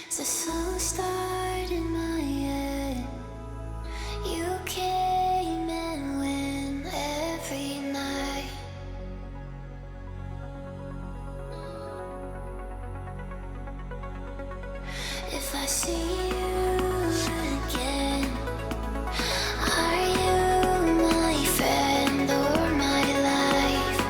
It's a slow start in my head. You came and went every night. If I see you again, are you my friend or my life?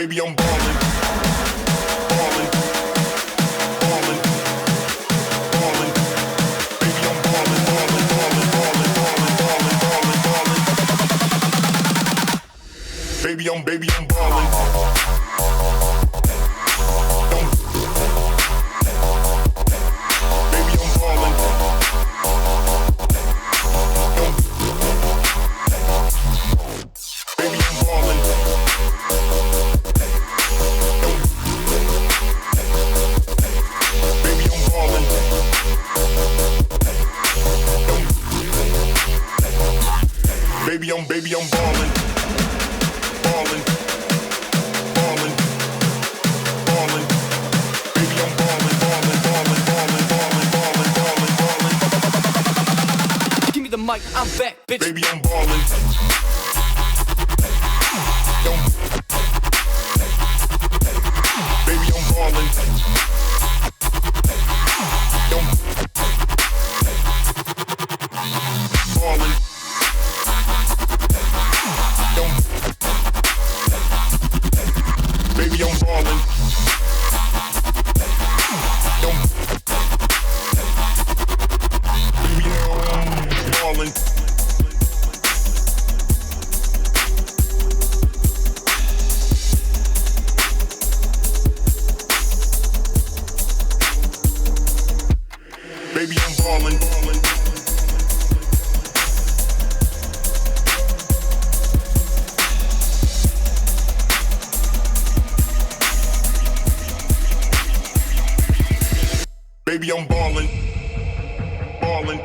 Baby, I'm ballin', ballin', ballin', ballin'. Baby, I'm ballin', ballin', ballin', ballin', ballin', ballin', ballin', ballin'. Baby, I'm ballin'. Baby, I'm ballin'. Baby, I'm ballin'. Baby, I'm ballin'. Baby, I'm ballin'. Ballin'. Ballin'. Ballin'. Baby, I'm ballin', ballin', ballin', ballin', ballin', ballin', ballin', ballin'. Give me the mic, I'm back, bitch. Baby, I'm ballin'. Baby, I'm ballin'. Ballin'. Baby, I'm ballin'. Baby, I'm ballin'. Baby, I'm ballin', ballin'. Baby, I'm ballin', ballin'.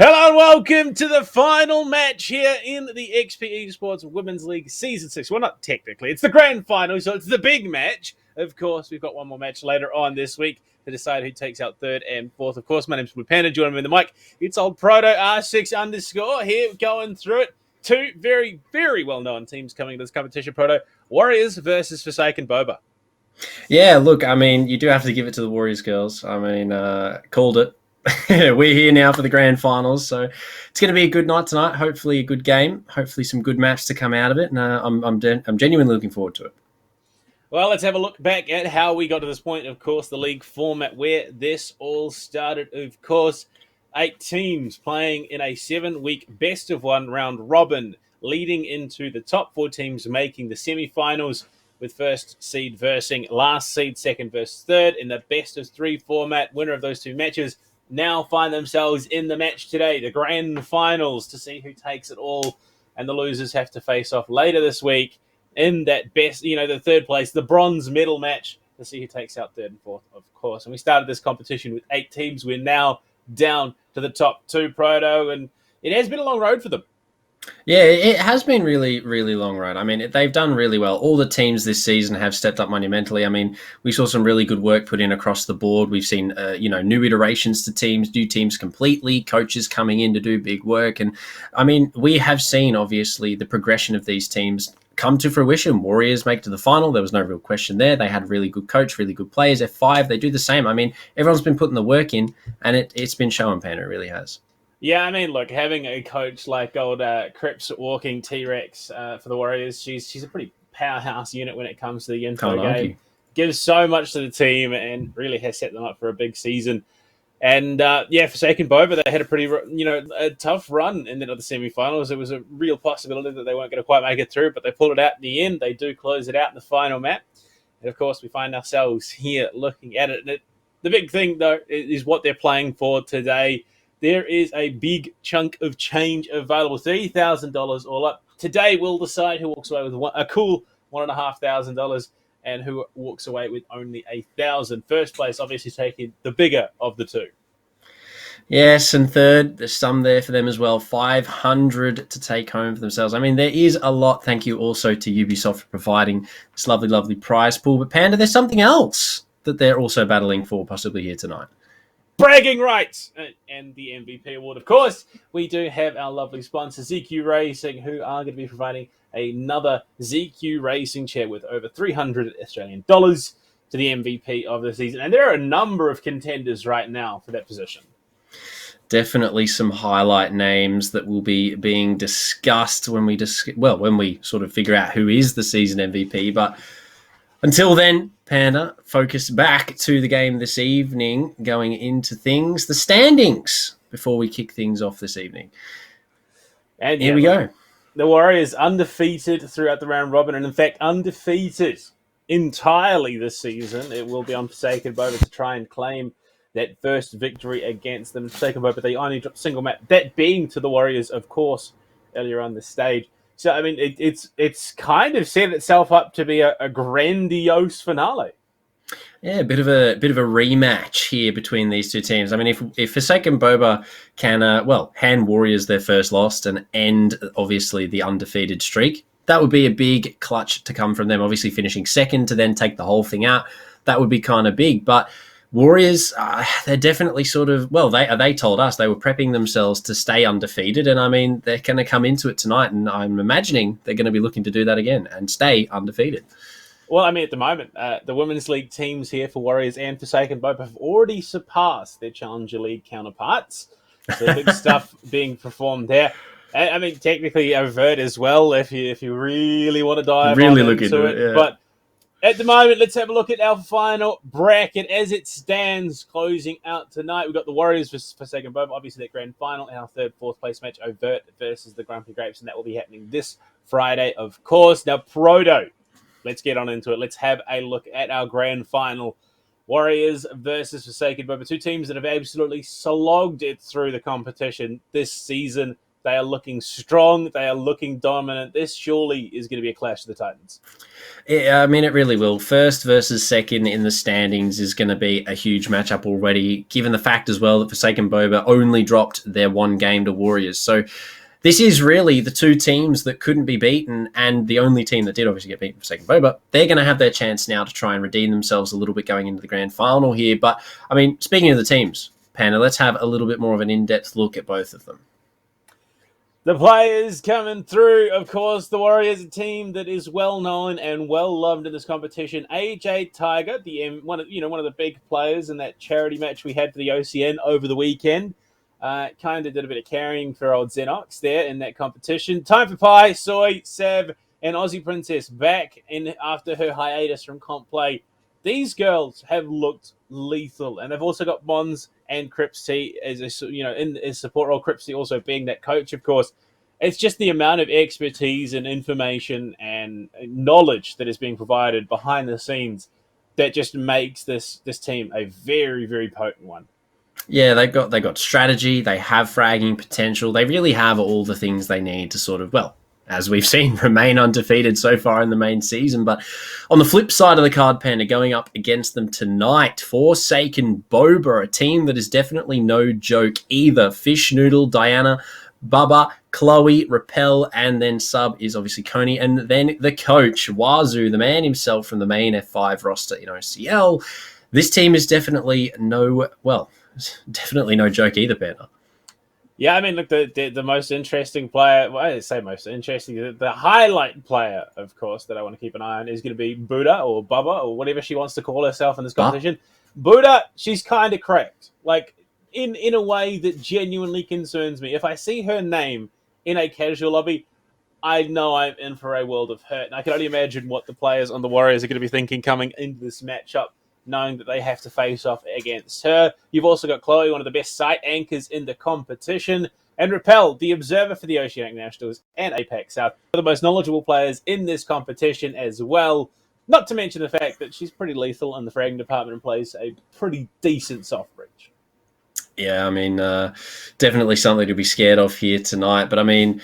Hello and welcome to the final match here in the Esports Women's League Season 6. Well, not technically. It's the grand final, so it's the big match. Of course, we've got one more match later on this week to decide who takes out third and fourth. Of course, my name's Blue Panda. Joining me in the mic, it's old Proto R6_ here going through it. Two very, very well-known teams coming to this competition, Proto. Warriors versus Forsaken Boba. Yeah, look, I mean, you do have to give it to the Warriors girls. I mean, called it. We're here now for the grand finals, so it's going to be a good night tonight. Hopefully a good game. Hopefully some good match to come out of it, and I'm genuinely looking forward to it. Well, let's have a look back at how we got to this point. Of course, the league format where this all started. Of course, 8 teams playing in a 7-week best of one round robin, leading into the top 4 teams making the semi-finals, with first seed versing last seed, second versus third in the best of 3 format. Winner of those 2 matches now find themselves in the match today, the grand finals, to see who takes it all. And the losers have to face off later this week in that best, the third place, the bronze medal match, to see who takes out third and fourth, of course. And we started this competition with 8 teams. We're now down to the top 2, Proto, and it has been a long road for them. Yeah, it has been really, really long road. I mean, they've done really well. All the teams this season have stepped up monumentally. I mean, we saw some really good work put in across the board. We've seen, new iterations to teams, new teams completely, coaches coming in to do big work. And I mean, we have seen, obviously, the progression of these teams come to fruition. Warriors make to the final. There was no real question there. They had a really good coach, really good players. F5, they do the same. I mean, everyone's been putting the work in, and it's been showing, Panda. It really has. Yeah, I mean, look, having a coach like old Crips walking T-Rex for the Warriors, she's a pretty powerhouse unit when it comes to the info Can't game. argue. Gives so much to the team and really has set them up for a big season. And Forsaken Boba, they had a pretty, a tough run in the semi-finals. It was a real possibility that they weren't going to quite make it through, but they pulled it out in the end. They do close it out in the final map. And of course, we find ourselves here looking at it. And the big thing, though, is what they're playing for today. There is a big chunk of change available, $30,000 all up. Today, we'll decide who walks away with a cool $1,500 and who walks away with only $1,000. First place, obviously, taking the bigger of the 2. Yes, and third, there's some there for them as well. 500 to take home for themselves. I mean, there is a lot. Thank you also to Ubisoft for providing this lovely, lovely prize pool. But Panda, there's something else that they're also battling for, possibly here tonight. Bragging rights and the MVP award. Of course, we do have our lovely sponsor, ZQ Racing, who are going to be providing another ZQ Racing chair with over $300 Australian to the MVP of the season. And there are a number of contenders right now for that position. Definitely some highlight names that will be being discussed when we sort of figure out who is the season MVP. But until then, Panda, focus back to the game this evening, going into things, the standings, before we kick things off this evening. And here we go. The Warriors undefeated throughout the round robin, and in fact, undefeated entirely this season. It will be on Forsaken Boba to try and claim that first victory against them. Forsaken Boba, they only dropped single map, that being to the Warriors, of course, earlier on the stage. So, I mean, it's kind of set itself up to be a grandiose finale. Yeah, a bit of a rematch here between these 2 teams. I mean, if Forsaken Boba can, hand Warriors their first loss and end, obviously, the undefeated streak, that would be a big clutch to come from them. Obviously, finishing second to then take the whole thing out, that would be kind of big. But Warriors, they're definitely sort of, they told us they were prepping themselves to stay undefeated. And I mean, they're going to come into it tonight. And I'm imagining they're going to be looking to do that again and stay undefeated. Well, I mean, at the moment, the Women's League teams here for Warriors and Forsaken both have already surpassed their Challenger League counterparts. So big stuff being performed there. I mean, technically, overt as well, if you really want to dive really on look into it. Yeah. But at the moment, let's have a look at our final bracket as it stands, closing out tonight. We've got the Warriors versus Forsaken Boba, obviously that grand final, and our third, fourth place match, Overt versus the Grumpy Grapes, and that will be happening this Friday, of course. Now, Proto, let's get on into it. Let's have a look at our grand final. Warriors versus Forsaken Boba, 2 teams that have absolutely slogged it through the competition this season. They are looking strong. They are looking dominant. This surely is going to be a clash of the Titans. Yeah, I mean, it really will. First versus second in the standings is going to be a huge matchup already, given the fact as well that Forsaken Boba only dropped their 1 game to Warriors. So this is really the 2 teams that couldn't be beaten, and the only team that did obviously get beaten, Forsaken Boba. They're going to have their chance now to try and redeem themselves a little bit going into the grand final here. But, I mean, speaking of the teams, Panda, let's have a little bit more of an in-depth look at both of them. The players coming through, of course, the Warriors, a team that is well known and well loved in this competition. AJ Tiger, one of the big players in that charity match we had for the OCN over the weekend, kind of did a bit of carrying for old Xenox there in that competition. Time for Pie, Soy, Sav, and Aussie Princess back in after her hiatus from comp play. These girls have looked lethal, and they've also got Mons and Cripsy as in a support role. Cripsy also being that coach, of course. It's just the amount of expertise and information and knowledge that is being provided behind the scenes that just makes this team a very, very potent one. Yeah, they got strategy, they have fragging potential, they really have all the things they need to sort of, well, as we've seen, remain undefeated so far in the main season. But on the flip side of the card, Panda, going up against them tonight, Forsaken Boba, a team that is definitely no joke either. Fish Noodle, Diana, Bubba, Chloe, Rappel, and then sub is obviously Coney, and then the coach, Wazoo, the man himself from the main F5 roster in OCL. This team is definitely no joke either, Panda. Yeah, I mean, look, the most interesting player, well, I say most interesting, the highlight player, of course, that I want to keep an eye on is going to be Buddha or Bubba or whatever she wants to call herself in this competition. Buddha, she's kind of correct. Like, in a way that genuinely concerns me. If I see her name in a casual lobby, I know I'm in for a world of hurt. And I can only imagine what the players on the Warriors are going to be thinking coming into this matchup, knowing that they have to face off against her. You've also got Chloe, one of the best site anchors in the competition, and Rappel, the observer for the Oceanic Nationals and APAC South, one of the most knowledgeable players in this competition as well. Not to mention the fact that she's pretty lethal in the fragging department and plays a pretty decent soft breach. Yeah, I mean, definitely something to be scared of here tonight. But I mean,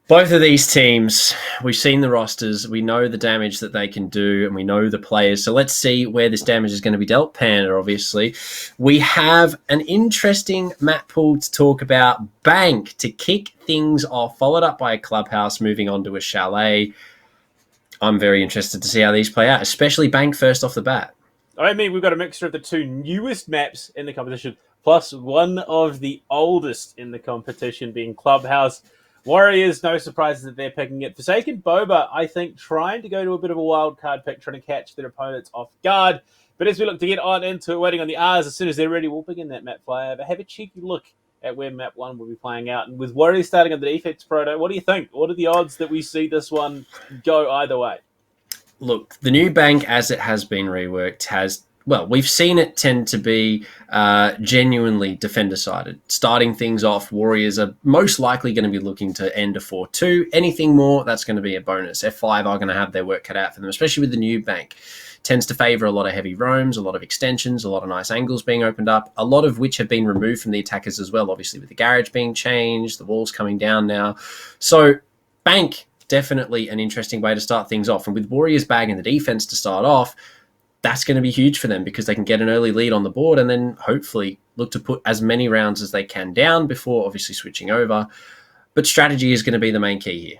both of these teams, we've seen the rosters, we know the damage that they can do, and we know the players. So let's see where this damage is going to be dealt. Panda, obviously. We have an interesting map pool to talk about. Bank to kick things off, followed up by a clubhouse, moving on to a chalet. I'm very interested to see how these play out, especially Bank first off the bat. I mean, we've got a mixture of the two newest maps in the competition, plus one of the oldest in the competition, being Clubhouse. Warriors, no surprises that they're picking it. Forsaken Boba, I think, trying to go to a bit of a wild card pick, trying to catch their opponents off guard. But as we look to get on into it, waiting on the R's, as soon as they're ready, we'll begin that map flyover. Have a cheeky look at where map 1 will be playing out. And with Warriors starting on the defense proto, what do you think? What are the odds that we see this one go either way? Look, the new Bank, as it has been reworked, we've seen it tend to be genuinely defender-sided. Starting things off, Warriors are most likely going to be looking to end a 4-2. Anything more, that's going to be a bonus. F5 are going to have their work cut out for them, especially with the new Bank. Tends to favour a lot of heavy roams, a lot of extensions, a lot of nice angles being opened up, a lot of which have been removed from the attackers as well, obviously with the garage being changed, the walls coming down now. So, Bank, definitely an interesting way to start things off. And with Warriors bagging the defense to start off, that's going to be huge for them because they can get an early lead on the board and then hopefully look to put as many rounds as they can down before obviously switching over. But strategy is going to be the main key here.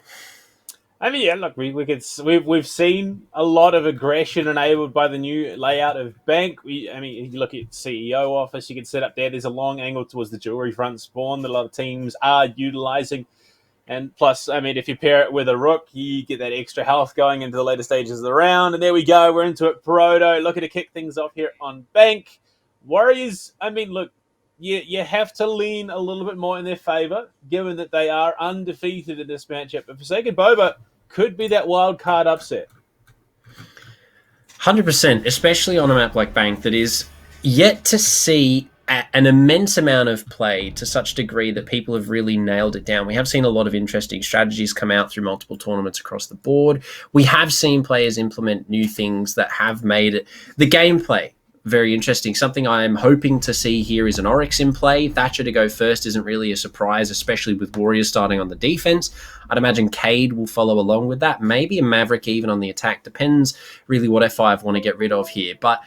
I mean, yeah, look, we've seen a lot of aggression enabled by the new layout of Bank. You look at CEO office, you can set up there. There's a long angle towards the jewelry front spawn that a lot of teams are utilizing. And plus, I mean, if you pair it with a rook, you get that extra health going into the later stages of the round. And there we go. We're into it. Proto looking to kick things off here on Bank. Warriors, I mean, look, you have to lean a little bit more in their favor, given that they are undefeated in this matchup. But Forsaken Boba could be that wild card upset. 100%, especially on a map like Bank that is yet to see an immense amount of play to such a degree that people have really nailed it down. We have seen a lot of interesting strategies come out through multiple tournaments across the board. We have seen players implement new things that have made the gameplay very interesting. Something I'm hoping to see here is an Oryx in play. Thatcher to go first isn't really a surprise, especially with Warriors starting on the defense. I'd imagine Cade will follow along with that. Maybe a Maverick even on the attack. Depends really what F5 want to get rid of here. But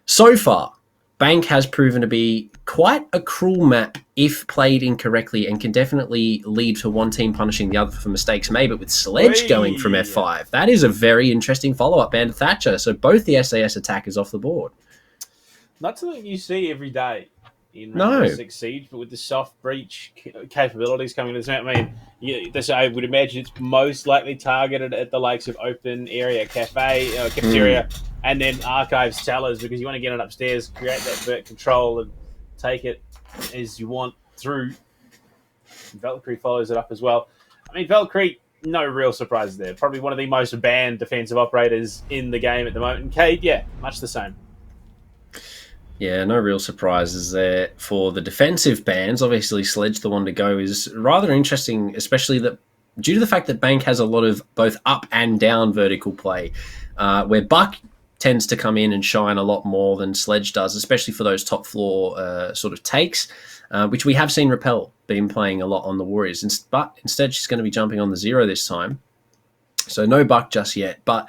so far, Bank has proven to be quite a cruel map if played incorrectly and can definitely lead to one team punishing the other for mistakes made. But with Sledge going from F5, that is a very interesting follow-up, Band of Thatcher. So both the SAS attackers off the board. Not something you see every day in Rainbow Six Siege, but with the soft breach capabilities coming to this map, I mean, I would imagine it's most likely targeted at the likes of open area cafeteria, and then archives cellars, because you want to get it upstairs, create that vert control, and take it as you want through. Valkyrie follows it up as well. I mean, Valkyrie, no real surprises there. Probably one of the most banned defensive operators in the game at the moment. And Cade, yeah, much the same. Yeah, no real surprises there for the defensive bans. Obviously, Sledge, the one to go, is rather interesting, especially that due to the fact that Bank has a lot of both up and down vertical play, where Buck tends to come in and shine a lot more than Sledge does, especially for those top floor sort of takes, which we have seen Repel been playing a lot on the Warriors. But instead, she's going to be jumping on the 0 this time. So no Buck just yet. But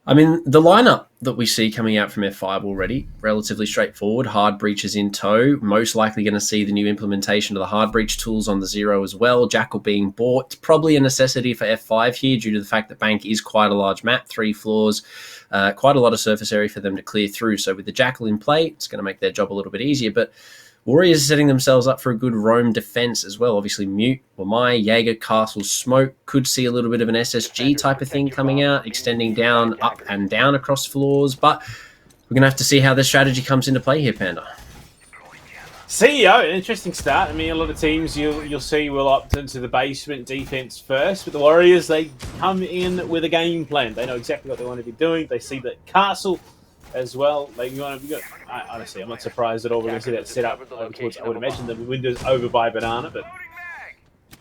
I mean, the lineup that we see coming out from F5 already, relatively straightforward. Hard breaches in tow. Most likely going to see the new implementation of the hard breach tools on the 0 as well. Jackal being bought. It's probably a necessity for F5 here due to the fact that Bank is quite a large map, 3 floors, quite a lot of surface area for them to clear through. So with the Jackal in play, it's going to make their job a little bit easier. But Warriors are setting themselves up for a good roam defense as well. Obviously, Mute, Wamai, Jaeger, Castle, Smoke could see a little bit of an SSG type of thing coming out, extending down, up and down across floors. But we're going to have to see how this strategy comes into play here, Panda. CEO, an interesting start. I mean, a lot of teams you'll see will opt into the basement defense first, but the Warriors, they come in with a game plan. They know exactly what they want to be doing. They see that Castle as well. Like, you want to be good. Honestly, I'm not surprised at all. We're going to see that set up towards, I would imagine, the windows over by Banana, but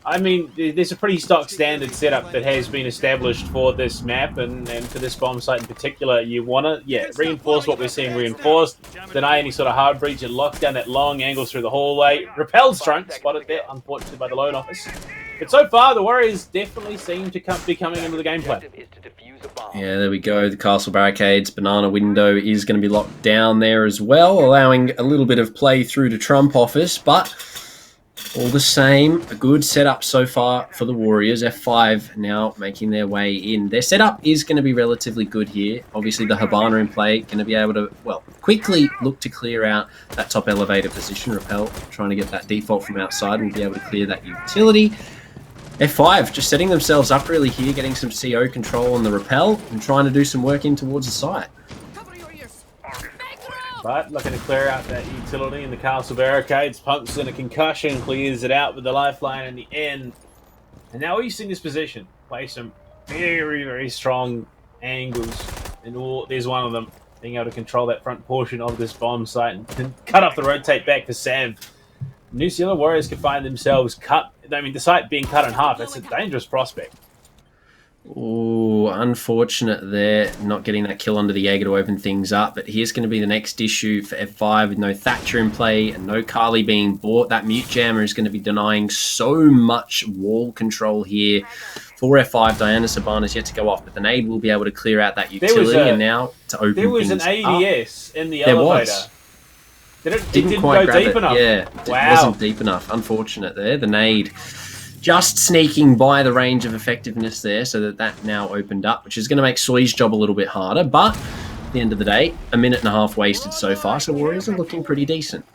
I mean, there's a pretty stock standard setup that has been established for this map and for this bomb site in particular. You want to, reinforce what we're seeing reinforced, deny any sort of hard breach and lock down that long angle through the hallway. Repel's trunk spotted there, unfortunately, by the loan office. But so far, the Warriors definitely seem to be coming into the game plan. Yeah, there we go. The castle barricades, banana window is going to be locked down there as well, allowing a little bit of play through to Trump office, but all the same, a good setup so far for the Warriors. F5 now making their way in. Their setup is going to be relatively good here. Obviously, the Habana in play, going to be able to, quickly look to clear out that top elevator position. Repel trying to get that default from outside and be able to clear that utility. F5 just setting themselves up really here, getting some CO control on the Repel and trying to do some work in towards the site. But looking to clear out that utility in the castle barricades, pumps in a concussion, clears it out with the lifeline in the end. And now he's in this position, play some very, very strong angles. And there's one of them, being able to control that front portion of this bomb site and can cut off the rotate back for Sav. New Zealand Warriors can find themselves cut. I mean, the site being cut in half, that's a dangerous prospect. Oh, unfortunate there, not getting that kill under the Jaeger to open things up. But here's going to be the next issue for F5 with no Thatcher in play and no Carly being bought. That mute jammer is going to be denying so much wall control here for F5. Diana Sabana's yet to go off, but the nade will be able to clear out that utility and now to open There was an ADS in the elevator. It didn't go deep enough. Yeah, wow. It wasn't deep enough. Unfortunate there. The nade just sneaking by the range of effectiveness there, so that now opened up, which is going to make Soy's job a little bit harder. But at the end of the day, a minute and a half wasted so far, so Warriors are looking pretty decent.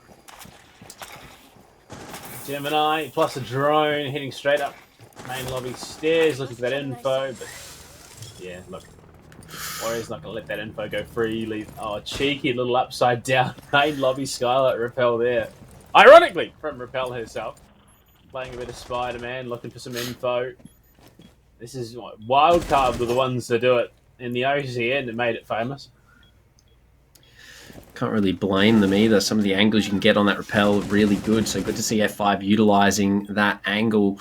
Gemini plus a drone heading straight up main lobby stairs, looking for that info. But yeah, look, Warriors not going to let that info go freely. Oh, cheeky little upside down main lobby Skylight Repel there. Ironically, from Repel herself. Playing a bit of Spider-Man, looking for some info. This is Wildcard were the ones that do it in the OCN that made it famous. Can't really blame them either. Some of the angles you can get on that Repel are really good. So good to see F5 utilising that angle.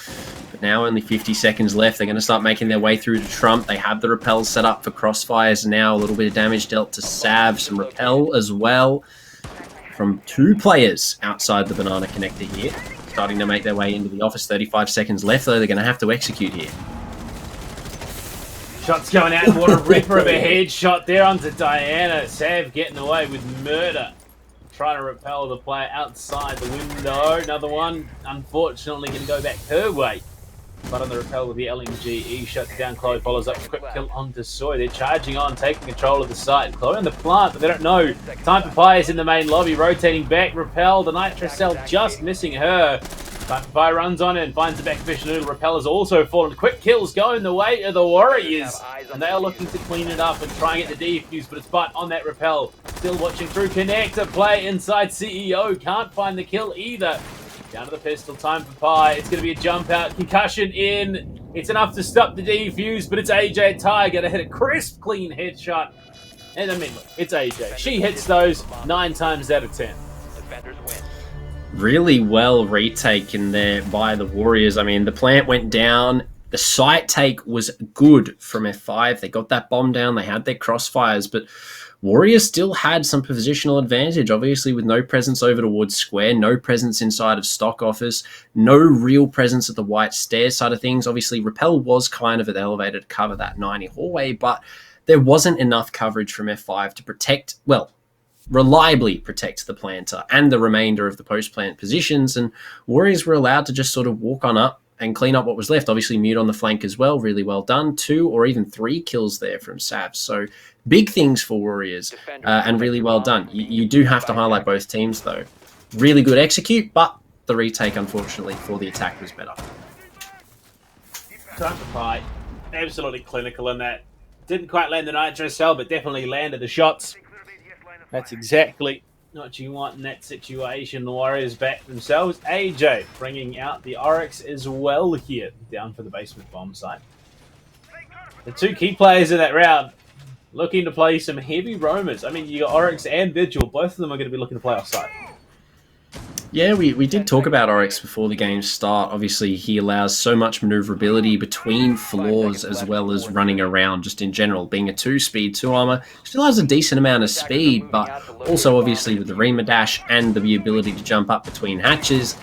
But now only 50 seconds left. They're going to start making their way through to Trump. They have the Repel set up for crossfires now. A little bit of damage dealt to Sav. Some Repel as well from 2 players outside the Banana connector here. Starting to make their way into the office. 35 seconds left, though. They're going to have to execute here. Shots going out. What a ripper of a headshot there onto Diana. Sav getting away with murder. Trying to repel the player outside the window. Another one, unfortunately, going to go back her way. But on the repel with the LMG, E shuts down. Chloe follows up a quick kill onto Soy. They're charging on, taking control of the site. Chloe on the plant, but they don't know. Time for Pie is in the main lobby, rotating back. Repel, the Nitro Cell just missing her. Time for Pie runs on in, finds the back fish noodle. Repel has also fallen. Quick kills going the way of the Warriors. And they are looking to clean it up and try and get the defuse, but it's Butt on that Repel. Still watching through connector play inside CEO. Can't find the kill either. Down to the pistol, time for Pie. It's going to be a jump out, concussion in. It's enough to stop the defuse, but it's AJ Tiger to hit a crisp, clean headshot. And I mean, look, it's AJ. She hits those 9 times out of 10. Really well retaken there by the Warriors. I mean, the plant went down. The site take was good from F5. They got that bomb down. They had their crossfires, but Warriors still had some positional advantage, obviously with no presence over towards Square, no presence inside of stock office, no real presence at the White Stairs side of things. Obviously, Rappel was kind of at the elevator to cover that 90 hallway, but there wasn't enough coverage from F5 to protect, well, reliably protect the planter and the remainder of the post-plant positions, and Warriors were allowed to just sort of walk on up and clean up what was left. Obviously, Mute on the flank as well. Really well done. 2 or even 3 kills there from Sav. So big things for Warriors and really well done. You do have to highlight both teams, though. Really good execute, but the retake, unfortunately, for the attack was better. Time to fight. Absolutely clinical in that. Didn't quite land the nitro cell, but definitely landed the shots. That's exactly what you want in that situation. The Warriors back themselves. AJ bringing out the Oryx as well here, down for the basement bomb site. The 2 key players in that round looking to play some heavy roamers. I mean, you got Oryx and Vigil. Both of them are going to be looking to play offside. Yeah, we did talk about Oryx before the game start. Obviously, he allows so much maneuverability between floors as well as running around just in general. Being a 2-speed, 2 armor, still has a decent amount of speed, but also obviously with the Rima dash and the ability to jump up between hatches,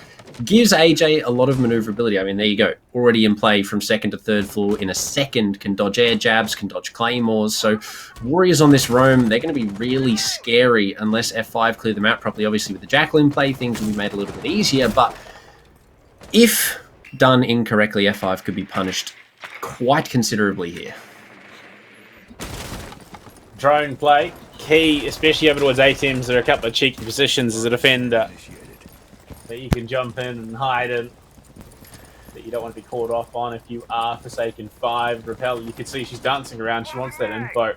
gives AJ a lot of maneuverability. I mean, there you go. Already in play from 2nd to 3rd floor in a second, can dodge air jabs, can dodge claymores. So Warriors on this roam, they're going to be really scary unless F5 clear them out properly. Obviously, with the Jackal in play, things will be made a little bit easier. But if done incorrectly, F5 could be punished quite considerably here. Drone play, key, especially over towards ATMs. There are a couple of cheeky positions as a defender that you can jump in and hide in, that you don't want to be caught off on if you are Forsaken 5. Rappel, you can see she's dancing around. She wants that info.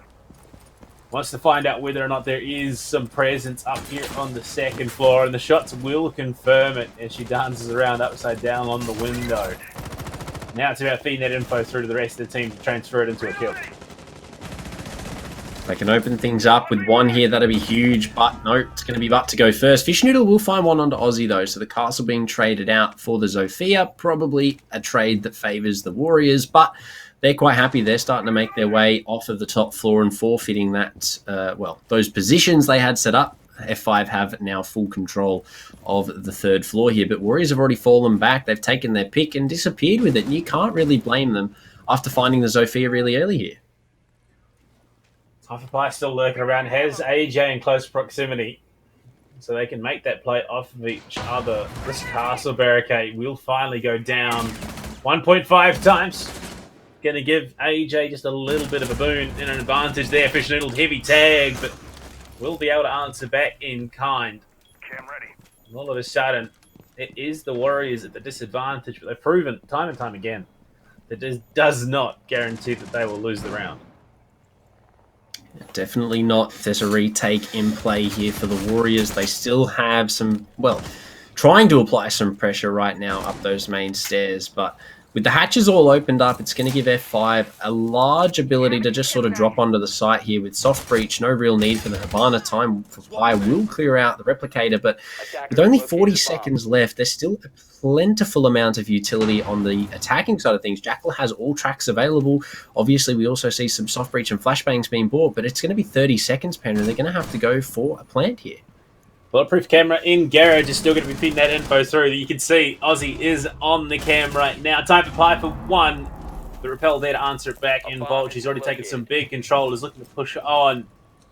Wants to find out whether or not there is some presence up here on the 2nd floor, and the shots will confirm it as she dances around upside down on the window. Now it's about feeding that info through to the rest of the team to transfer it into a kill. They can open things up with 1 here. That'll be huge, but no, it's going to be Butt to go first. Fish Noodle will find 1 onto Aussie, though, so the castle being traded out for the Zofia. Probably a trade that favours the Warriors, but they're quite happy. They're starting to make their way off of the top floor and forfeiting that, those positions they had set up. F5 have now full control of the 3rd floor here, but Warriors have already fallen back. They've taken their pick and disappeared with it, and you can't really blame them after finding the Zofia really early here. Hufflepuff still lurking around, has AJ in close proximity, so they can make that play off of each other. This castle barricade will finally go down 1.5 times. Going to give AJ just a little bit of a boon and an advantage there. Fish Noodle heavy tag, but will be able to answer back in kind. Cam ready. All of a sudden, it is the Warriors at the disadvantage, but they've proven time and time again that this does not guarantee that they will lose the round. Definitely not. If there's a retake in play here for the Warriors, they still have some, trying to apply some pressure right now up those main stairs, but with the hatches all opened up, it's going to give F5 a large ability to just sort of drop onto the site here with soft breach. No real need for the Havana time. Pi will clear out the replicator, but with only 40 seconds left, there's still a plentiful amount of utility on the attacking side of things. Jackal has all tracks available. Obviously, we also see some soft breach and flashbangs being bought, but it's going to be 30 seconds, Panda. They're going to have to go for a plant here. Bulletproof camera in garage is still going to be feeding that info through. You can see Aussie is on the cam right now. Time for Pi for 1. The Rappel there to answer it back in Bolt. She's already taken some big controllers, looking to push on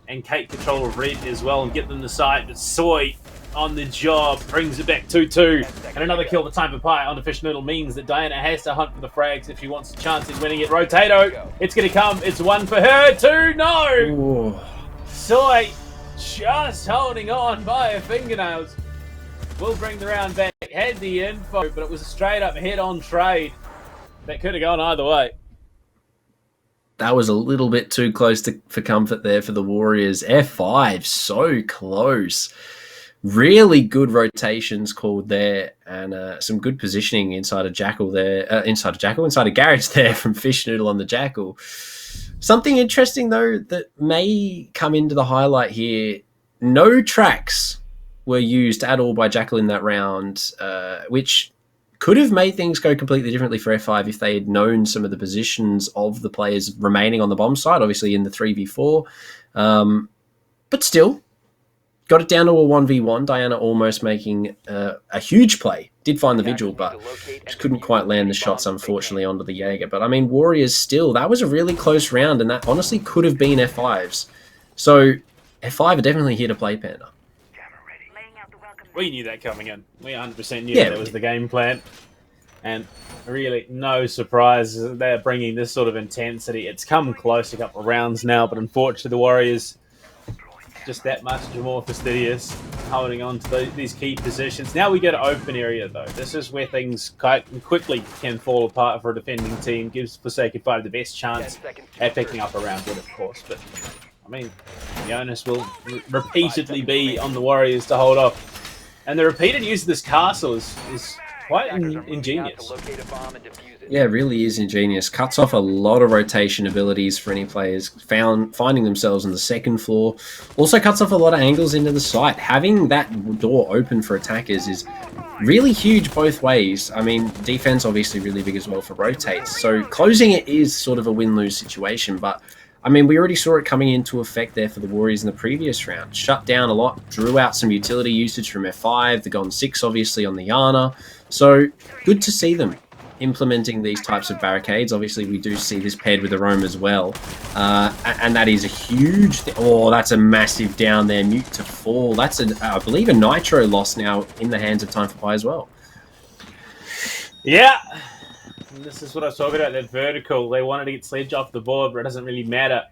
and Kate control of Red as well and get them to site. But Soy on the job brings it back 2-2. And another kill for Time for Pi on the Fish Noodle means that Diana has to hunt for the frags if she wants a chance at winning it. Rotato, it's going to come. It's 1 for her. 2, no! Ooh. Soy just holding on by her fingernails. Will bring the round back. Had the info, but it was a straight up head-on trade. That could have gone either way. That was a little bit too close for comfort there for the Warriors. F5, so close. Really good rotations called there, and some good positioning inside of Jackal there, inside of Garage there from Fish Noodle on the Jackal. Something interesting though that may come into the highlight here: no tracks were used at all by Jackal in that round, which could have made things go completely differently for F5 if they had known some of the positions of the players remaining on the bomb side, obviously in the 3v4. But still, got it down to a 1v1. Diana almost making a huge play. Did find the vigil, but just couldn't quite land the shots, unfortunately, onto the Jaeger. But, I mean, Warriors still, that was a really close round, and that honestly could have been F5's. So, F5 are definitely here to play, Panda. We knew that coming in. We 100% knew that was the game plan. And really, no surprise they're bringing this sort of intensity. It's come close a couple of rounds now, but unfortunately the Warriors just that much more fastidious, holding on to these key positions. Now we go to open area, though. This is where things quite quickly can fall apart for a defending team. Gives Forsaken 5 the best chance at picking up a round with it, of course. But, I mean, the onus will repeatedly be on the Warriors to hold off. And the repeated use of this castle is quite ingenious. Yeah, it really is ingenious. Cuts off a lot of rotation abilities for any players finding themselves on the second floor. Also cuts off a lot of angles into the site. Having that door open for attackers is really huge both ways. I mean, defense obviously really big as well for rotates. So closing it is sort of a win-lose situation, but I mean, we already saw it coming into effect there for the Warriors in the previous round. Shut down a lot, drew out some utility usage from F5, the Gon 6 obviously on the Yana. So good to see them implementing these types of barricades. Obviously, we do see this paired with the Roam as well. And that is a huge thing. Oh, that's a massive down there. Mute to fall. That's, I believe, a Nitro loss now in the hands of Time for Pi as well. Yeah. And this is what I was talking about, that vertical. They wanted to get Sledge off the board, but it doesn't really matter.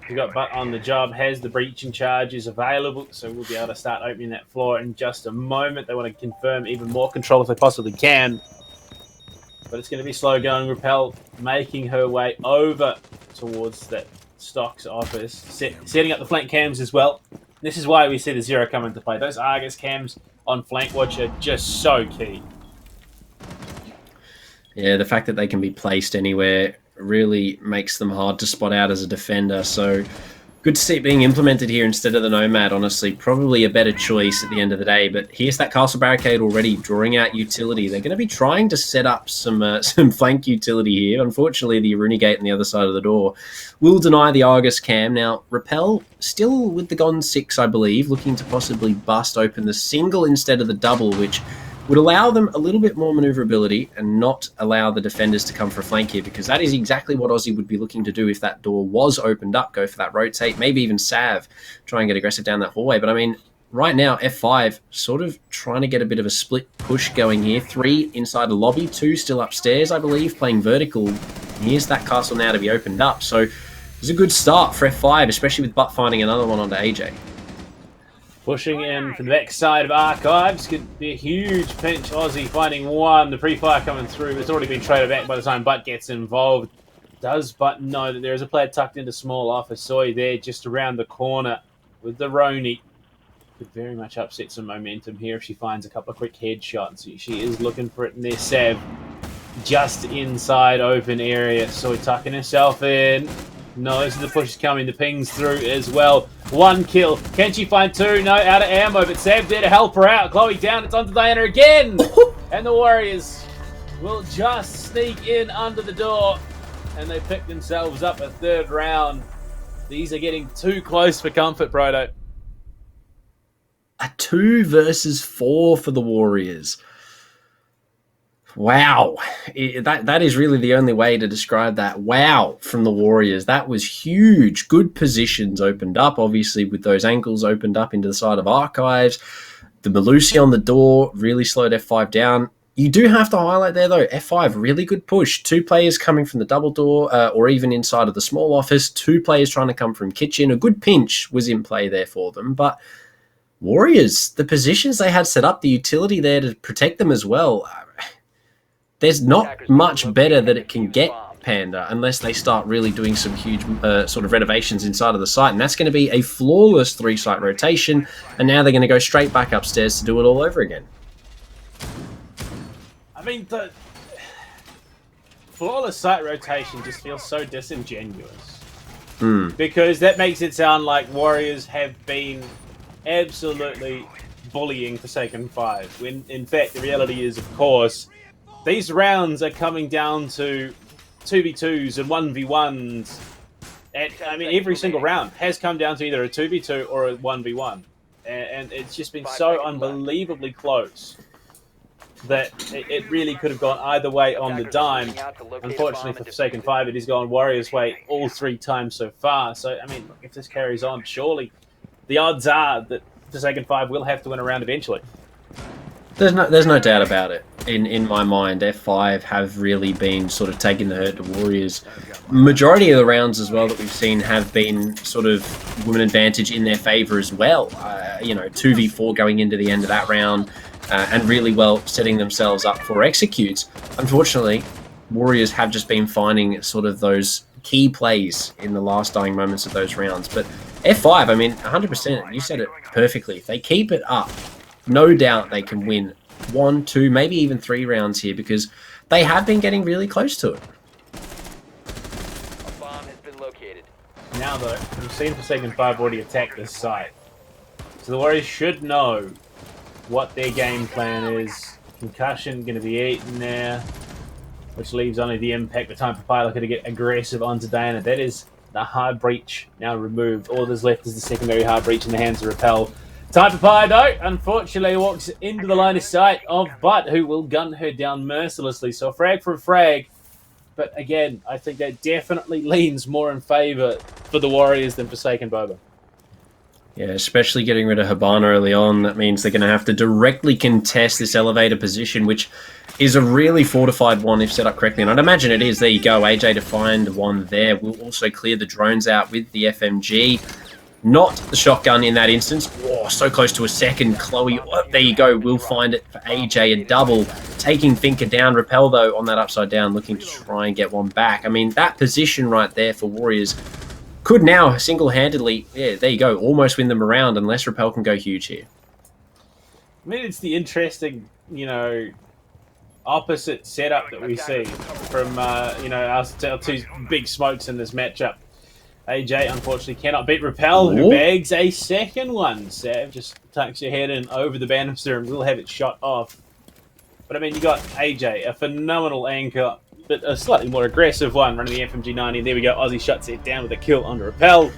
You got Butt on the job, has the breaching charges available, so we'll be able to start opening that floor in just a moment. They want to confirm even more control if they possibly can. But it's going to be slow going. Repel making her way over towards that Stocks office, setting up the flank cams as well. This is why we see the Zero come into play. Those Argus cams on flank watch are just so key. Yeah, the fact that they can be placed anywhere really makes them hard to spot out as a defender. So good to see it being implemented here instead of the Nomad, honestly. Probably a better choice at the end of the day. But here's that castle barricade already drawing out utility. They're going to be trying to set up some flank utility here. Unfortunately, the Aruni Gate on the other side of the door will deny the Argus cam. Now, Repel still with the Gon 6, I believe, looking to possibly bust open the single instead of the double, which would allow them a little bit more maneuverability and not allow the defenders to come for a flank here, because that is exactly what Aussie would be looking to do if that door was opened up. Go for that rotate, maybe even Sav, try and get aggressive down that hallway. But I mean, right now, F5 sort of trying to get a bit of a split push going here. 3 inside the lobby, 2 still upstairs, I believe, playing vertical. Here's that castle now to be opened up. So it's a good start for F5, especially with Butt finding another one onto AJ. Pushing in from the back side of Archives. Could be a huge pinch. Aussie finding one. The pre-fire coming through. It's already been traded back by the time Butt gets involved. Does Butt know that there is a player tucked into small office? Soy there just around the corner with the Roni. Could very much upset some momentum here if she finds a couple of quick headshots. She is looking for it in there. Sav just inside open area. Soy tucking herself in. Knows the push is coming. The ping's through as well. 1 kill. Can she find 2? No, out of ammo. But Sav there to help her out. Chloe down. It's onto Diana again. And the Warriors will just sneak in under the door. And they pick themselves up a 3rd round. These are getting too close for comfort, Proto. A 2 versus 4 for the Warriors. Wow. That is really the only way to describe that. Wow from the Warriors. That was huge. Good positions opened up, obviously, with those ankles opened up into the side of Archives. The Malusi on the door really slowed F5 down. You do have to highlight there, though, F5, really good push. 2 players coming from the double door or even inside of the small office. 2 players trying to come from kitchen. A good pinch was in play there for them. But Warriors, the positions they had set up, the utility there to protect them as well, there's not much better that it can get Panda, unless they start really doing some huge sort of renovations inside of the site. And that's going to be a flawless 3-site rotation. And now they're going to go straight back upstairs to do it all over again. I mean, the flawless site rotation just feels so disingenuous. Because that makes it sound like Warriors have been absolutely bullying Forsaken 5, when in fact the reality is, of course, these rounds are coming down to 2v2s and 1v1s. I mean, every single round has come down to either a 2v2 or a 1v1. And it's just been so unbelievably close that it really could have gone either way on the dime. Unfortunately for Forsaken 5, it has gone Warriors' way all 3 times so far. So, I mean, if this carries on, surely the odds are that Forsaken 5 will have to win a round eventually. There's no doubt about it. In my mind, F5 have really been sort of taking the hurt to Warriors. Majority of the rounds as well that we've seen have been sort of women advantage in their favour as well. 2v4 going into the end of that round. And really well setting themselves up for executes. Unfortunately, Warriors have just been finding sort of those key plays in the last dying moments of those rounds. But F5, I mean, 100%, you said it perfectly. If they keep it up, no doubt they can win 1, 2, maybe even 3 rounds here, because they have been getting really close to it. A bomb has been located. Now, though, we've seen Forsaken 5 already attack this site. So the Warriors should know what their game plan is. Concussion going to be eaten there, which leaves only the impact. The time for Pilot to get aggressive onto Diana. That is the hard breach now removed. All that's left is the secondary hard breach in the hands of Repel. Time for Pi, though, unfortunately walks into the line of sight of Butt, who will gun her down mercilessly. So a frag for a frag. But again, I think that definitely leans more in favour for the Warriors than Forsaken Boba. Yeah, especially getting rid of Habana early on. That means they're going to have to directly contest this elevator position, which is a really fortified one if set up correctly. And I'd imagine it is. There you go. AJ to find one there. We'll also clear the drones out with the FMG. Not the shotgun in that instance. Oh, so close to a second. Chloe, oh, there you go. We'll find it for AJ. A double. Taking Finker down. Repel, though, on that upside down, looking to try and get one back. I mean, that position right there for Warriors could now single-handedly, yeah, there you go, almost win them around unless Repel can go huge here. I mean, it's the interesting, opposite setup that we see from, our 2 big smokes in this matchup. AJ, unfortunately, cannot beat Repel, who bags a second one. Sav just tucks your head in over the banister and will have it shot off. But, I mean, you got AJ, a phenomenal anchor, but a slightly more aggressive one, running the FMG90. And there we go, Aussie shuts it down with a kill under Repel.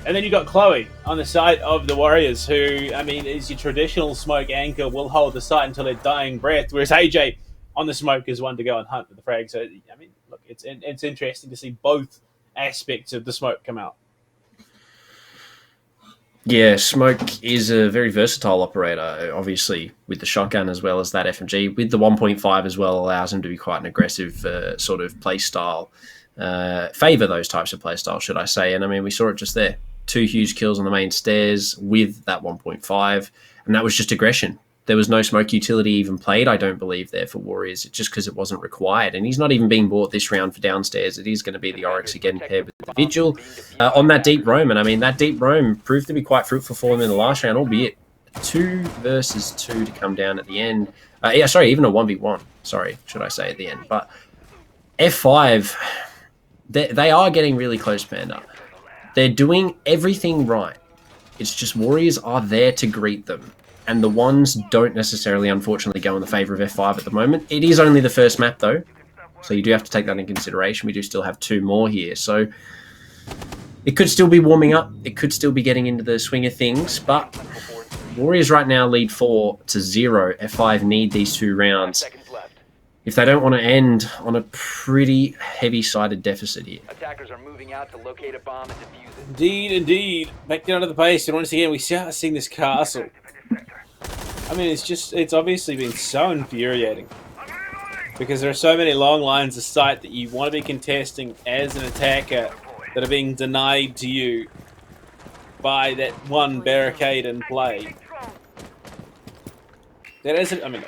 And then you got Chloe on the side of the Warriors, who, I mean, is your traditional smoke anchor, will hold the site until their dying breath, whereas AJ on the smoke is one to go and hunt with the frag. So, I mean, look, it's interesting to see both aspects of the smoke come out. Yeah, Smoke is a very versatile operator, obviously, with the shotgun as well as that FMG. With the 1.5 as well, allows him to be quite an aggressive sort of play style. Favour those types of play styles, should I say. And I mean, we saw it just there. 2 huge kills on the main stairs with that 1.5. And that was just aggression. There was no Smoke utility even played, I don't believe, there for Warriors, just because it wasn't required. And he's not even being bought this round for downstairs. It is going to be the Oryx again paired with the Vigil on that deep roam. And I mean, that deep roam proved to be quite fruitful for him in the last round, albeit 2 versus 2 to come down at the end. Even a 1v1, should I say, at the end. But F5, they are getting really close, Panda. They're doing everything right. It's just Warriors are there to greet them. And the ones don't necessarily, unfortunately, go in the favour of F5 at the moment. It is only the first map, though. So you do have to take that into consideration. We do still have 2 more here. So it could still be warming up. It could still be getting into the swing of things. But Warriors right now lead 4-0. F5 need these 2 rounds if they don't want to end on a pretty heavy-sided deficit here. Attackers are moving out to locate a bomb and defuse it. Indeed. Back down to the base. And once again, we start seeing this castle. I mean, it's obviously been so infuriating because there are so many long lines of sight that you want to be contesting as an attacker that are being denied to you by that one barricade in play. That isn't, I mean,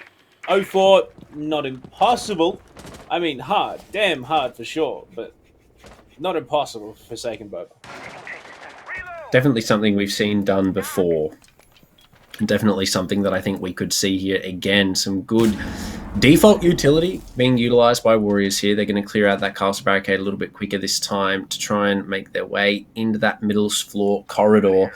0-4, not impossible. I mean, hard. Damn hard for sure, but not impossible for Forsaken Boba. Definitely something we've seen done before. Definitely something that I think we could see here again. Some good default utility being utilized by Warriors here. They're going to clear out that castle barricade a little bit quicker this time to try and make their way into that middle floor corridor.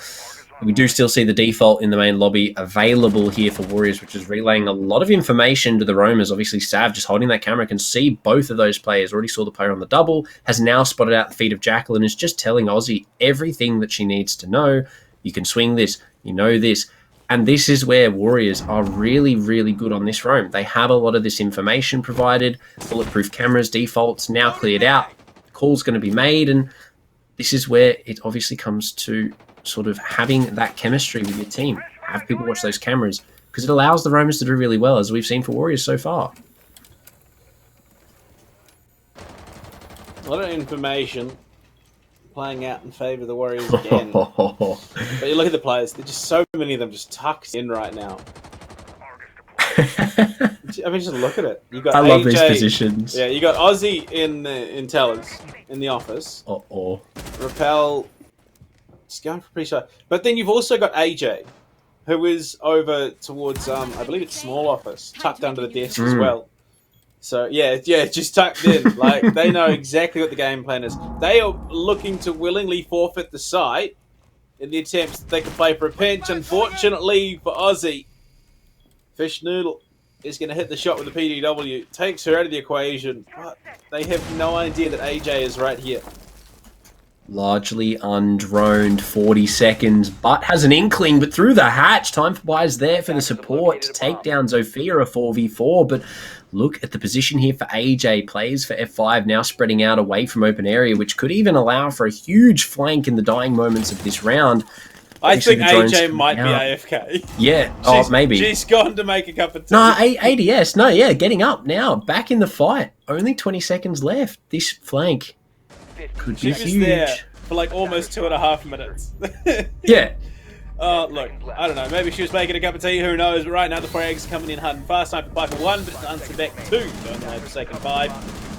We do still see the default in the main lobby available here for Warriors, which is relaying a lot of information to the roamers. Obviously, Sav just holding that camera can see both of those players. Already saw the player on the double, has now spotted out the feet of Jackal and is just telling Aussie everything that she needs to know. You can swing this, you know this. And this is where Warriors are really, really good on this roam. They have a lot of this information provided. Bulletproof cameras, defaults, now cleared out. Call's going to be made. And this is where it obviously comes to sort of having that chemistry with your team. Have people watch those cameras. Because it allows the roamers to do really well, as we've seen for Warriors so far. A lot of information playing out in favour of the Warriors again. But you look at the players, there's just so many of them just tucked in right now. I mean, just look at it. You got I love AJ, these positions. Yeah, you got Aussie in tellers in the office. Rappel just going for pretty shot. But then you've also got AJ, who is over towards I believe it's small office, tucked under the desk as well. So yeah, just tucked in. Like, they know exactly what the game plan is. They are looking to willingly forfeit the site in the attempts that they can play for a pinch. Unfortunately for Aussie, Fish Noodle is going to hit the shot with the PDW. Takes her out of the equation, but they have no idea that AJ is right here. Largely undroned, 40 seconds, but has an inkling, but through the hatch, time for buys there for the support to take down Zofia, a 4v4, but look at the position here for AJ. Plays for F5 now spreading out away from open area, which could even allow for a huge flank in the dying moments of this round. I think AJ might be AFK. Yeah, maybe. She's gone to make a cup of tea. No, ADS, no, yeah, getting up now, back in the fight. Only 20 seconds left. This flank could be huge. There for like almost 2.5 minutes. Yeah. Look, I don't know. Maybe she was making a cup of tea. Who knows? But right now the Frags coming in hard and fast. Time for buy for 1, but it's answer back 2. Don't know for second 5.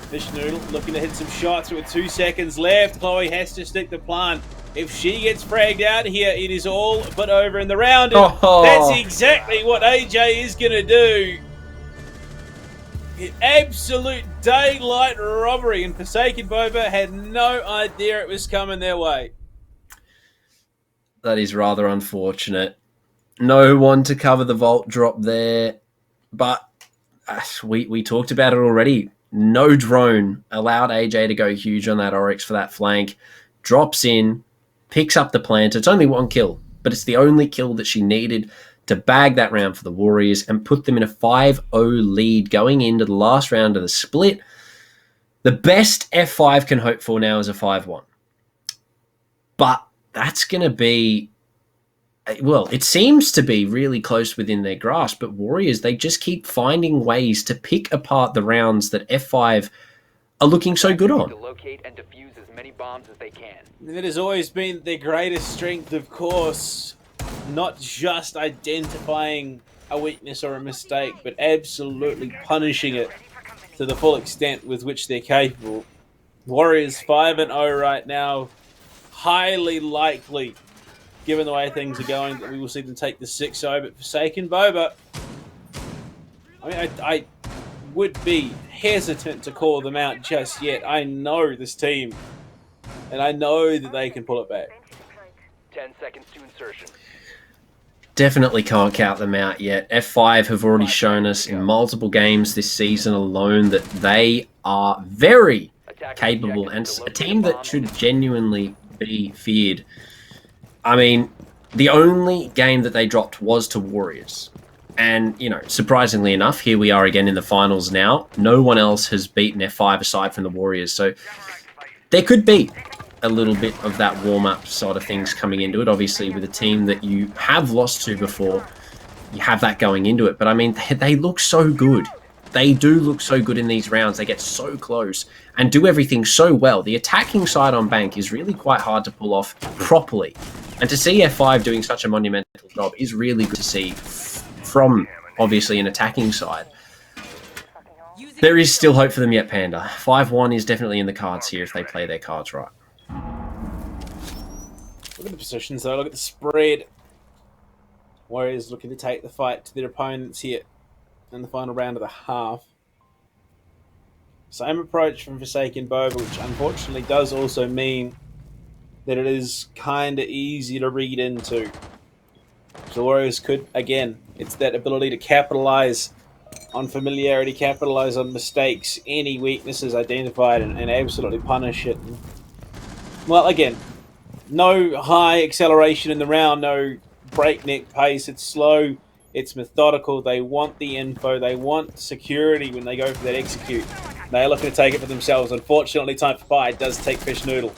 Fish Noodle looking to hit some shots with 2 seconds left. Chloe has to stick the plan. If she gets fragged out here, it is all but over in the round. And that's exactly what AJ is going to do. Absolute daylight robbery, and Forsaken Boba had no idea it was coming their way. That is rather unfortunate. No one to cover the vault drop there, but we talked about it already. No drone allowed AJ to go huge on that Oryx for that flank. Drops in, picks up the plant. It's only 1 kill, but it's the only kill that she needed to bag that round for the Warriors and put them in a 5-0 lead going into the last round of the split. The best F5 can hope for now is a 5-1. But that's going to be, well, it seems to be really close within their grasp, but Warriors, they just keep finding ways to pick apart the rounds that F5 are looking so good on. To locate and defuse as many bombs as they can. It has always been their greatest strength, of course. Not just identifying a weakness or a mistake, but absolutely punishing it to the full extent with which they're capable. Warriors 5-0 right now. Highly likely, given the way things are going, that we will see them take the 6-0. But Forsaken Boba, I mean, I would be hesitant to call them out just yet. I know this team, and I know that they can pull it back. 10 seconds to insertion. Definitely can't count them out yet. F5 have already shown us in multiple games this season alone that they are very capable and a team that should genuinely be feared. I mean, the only game that they dropped was to Warriors. And, you know, surprisingly enough, here we are again in the finals now. No one else has beaten F5 aside from the Warriors. So there could be a little bit of that warm-up side of things coming into it. Obviously, with a team that you have lost to before, you have that going into it. But, I mean, they look so good. They do look so good in these rounds. They get so close and do everything so well. The attacking side on Bank is really quite hard to pull off properly. And to see F5 doing such a monumental job is really good to see from, obviously, an attacking side. There is still hope for them yet, Panda. 5-1 is definitely in the cards here if they play their cards right. Look at the positions, though. Look at the spread. Warriors looking to take the fight to their opponents here in the final round of the half. Same approach from Forsaken Boba, which unfortunately does also mean that it is kind of easy to read into. So Warriors could, again, it's that ability to capitalize on familiarity, capitalize on mistakes, any weaknesses identified, and absolutely punish it. Well, again, no high acceleration in the round, no breakneck pace. It's slow, it's methodical. They want the info, they want security when they go for that execute. They're looking to take it for themselves. Unfortunately, time for pie does take Fish Noodle.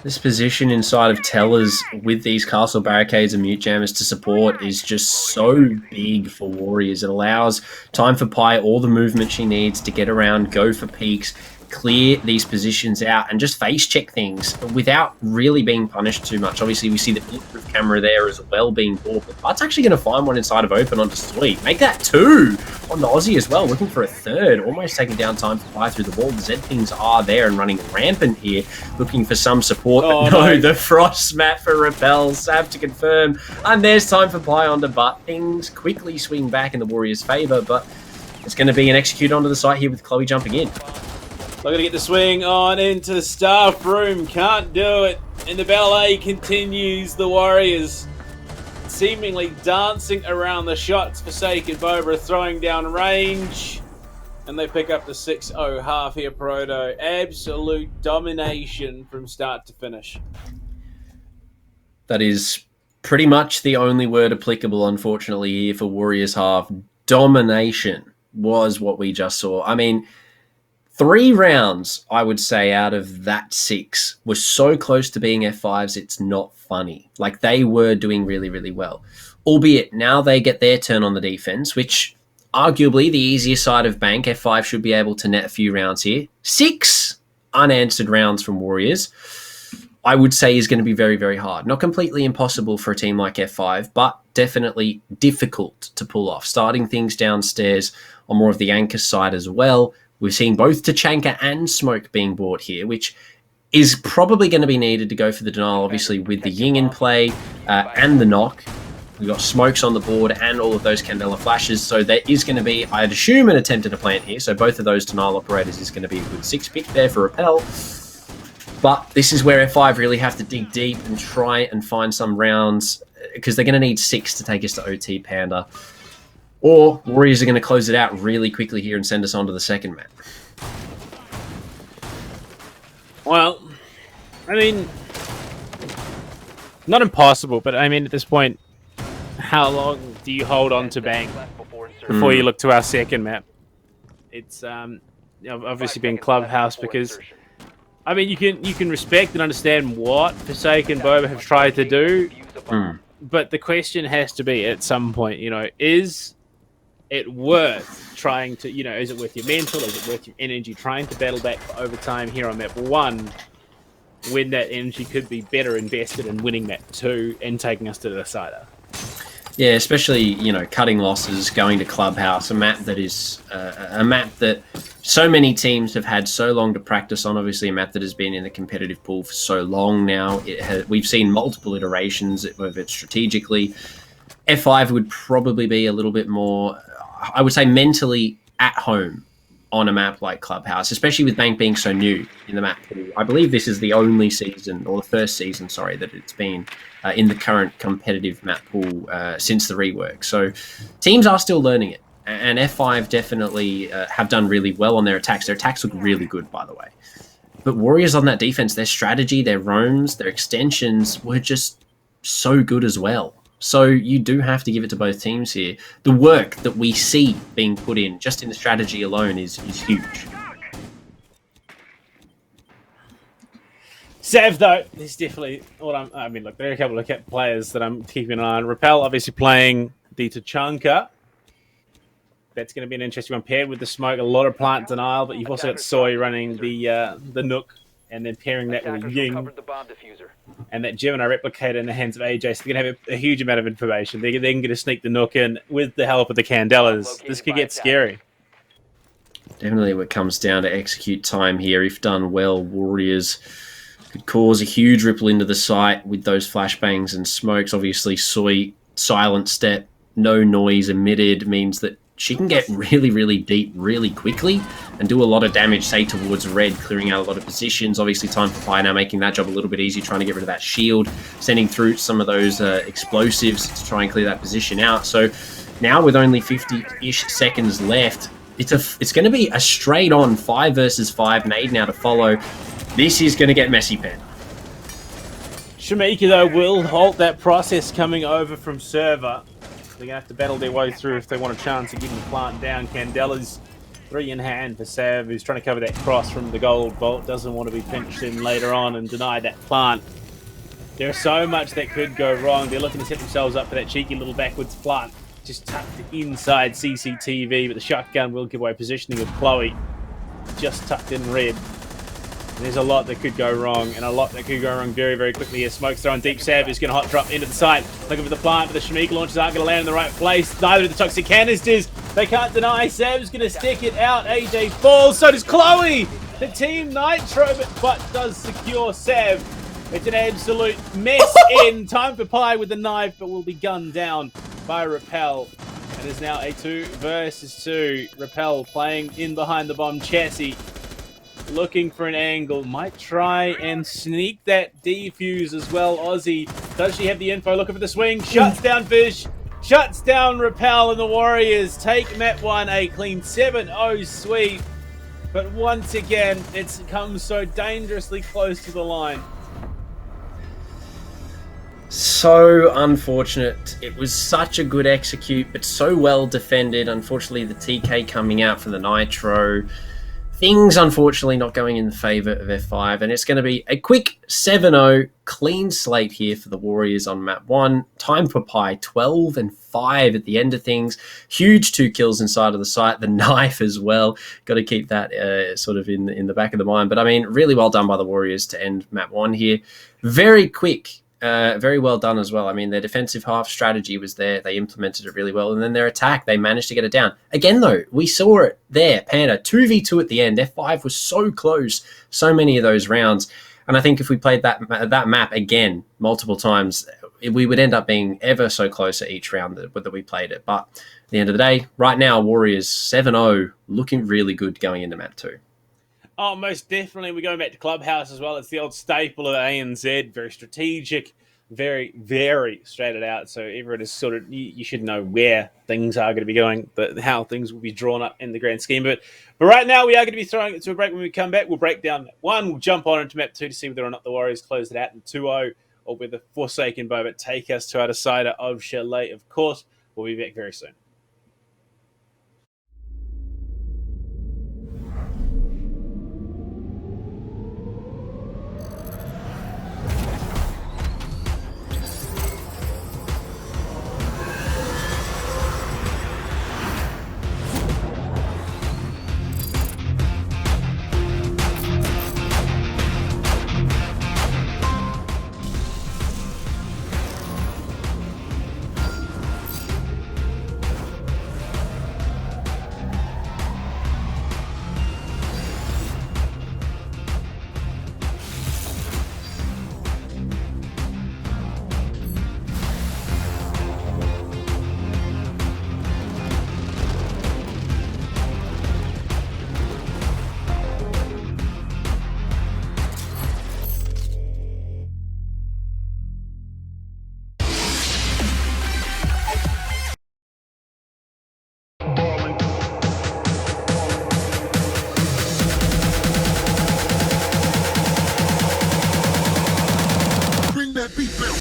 This position inside of Tellers with these castle barricades and mute jammers to support is just so big for Warriors. It allows Time for Pie all the movement she needs to get around, go for peaks, clear these positions out, and just face check things without really being punished too much. Obviously, we see the bulletproof camera there as well being bought, but Bart's actually going to find one inside of open onto Sweet. Make that 2 on the Aussie as well, looking for a 3rd, almost taking down Time for Pie through the wall. The Z things are there and running rampant here, looking for some support. Oh, but no, no. the frost mat for repels, have to confirm, and there's Time for Pie onto Butt. Things quickly swing back in the Warriors' favour, but it's going to be an execute onto the site here with Chloe jumping in. Looking to get the swing on into the staff room. Can't do it. And the ballet continues. The Warriors seemingly dancing around the shots. Forsaken Boba throwing down range. And they pick up the 6-0 half here, Proto. Absolute domination from start to finish. That is pretty much the only word applicable, unfortunately, here for Warriors half. Domination was what we just saw. I mean, 3 rounds, I would say, out of that 6 were so close to being F5s, it's not funny. Like, they were doing really, really well. Albeit, now they get their turn on the defense, which arguably the easier side of Bank. F5 should be able to net a few rounds here. 6 unanswered rounds from Warriors, I would say, is going to be very, very hard. Not completely impossible for a team like F5, but definitely difficult to pull off. Starting things downstairs on more of the anchor side as well. We've seen both Tachanka and Smoke being bought here, which is probably going to be needed to go for the denial, obviously, with the Ying in play and the knock. We've got Smokes on the board and all of those Candela flashes, so there is going to be, I'd assume, an attempt at a plant here, so both of those denial operators is going to be a good 6 pick there for Repel. But this is where F5 really have to dig deep and try and find some rounds, because they're going to need 6 to take us to OT, Panda. Or Warriors are going to close it out really quickly here and send us on to the second map. Well, I mean, not impossible, but I mean, at this point, how long do you hold on to Bang before you look to our second map? It's obviously been Clubhouse, because I mean, you can respect and understand what Forsaken Boba have tried to do, but the question has to be at some point, is it worth trying to, is it worth your mental, is it worth your energy trying to battle back for overtime here on map 1 when that energy could be better invested in winning map 2 and taking us to the decider? Yeah, especially, cutting losses, going to Clubhouse, a map that is a map that so many teams have had so long to practice on, obviously a map that has been in the competitive pool for so long now. We've seen multiple iterations of it strategically. F5 would probably be a little bit more, I would say, mentally at home on a map like Clubhouse, especially with Bank being so new in the map pool. I believe this is the only season, or the first season, sorry, that it's been in the current competitive map pool since the rework. So teams are still learning it, and F5 definitely have done really well on their attacks. Their attacks look really good, by the way. But Warriors on that defense, their strategy, their roams, their extensions were just so good as well. So you do have to give it to both teams here. The work that we see being put in just in the strategy alone is huge. Sav, though, there's definitely look, there are a couple of players that I'm keeping an eye on. Repel, obviously, playing the Tachanka. That's going to be an interesting one, paired with the Smoke. A lot of plant denial, but you've also got Soy running the Nook, and then pairing that with a Ying. And that Gemini replicator in the hands of AJ, so they're going to have a huge amount of information. They're then going to sneak the Nook in with the help of the Candelas. This could get scary. Definitely what comes down to execute time here. If done well, Warriors could cause a huge ripple into the site with those flashbangs and smokes. Obviously, Soy, silent step, no noise emitted means that she can get really, really deep really quickly and do a lot of damage, say, towards red, clearing out a lot of positions. Obviously, Time for Fire now making that job a little bit easier, trying to get rid of that shield, sending through some of those explosives to try and clear that position out. So now with only 50-ish seconds left, it's going to be a straight-on 5 versus 5 nade now to follow. This is going to get messy, Pen. Shamika, though, will halt that process coming over from server. They're going to have to battle their way through if they want a chance of getting the plant down. Candela's 3 in hand for Sav, who's trying to cover that cross from the gold bolt. Doesn't want to be pinched in later on and deny that plant. There's so much that could go wrong. They're looking to set themselves up for that cheeky little backwards plant. Just tucked inside CCTV, but the shotgun will give away positioning of Chloe. Just tucked in red. There's a lot that could go wrong, and a lot that could go wrong very, very quickly here. Smoke's thrown deep. Sav is going to hot drop into the site, looking for the plant, but the Shamika launches aren't going to land in the right place. Neither do the toxic canisters. They can't deny. Sav's going to stick it out. AJ falls. So does Chloe. The team Nitro, but does secure Sav. It's an absolute mess in. Time for Pie with the knife, but will be gunned down by Rappel. It is now a 2 versus 2. Rappel playing in behind the bomb chassis. Looking for an angle. Might try and sneak that defuse as well. Aussie, does she have the info? Looking for the swing. Shuts down Fish. Shuts down Rappel, and the Warriors take map 1, a clean 7-0 sweep. But once again, it's come so dangerously close to the line. So unfortunate. It was such a good execute, but so well defended. Unfortunately, the TK coming out for the Nitro. Things, unfortunately, not going in the favour of F5, and it's going to be a quick 7-0 clean slate here for the Warriors on map 1. Time for Pie, 12 and 5 at the end of things. Huge 2 kills inside of the site. The knife as well. Got to keep that sort of in the back of the mind. But, I mean, really well done by the Warriors to end map 1 here. Very quick. Very well done as well. I mean, their defensive half strategy was there. They implemented it really well. And then their attack, they managed to get it down. Again, though, we saw it there. Panda, 2v2 at the end. F5 was so close so many of those rounds. And I think if we played that map again multiple times, we would end up being ever so close at each round that we played it. But at the end of the day, right now, Warriors 7-0, looking really good going into map 2. Oh, most definitely. We're going back to Clubhouse as well. It's the old staple of ANZ. Very strategic, very, very straight out. So everyone is sort of, you should know where things are going to be going, but how things will be drawn up in the grand scheme. But right now, we are going to be throwing it to a break. When we come back, we'll break down map 1. We'll jump on into map 2 to see whether or not the Warriors close it out in 2-0 or whether Forsaken Boba take us to our decider of Chalet. Of course, we'll be back very soon.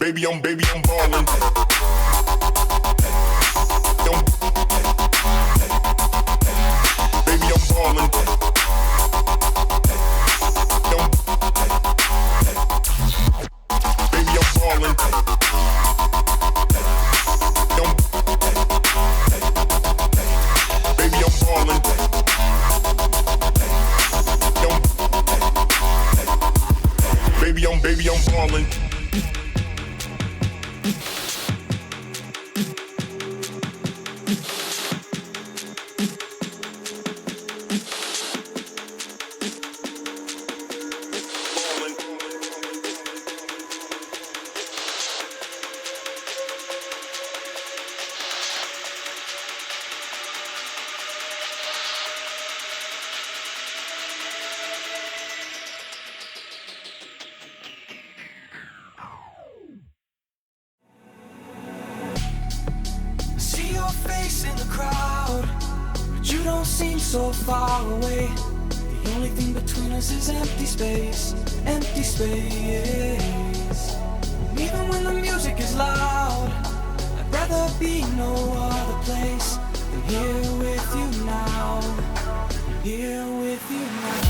Baby, I'm ballin'. Baby, I'm ballin'. Baby, I'm ballin'. Baby, I'm ballin'. Baby, I'm ballin'. you don't seem so far away. The only thing between us is empty space, empty space. Even when the music is loud, I'd rather be no other place than here with you now, here with you now.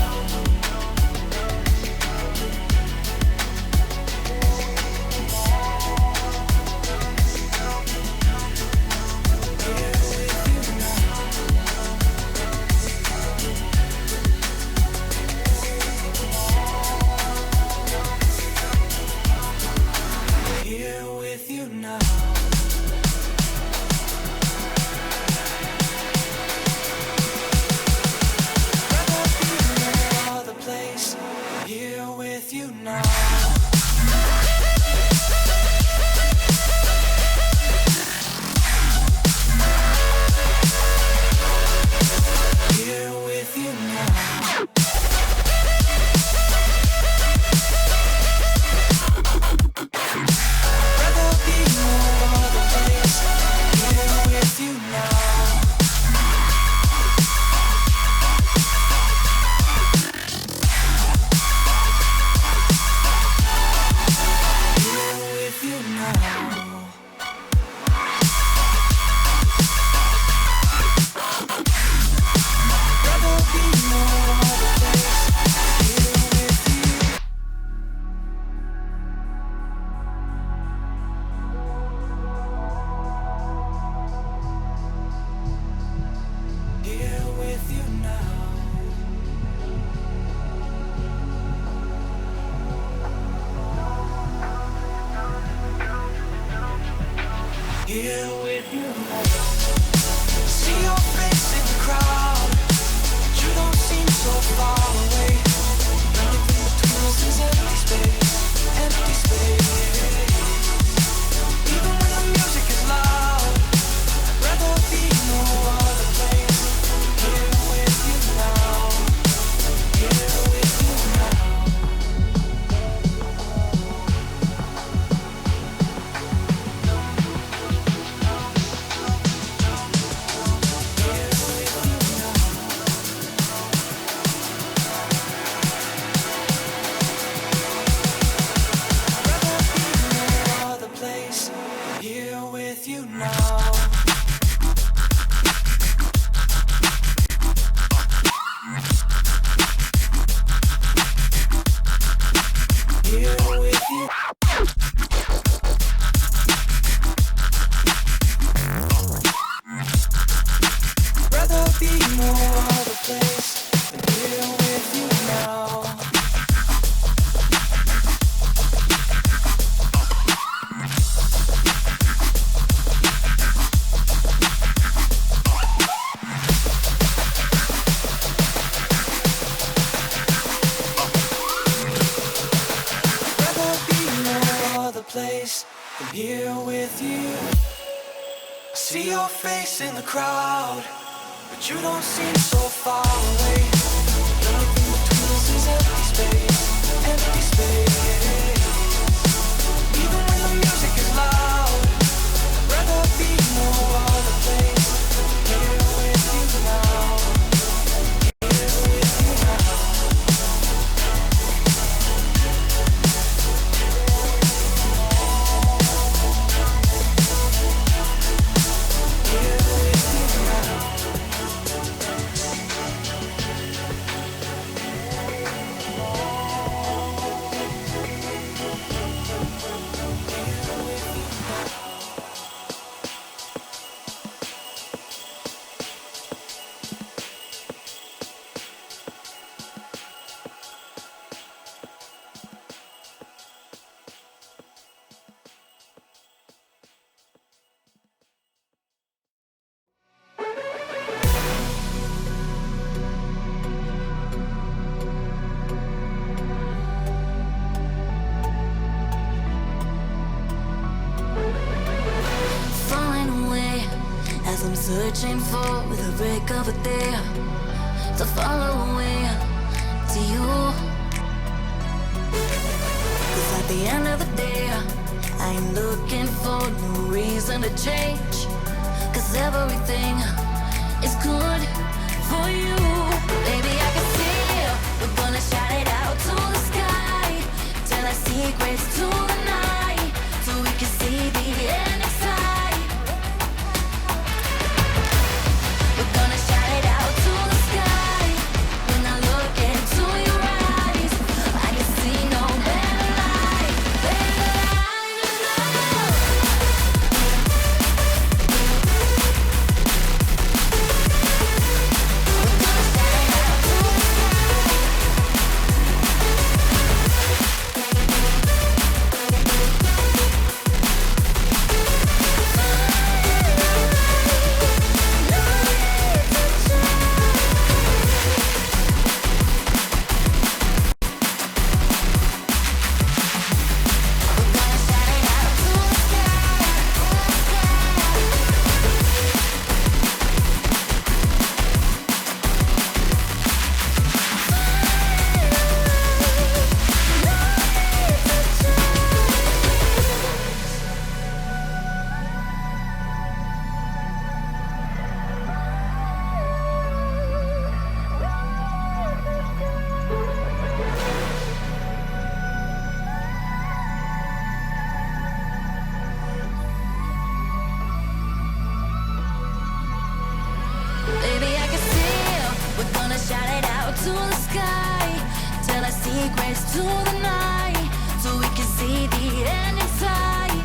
Here with you. See your face in the crowd, but you don't seem so far away. The only thing between us is empty space, empty space. Even when the music is loud, I'd rather be no other place. Here with you now, here with you now. Here with you now. Here with you. Rather be no other place than here with you now. Place than here with you. I see your face in the crowd, but you don't seem so far away. The only thing between us is empty space, empty space. Even when the music is loud, I'd rather be no other place. Here with you now, here with you now. I'm searching for the break of a day to follow away to you. 'Cause at the end of the day, I'm looking for no reason to change. 'Cause everything is good to the sky till I see grace to the night, so we can see the end in sight.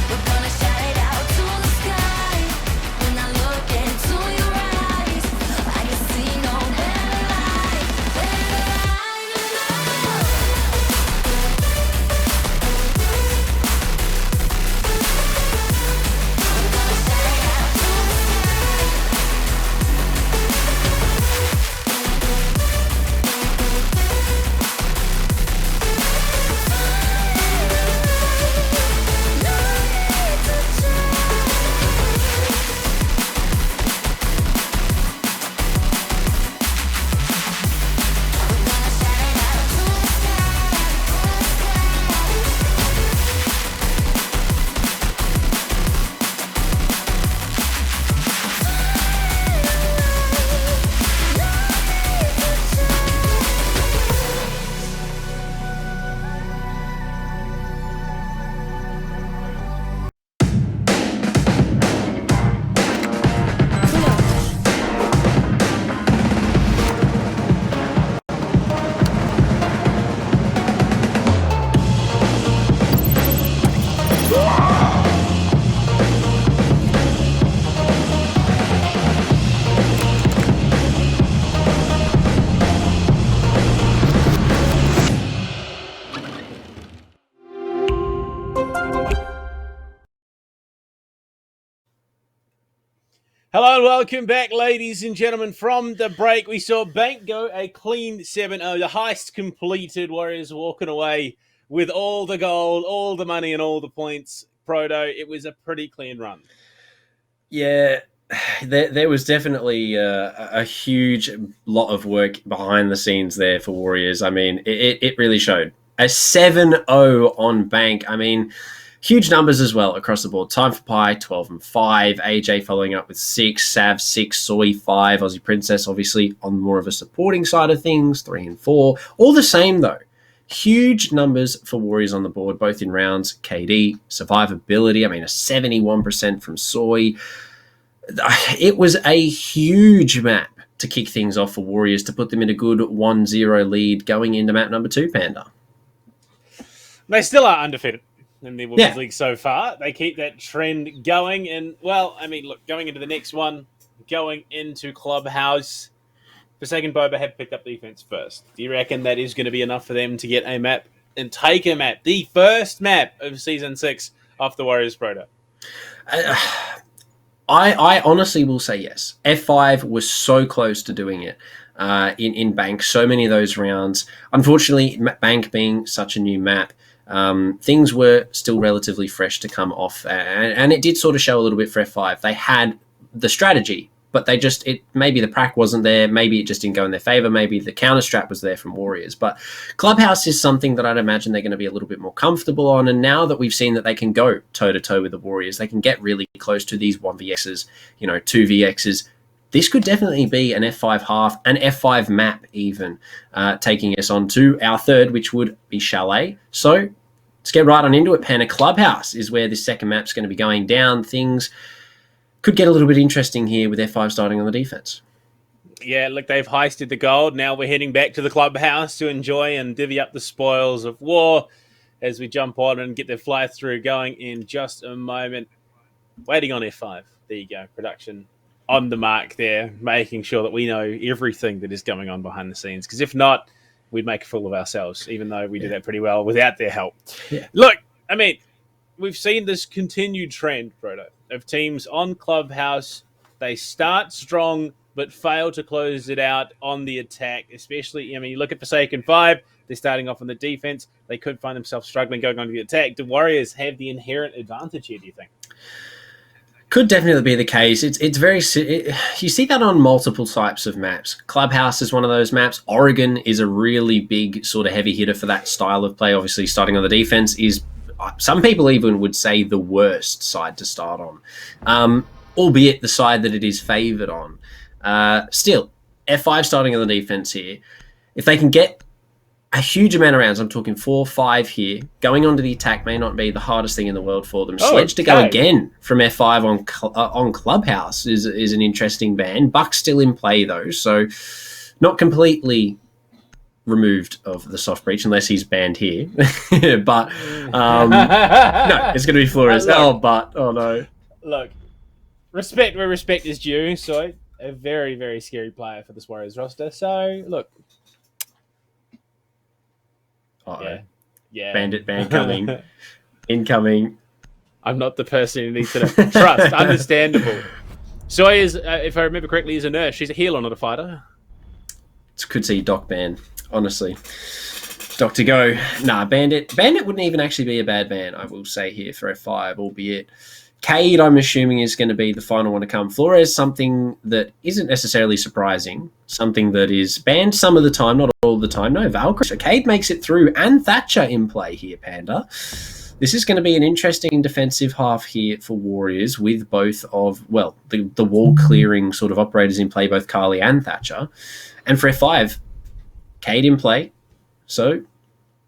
We're gonna shout it out to the sky. When I look into your eyes, I can see no better light, better light than love. We're gonna shout it out to the sky. Hello and welcome back, ladies and gentlemen. From the break, we saw Bank go a clean 7-0. The heist completed. Warriors walking away with all the gold, all the money, and all the points. Proto, it was a pretty clean run. Yeah, there was definitely a huge lot of work behind the scenes there for Warriors. I mean, it really showed. A 7-0 on Bank. I mean, huge numbers as well across the board. Time for Pi, 12 and 5. AJ following up with 6. Sav, 6. Soy, 5. Aussie Princess, obviously, on more of a supporting side of things, 3 and 4. All the same, though. Huge numbers for Warriors on the board, both in rounds. KD, survivability. I mean, a 71% from Soy. It was a huge map to kick things off for Warriors to put them in a good 1-0 lead going into map number 2, Panda. They still are undefeated in the Women's League so far. They keep that trend going. And, well, I mean, look, going into the next one, going into Clubhouse, Forsaken Boba have picked up defense first. Do you reckon that is going to be enough for them to get a map and take a map, the first map of Season 6 off the Warriors Proto? I honestly will say yes. F5 was so close to doing it in Bank, so many of those rounds. Unfortunately, Bank being such a new map, things were still relatively fresh to come off. And it did sort of show a little bit for F5. They had the strategy, but maybe the prac wasn't there. Maybe it just didn't go in their favor. Maybe the counter strat was there from Warriors. But Clubhouse is something that I'd imagine they're going to be a little bit more comfortable on. And now that we've seen that they can go toe to toe with the Warriors, they can get really close to these 1vx's, 2vx's. This could definitely be an F5 half, an F5 map even, taking us on to our third, which would be Chalet. So let's get right on into it. Panda. Clubhouse is where this second map's going to be going down. Things could get a little bit interesting here with F5 starting on the defense. Yeah, look, they've heisted the gold. Now we're heading back to the Clubhouse to enjoy and divvy up the spoils of war as we jump on and get the fly through going in just a moment. Waiting on F5. There you go. Production on the mark there, making sure that we know everything that is going on behind the scenes. Because if not, we'd make a fool of ourselves, even though we do that pretty well without their help. Yeah. Look, I mean, we've seen this continued trend, Proto, of teams on Clubhouse. They start strong, but fail to close it out on the attack. Especially, I mean, you look at Forsaken 5, they're starting off on the defense. They could find themselves struggling going on to the attack. Do Warriors have the inherent advantage here, do you think? Could definitely be the case. It's very... you see that on multiple types of maps. Clubhouse is one of those maps. Oregon is a really big sort of heavy hitter for that style of play. Obviously, starting on the defense is... some people even would say the worst side to start on, albeit the side that it is favoured on. Still, F5 starting on the defense here. If they can get a huge amount of rounds. I'm talking 4, 5 here. Going onto the attack may not be the hardest thing in the world for them. Sledge to go again from F5 on Clubhouse is an interesting ban. Buck's still in play though, so not completely removed of the soft breach unless he's banned here. But no, it's going to be Flores. Oh no. Look, respect where respect is due. So a very, very scary player for this Warriors roster. So look. Yeah. Bandit ban coming. Incoming. I'm not the person who needs to trust. Understandable. Soy is, if I remember correctly, is a nurse. She's a healer, not a fighter. Could see Doc ban, honestly. Doc to go. Nah, Bandit. Bandit wouldn't even actually be a bad ban, I will say here, for F5, albeit Cade, I'm assuming, is going to be the final one to come. Flores, something that isn't necessarily surprising. Something that is banned some of the time, not all the time. No, Valkyrie. Cade makes it through, and Thatcher in play here, Panda. This is going to be an interesting defensive half here for Warriors with both of, well, the wall-clearing sort of operators in play, both Carly and Thatcher. And for F5, Cade in play. So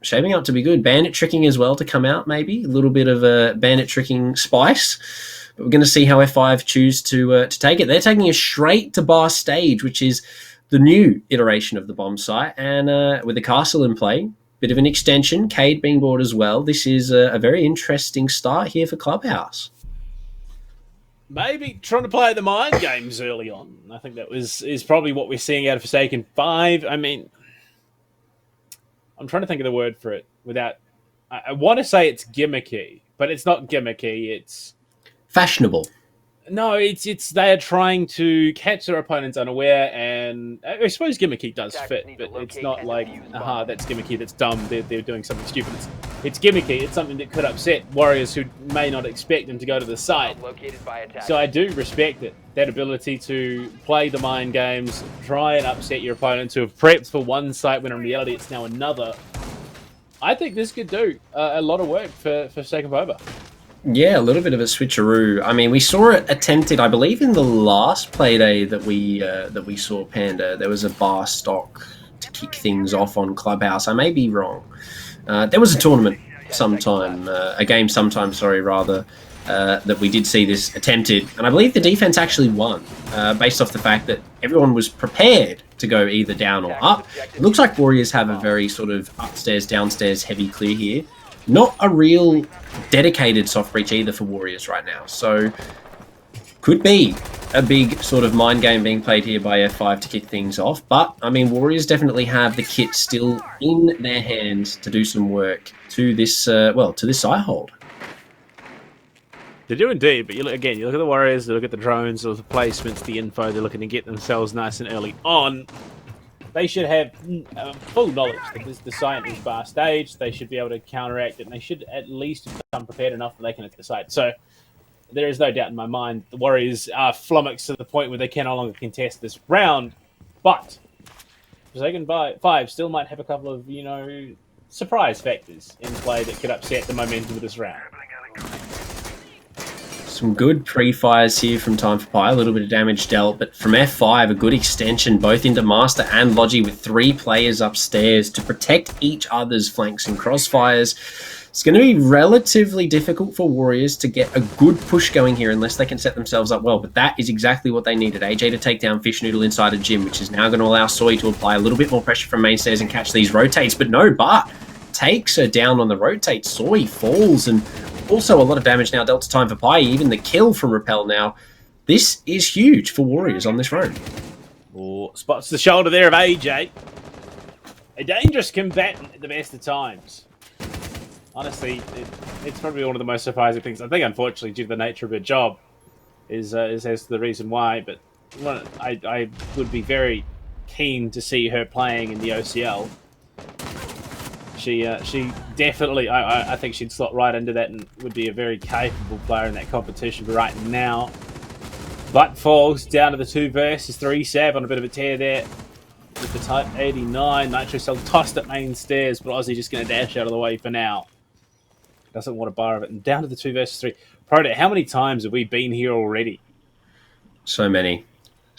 shaping up to be good. Bandit tricking as well to come out, maybe. A little bit of a bandit tricking spice. But we're going to see how F5 choose to take it. They're taking us straight to bar stage, which is the new iteration of the bomb site. And with the castle in play, bit of an extension. Cade being board as well. This is a very interesting start here for Clubhouse. Maybe trying to play the mind games early on. I think that is probably what we're seeing out of Forsaken 5. I mean, I'm trying to think of the word for it without... I want to say it's gimmicky, but it's not gimmicky. It's... fashionable. No, it's they are trying to catch their opponents unaware, and I suppose gimmicky does fit, but it's not like, aha, that's gimmicky, that's dumb, they're doing something stupid. It's gimmicky, it's something that could upset Warriors who may not expect them to go to the site. So I do respect it, that ability to play the mind games, try and upset your opponents who have prepped for one site when in reality it's now another. I think this could do a lot of work for Forsaken Boba. Yeah, a little bit of a switcheroo. I mean, we saw it attempted, I believe, in the last playday that we saw Panda. There was a bar stock to kick things off on Clubhouse. I may be wrong. There was a tournament sometime, a game sometime, that we did see this attempted. And I believe the defense actually won, based off the fact that everyone was prepared to go either down or up. It looks like Warriors have a very sort of upstairs, downstairs heavy clear here. Not a real dedicated soft breach either for Warriors right now. So could be a big sort of mind game being played here by F5 to kick things off. But, I mean, Warriors definitely have the kit still in their hands to do some work to this, to this side hold. They do indeed, but you look at the Warriors, you look at the drones, or the placements, the info, they're looking to get themselves nice and early on. They should have full knowledge that the site is bar stage. They should be able to counteract it, and they should at least become prepared enough that they can hit the site. So there is no doubt in my mind the Warriors are flummoxed to the point where they can no longer contest this round. But Forsaken 5 still might have a couple of, surprise factors in play that could upset the momentum of this round. Some good pre-fires here from Time for Pi, a little bit of damage dealt, but from F5, a good extension both into Master and Logi with 3 players upstairs to protect each other's flanks and crossfires. It's going to be relatively difficult for Warriors to get a good push going here unless they can set themselves up well, but that is exactly what they needed. AJ to take down Fish Noodle inside of Jim, which is now going to allow Soy to apply a little bit more pressure from mainstairs and catch these rotates, but no, Bart takes her down on the rotate. Soy falls, and also a lot of damage now dealt to Time for Pi, even the kill from Repel now. This is huge for Warriors on this round. Oh, spots the shoulder there of AJ. A dangerous combatant at the best of times. Honestly, it's probably one of the most surprising things. I think, unfortunately, due to the nature of her job, is as to the reason why. But I would be very keen to see her playing in the OCL. She definitely, I think she'd slot right into that and would be a very capable player in that competition. But right now, Butt falls down to the 2 versus 3 Sav on a bit of a tear there with the Type 89. Nitro Cell tossed at main stairs, but Aussie just going to dash out of the way for now. Doesn't want a bar of it. And down to the 2 versus 3. Proto, how many times have we been here already? So many.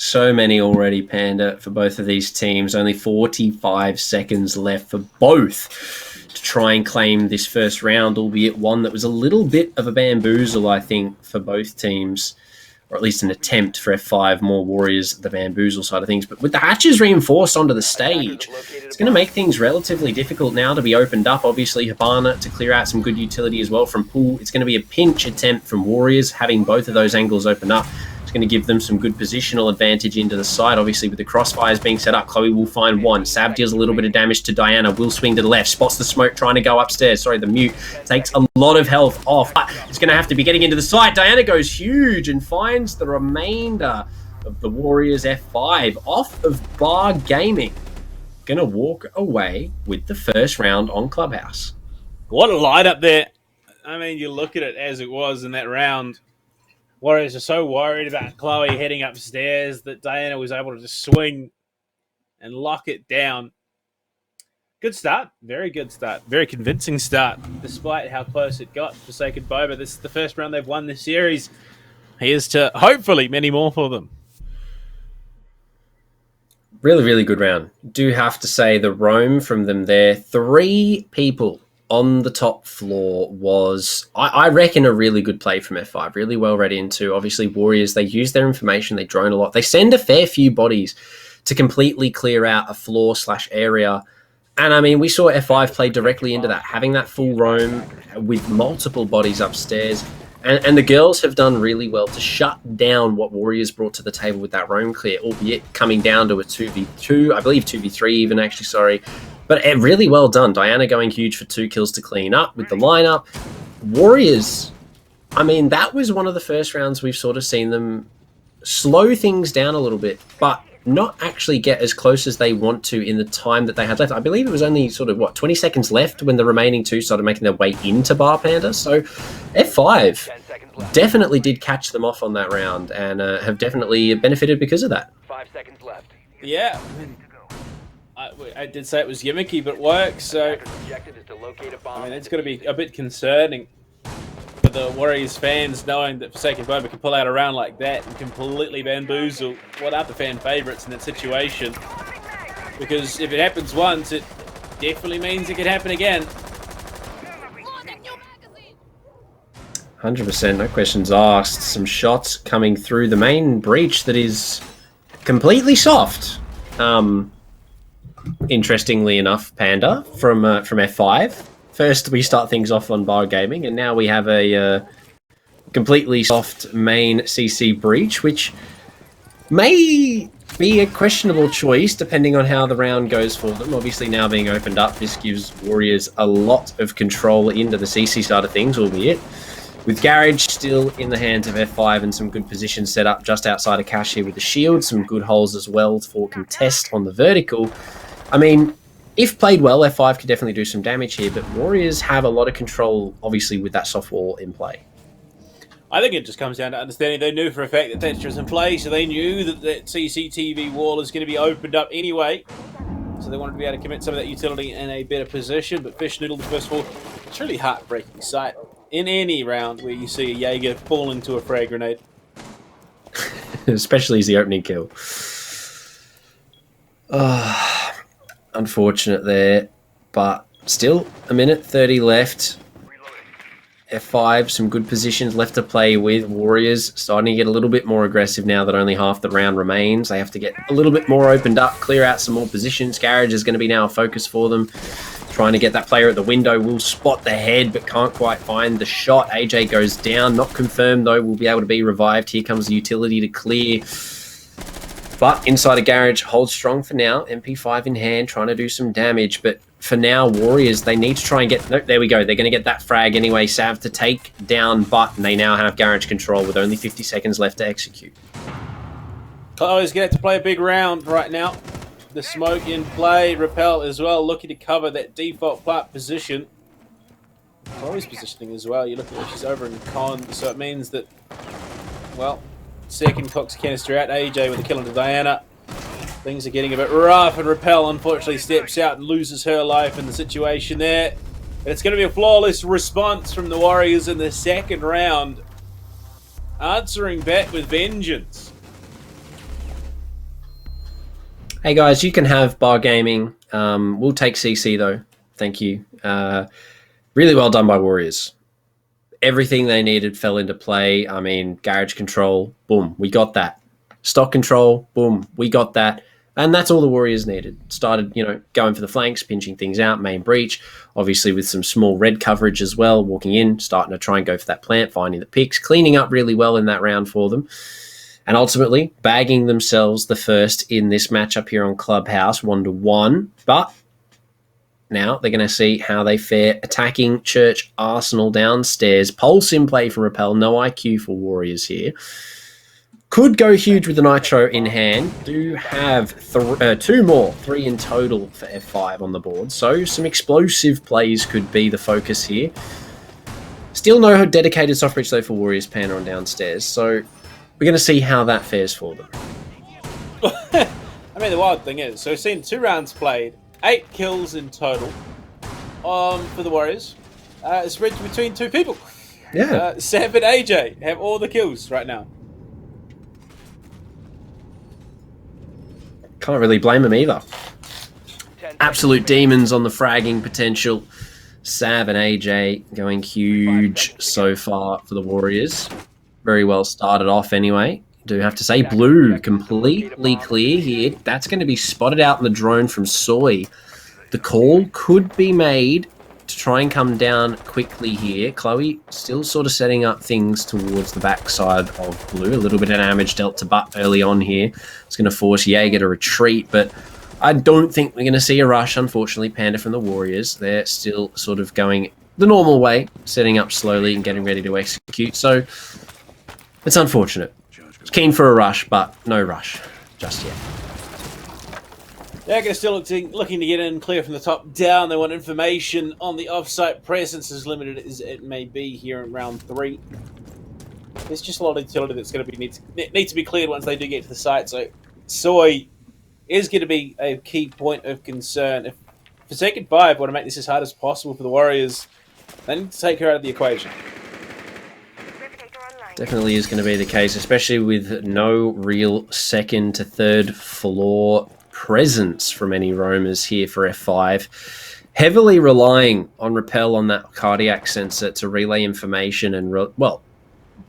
So many already, Panda, for both of these teams. Only 45 seconds left for both to try and claim this first round, albeit one that was a little bit of a bamboozle, I think, for both teams, or at least an attempt for F5, more Warriors, the bamboozle side of things. But with the hatches reinforced onto the stage, it's going to make things relatively difficult now to be opened up. Obviously, Habana to clear out some good utility as well from Pool. It's going to be a pinch attempt from Warriors, having both of those angles open up. It's going to give them some good positional advantage into the side. Obviously, with the crossfires being set up, Chloe will find one. Sav deals a little bit of damage to Diana. Will swing to the left. Spots the smoke trying to go upstairs. Sorry, the mute takes a lot of health off. But it's going to have to be getting into the side. Diana goes huge and finds the remainder of the Warriors F5 off of Bar Gaming. Going to walk away with the first round on Clubhouse. What a light up there. I mean, you look at it as it was in that round. Warriors are so worried about Chloe heading upstairs that Diana was able to just swing and lock it down. Good start. Very good start. Very convincing start, despite how close it got for Forsaken Boba. This is the first round they've won this series. Here's to, hopefully, many more for them. Really, really good round. Do have to say the roam from them there. 3 people on the top floor was, I reckon, a really good play from F5. Really well read into. Obviously, Warriors, they use their information. They drone a lot. They send a fair few bodies to completely clear out a floor/area. And, I mean, we saw F5 play directly into that, having that full roam with multiple bodies upstairs. And the girls have done really well to shut down what Warriors brought to the table with that roam clear, albeit coming down to a 2v2, I believe 2v3 even, actually, sorry. But really well done. Diana going huge for 2 kills to clean up with the lineup. Warriors, I mean, that was one of the first rounds we've sort of seen them slow things down a little bit, but not actually get as close as they want to in the time that they had left. I believe it was only sort of, 20 seconds left when the remaining 2 started making their way into Bar Panda. So F5 definitely did catch them off on that round and have definitely benefited because of that. 5 seconds left. Yeah. I did say it was gimmicky, but it works. So, Objective is to locate a bomb. I mean, it's going to be a bit concerning for the Warriors fans knowing that Forsaken Boba can pull out a round like that and completely bamboozle what are the fan favourites in that situation. Because if it happens once, it definitely means it could happen again. 100%, no questions asked. Some shots coming through the main breach that is completely soft. Interestingly enough, Panda from F5. First, we start things off on Bar Gaming, and now we have a completely soft main CC breach, which may be a questionable choice depending on how the round goes for them. Obviously, now being opened up, this gives Warriors a lot of control into the CC side of things, albeit with Garage still in the hands of F5 and some good positions set up just outside of Cash here with the shield, some good holes as well for contest on the vertical. I mean, if played well, F5 could definitely do some damage here, but Warriors have a lot of control, obviously, with that soft wall in play. I think it just comes down to understanding they knew for a fact that Tetris in play, so they knew that that CCTV wall is going to be opened up anyway. So they wanted to be able to commit some of that utility in a better position, but Fish Noodle, the first of all, it's really heartbreaking sight in any round where you see a Jaeger fall into a frag grenade. Especially as the opening kill. Unfortunate there, but still a minute 30 left. F5, some good positions left to play with. Warriors starting to get a little bit more aggressive now that only half the round remains. They have to get a little bit more opened up, clear out some more positions. Garage is going to be now a focus for them. Trying to get that player at the window. Will spot the head, but can't quite find the shot. AJ goes down. Not confirmed, though. Will be able to be revived. Here comes the utility to clear. But inside a Garage holds strong for now. MP5 in hand, trying to do some damage. But for now, Warriors, they need to try and get... Nope, there we go. They're going to get that frag anyway. Sav to take down, but they now have Garage control with only 50 seconds left to execute. Chloe's going to have to play a big round right now. The smoke in play. Repel as well, looking to cover that default plant position. Chloe's positioning as well. You're looking at she's over in con, so it means that, well, second Cox canister out. AJ with a kill into Diana. Things are getting a bit rough, and Repel unfortunately steps out and loses her life in the situation there. And it's going to be a flawless response from the Warriors in the second round. Answering back with vengeance. Hey guys, you can have bar gaming. We'll take CC though. Thank you. Really well done by Warriors. Everything they needed fell into play. I mean, garage control, boom, we got that. Stock control, boom, we got that. And that's all the Warriors needed. Started, going for the flanks, pinching things out, main breach, obviously with some small red coverage as well, walking in, starting to try and go for that plant, finding the picks, cleaning up really well in that round for them. And ultimately, bagging themselves the first in this matchup here on Clubhouse, 1-1. But now they're going to see how they fare attacking Church Arsenal downstairs. Pulse in play for Repel. No IQ for Warriors here. Could go huge with the Nitro in hand. Do have two more, 3 in total for F5 on the board. So some explosive plays could be the focus here. Still no dedicated soft breach though for Warriors Panda on downstairs. So we're going to see how that fares for them. I mean, the wild thing is, so we've seen 2 rounds played, 8 kills in total for the Warriors. It's spread between 2 people. Yeah. Sam and AJ have all the kills right now. Can't really blame them either. Absolute demons on the fragging potential. Sav and AJ going huge so far for the Warriors. Very well started off anyway. Do have to say, Blue completely clear here. That's going to be spotted out in the drone from Soy. The call could be made to try and come down quickly here. Chloe still sort of setting up things towards the backside of Blue. A little bit of damage dealt to Butt early on here. It's going to force Jaeger to retreat, but I don't think we're going to see a rush, unfortunately, Panda from the Warriors. They're still sort of going the normal way, setting up slowly and getting ready to execute. So it's unfortunate. It's keen for a rush, but no rush just yet. Jaeger still looking to get in clear from the top down. They want information on the off-site presence, as limited as it may be here in round 3. There's just a lot of utility that's going to need to be cleared once they do get to the site. So Soy is going to be a key point of concern. If Forsaken 5 want to make this as hard as possible for the Warriors, they need to take her out of the equation. Definitely is going to be the case, especially with no real second to third floor presence from any roamers here for F5. Heavily relying on Repel on that cardiac sensor to relay information and,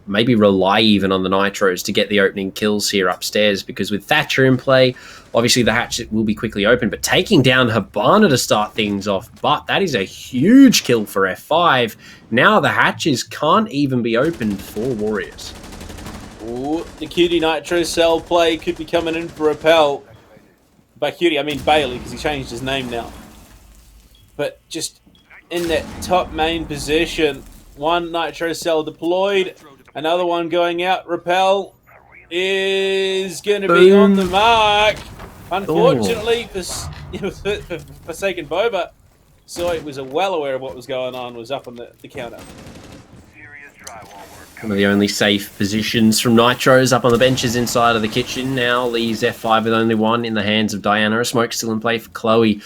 maybe rely even on the Nitros to get the opening kills here upstairs, because with Thatcher in play, obviously the hatchet will be quickly open, but taking down Habana to start things off, but that is a huge kill for F5. Now the hatches can't even be opened for Warriors. Ooh, the Cutie Nitro cell play could be coming in for Repel. By Cutie, I mean Bailey, because he changed his name now. But just in that top main position, one Nitro cell deployed, another one going out. Repel is going to be on the mark. Unfortunately, for Forsaken Boba, Soy was well aware of what was going on, was up on the counter. One of the only safe positions from Nitros up on the benches inside of the kitchen. Now leaves F5 with only one in the hands of Diana. A smoke still in play for Chloe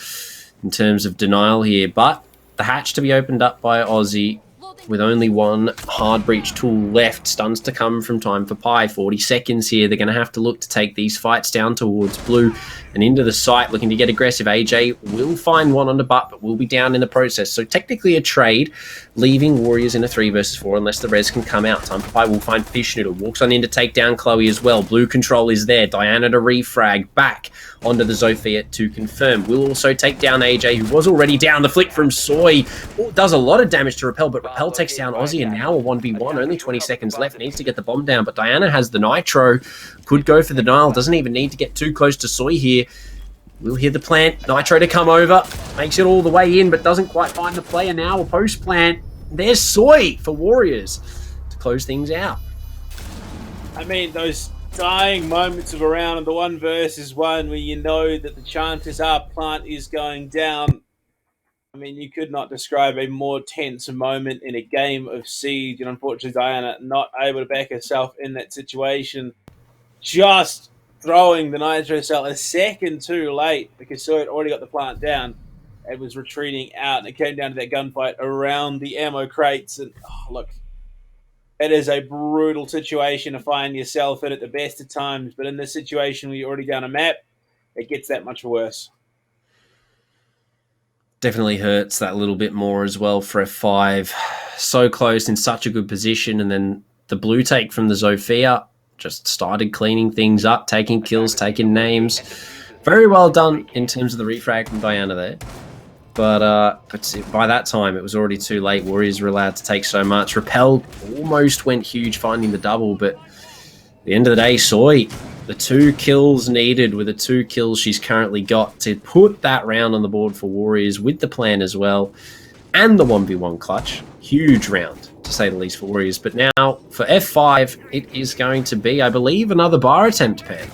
in terms of denial here. But the hatch to be opened up by Aussie with only one hard breach tool left. Stuns to come from Time for Pi. 40 seconds here. They're going to have to look to take these fights down towards Blue and into the site, looking to get aggressive. AJ will find one on the butt, but will be down in the process. So technically a trade, leaving Warriors in a 3 versus 4 unless the res can come out. Time for Pi will find Fish Noodle. Walks on in to take down Chloe as well. Blue control is there. Diana to refrag. Back onto the Zofia to confirm. Will also take down AJ, who was already down. The flick from Soy does a lot of damage to Repel, but Repel takes down Aussie, and now a 1v1. Only 20 seconds left. Needs to get the bomb down, but Diana has the Nitro. Could go for the denial. Doesn't even need to get too close to Soy here. We'll hear the plant. Nitro to come over. Makes it all the way in, but doesn't quite find the player now. A post plant. There's Soy for Warriors to close things out. I mean, those dying moments of a round and the 1 versus 1 where you know that the chances are plant is going down. I mean, you could not describe a more tense moment in a game of Siege, and unfortunately Diana not able to back herself in that situation. Just throwing the Nitro cell a second too late, because Soy had already got the plant down and was retreating out, and it came down to that gunfight around the ammo crates. And look, it is a brutal situation to find yourself in at the best of times, but in this situation where you're already down a map, it gets that much worse. Definitely hurts that little bit more as well for F5. So close in such a good position, and then the blue take from the Zofia just started cleaning things up, taking kills, taking names. Very well done in terms of the refrag from Diana there. But by that time, it was already too late. Warriors were allowed to take so much. Repel almost went huge finding the double, but at the end of the day, Soy, the 2 kills needed with the 2 kills she's currently got to put that round on the board for Warriors with the plan as well. And the 1v1 clutch. Huge round, to say the least, for Warriors. But now, for F5, it is going to be, I believe, another bar attempt pair.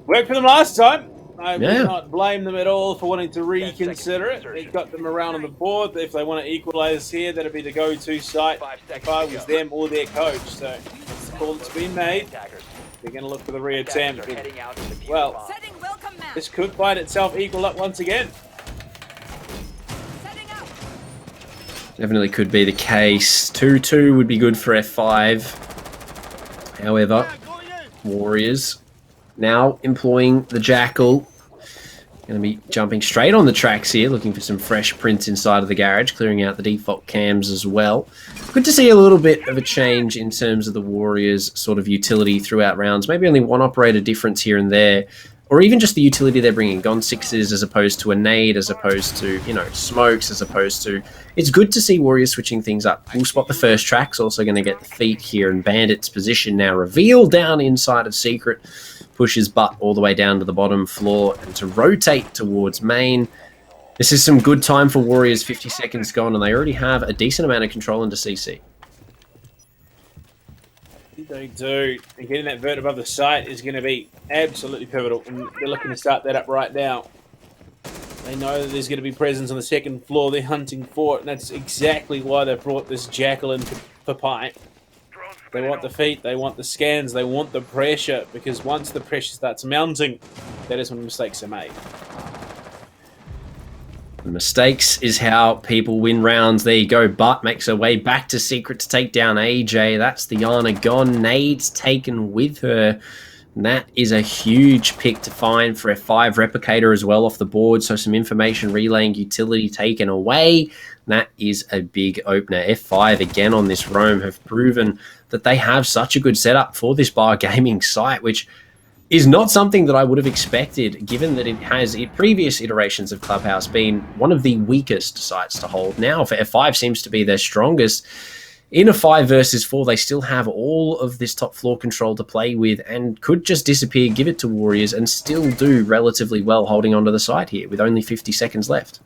Worked for them last time. I Yeah. would not blame them at all for wanting to reconsider it. It got them around on the board. If they want to equalise here, that'd be the go-to site. If I was them or their coach. So that's the call that's been made. They're going to look for the reattempt. Well, Setting welcome map. this could find itself equal up once again. Setting up. Definitely could be the case. 2-2 would be good for F5. However, Warriors now employing the Jackal. Going to be jumping straight on the tracks here, looking for some fresh prints inside of the garage, clearing out the default cams as well. Good to see a little bit of a change in terms of the Warriors' sort of utility throughout rounds. Maybe only one operator difference here and there, or even just the utility they're bringing. Gone sixes as opposed to a nade, as opposed to, you know, smokes, as opposed to... It's good to see Warriors switching things up. We'll spot the first track's also going to get the feet here, and Bandit's position now revealed down inside of Secret. Pushes butt all the way down to the bottom floor and to rotate towards main. This is some good time for Warriors. 50 seconds gone, and they already have a decent amount of control into CC. They do. And getting that vert above the site is going to be absolutely pivotal. And they're looking to start that up right now. They know that there's going to be presence on the second floor. They're hunting for it, and that's exactly why they brought this Jackal in for Pi. They want the feet, they want the scans, they want the pressure, because once the pressure starts mounting, that is when mistakes are made. Mistakes is how people win rounds. There you go. Butt makes her way back to Secret to take down AJ. That's Diana gone. Nades taken with her. And that is a huge pick to find for F5. Replicator as well off the board. So some information relaying utility taken away. And that is a big opener. F5 again on this roam have proven that they have such a good setup for this bar gaming site, which is not something that I would have expected, given that it has, in previous iterations of Clubhouse, been one of the weakest sites to hold. Now, for F5 seems to be their strongest. In a 5 versus 4, they still have all of this top floor control to play with and could just disappear, give it to Warriors, and still do relatively well holding onto the side here with only 50 seconds left.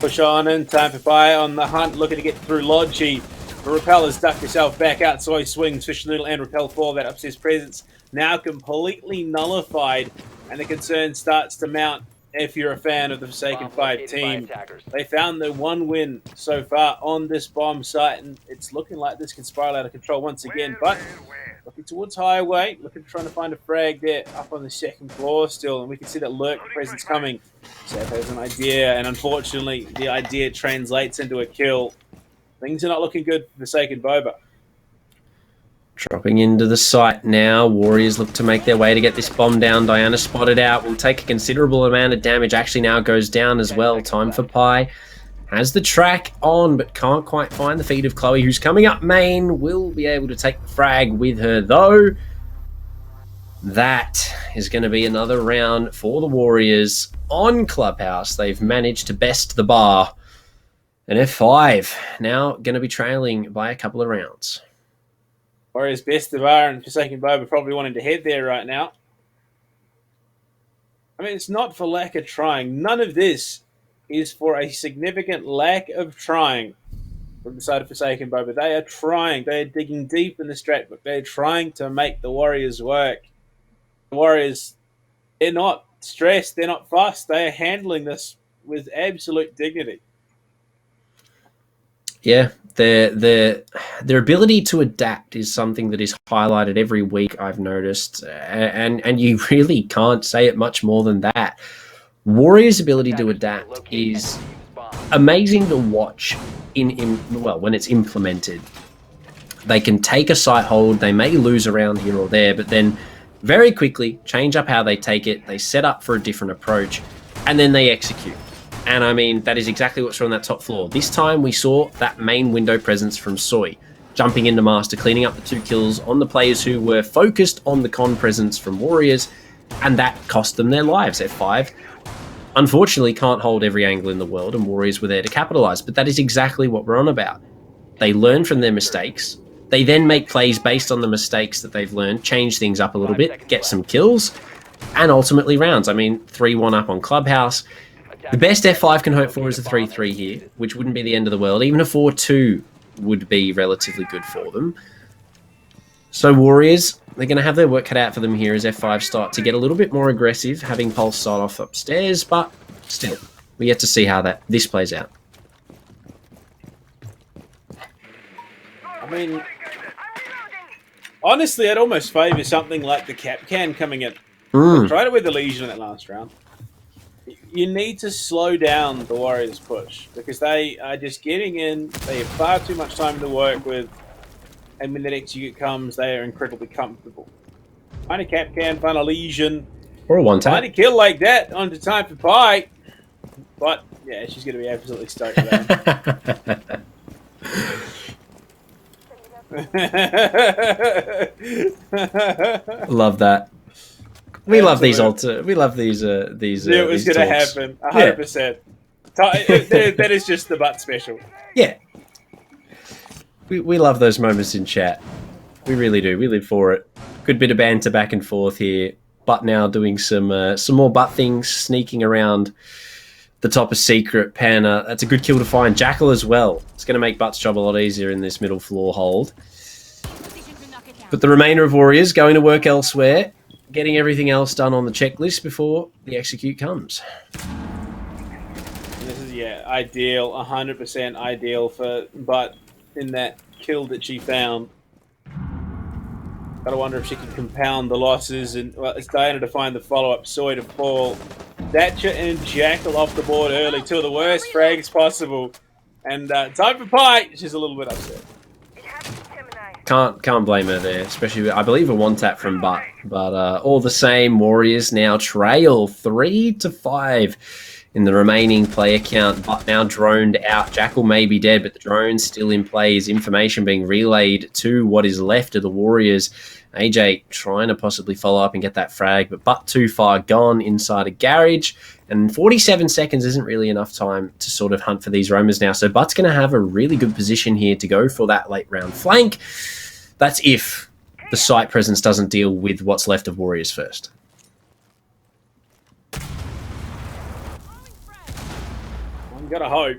Push on in, time for Pi on the hunt, looking to get through Logi. But Repel has ducked herself back out, so he swings, Fish Noodle and Repel for that upstairs presence. Now completely nullified, and the concern starts to mount if you're a fan of the Forsaken 5 team. They found the one win so far on this bomb site, and it's looking like this can spiral out of control once again. But looking towards Highway, trying to find a frag there up on the second floor still, and we can see that lurk presence coming. Seth has an idea, and unfortunately the idea translates into a kill. Things are not looking good for Forsaken Boba. Dropping into the site now. Warriors look to make their way to get this bomb down. Diana spotted out. Will take a considerable amount of damage. Actually now goes down as well. Time for Pi. Has the track on, but can't quite find the feet of Chloe, who's coming up main. Will be able to take the frag with her, though. That is going to be another round for the Warriors on Clubhouse. They've managed to best the bar. And F5 now going to be trailing by a couple of rounds. Warriors best the bar, and Forsaken Boba probably wanting to head there right now. I mean, it's not for lack of trying. None of this is for a significant lack of trying from the side of Forsaken Boba. They are trying. They are digging deep in the strat book. They are trying to make the Warriors work. The Warriors, they're not stressed. They're not fussed. They are handling this with absolute dignity. Yeah, their ability to adapt is something that is highlighted every week, I've noticed, and you really can't say it much more than that. Warriors' ability to adapt is amazing to watch when it's implemented. They can take a site hold, they may lose around here or there, but then very quickly change up how they take it. They set up for a different approach, and then they execute. And I mean, that is exactly what's on that top floor. This time we saw that main window presence from Soy, jumping into Master, cleaning up the 2 kills on the players who were focused on the con presence from Warriors, and that cost them their lives. F5 unfortunately can't hold every angle in the world, and Warriors were there to capitalize, but that is exactly what we're on about. They learn from their mistakes. They then make plays based on the mistakes that they've learned, change things up a little bit, get some kills, and ultimately rounds. I mean, 3-1 up on Clubhouse. The best F5 can hope for is a 3-3 here, which wouldn't be the end of the world. Even a 4-2 would be relatively good for them. So Warriors, they're going to have their work cut out for them here as F5 start to get a little bit more aggressive, having Pulse start off upstairs, but still, we get to see how this plays out. I mean, honestly, I'd almost favour something like the Cap Can coming in. Tried it with the Legion in that last round. You need to slow down the Warriors' push because they are just getting in. They have far too much time to work with, and when the next unit comes, they are incredibly comfortable. Find a Cap Can, find a Legion, or a one-tap. Find a kill like that onto Time for Pie. But yeah, she's going to be absolutely stoked with that. Love that. We love these we love these it was going to happen 100%. That is just the butt special. Yeah, we love those moments in chat. We really do. We live for it. Good bit of banter back and forth here. Butt now doing some more butt things, sneaking around the top of Secret. Panna, that's a good kill to find. Jackal as well. It's going to make Butt's job a lot easier in this middle floor hold. But the remainder of Warriors going to work elsewhere, getting everything else done on the checklist before the execute comes. This is, ideal, 100% ideal for Butt in that kill that she found. Gotta wonder if she can compound the losses, and well, it's Diana to find the follow-up, Soy to fall. Thatcher and Jackal off the board early, 2 of the worst frags possible. And Time for Pie, she's a little bit upset. Can't blame her there, especially I believe a one-tap from Butt. But all the same, Warriors now trail 3-5 in the remaining player count. Butt now droned out. Jackal may be dead, but the drone's still in play. His information being relayed to what is left of the Warriors. AJ trying to possibly follow up and get that frag, but Butt too far gone inside a garage. And 47 seconds isn't really enough time to sort of hunt for these roamers now. So Butt's going to have a really good position here to go for that late round flank. That's if the site presence doesn't deal with what's left of Warriors first. I've got to hope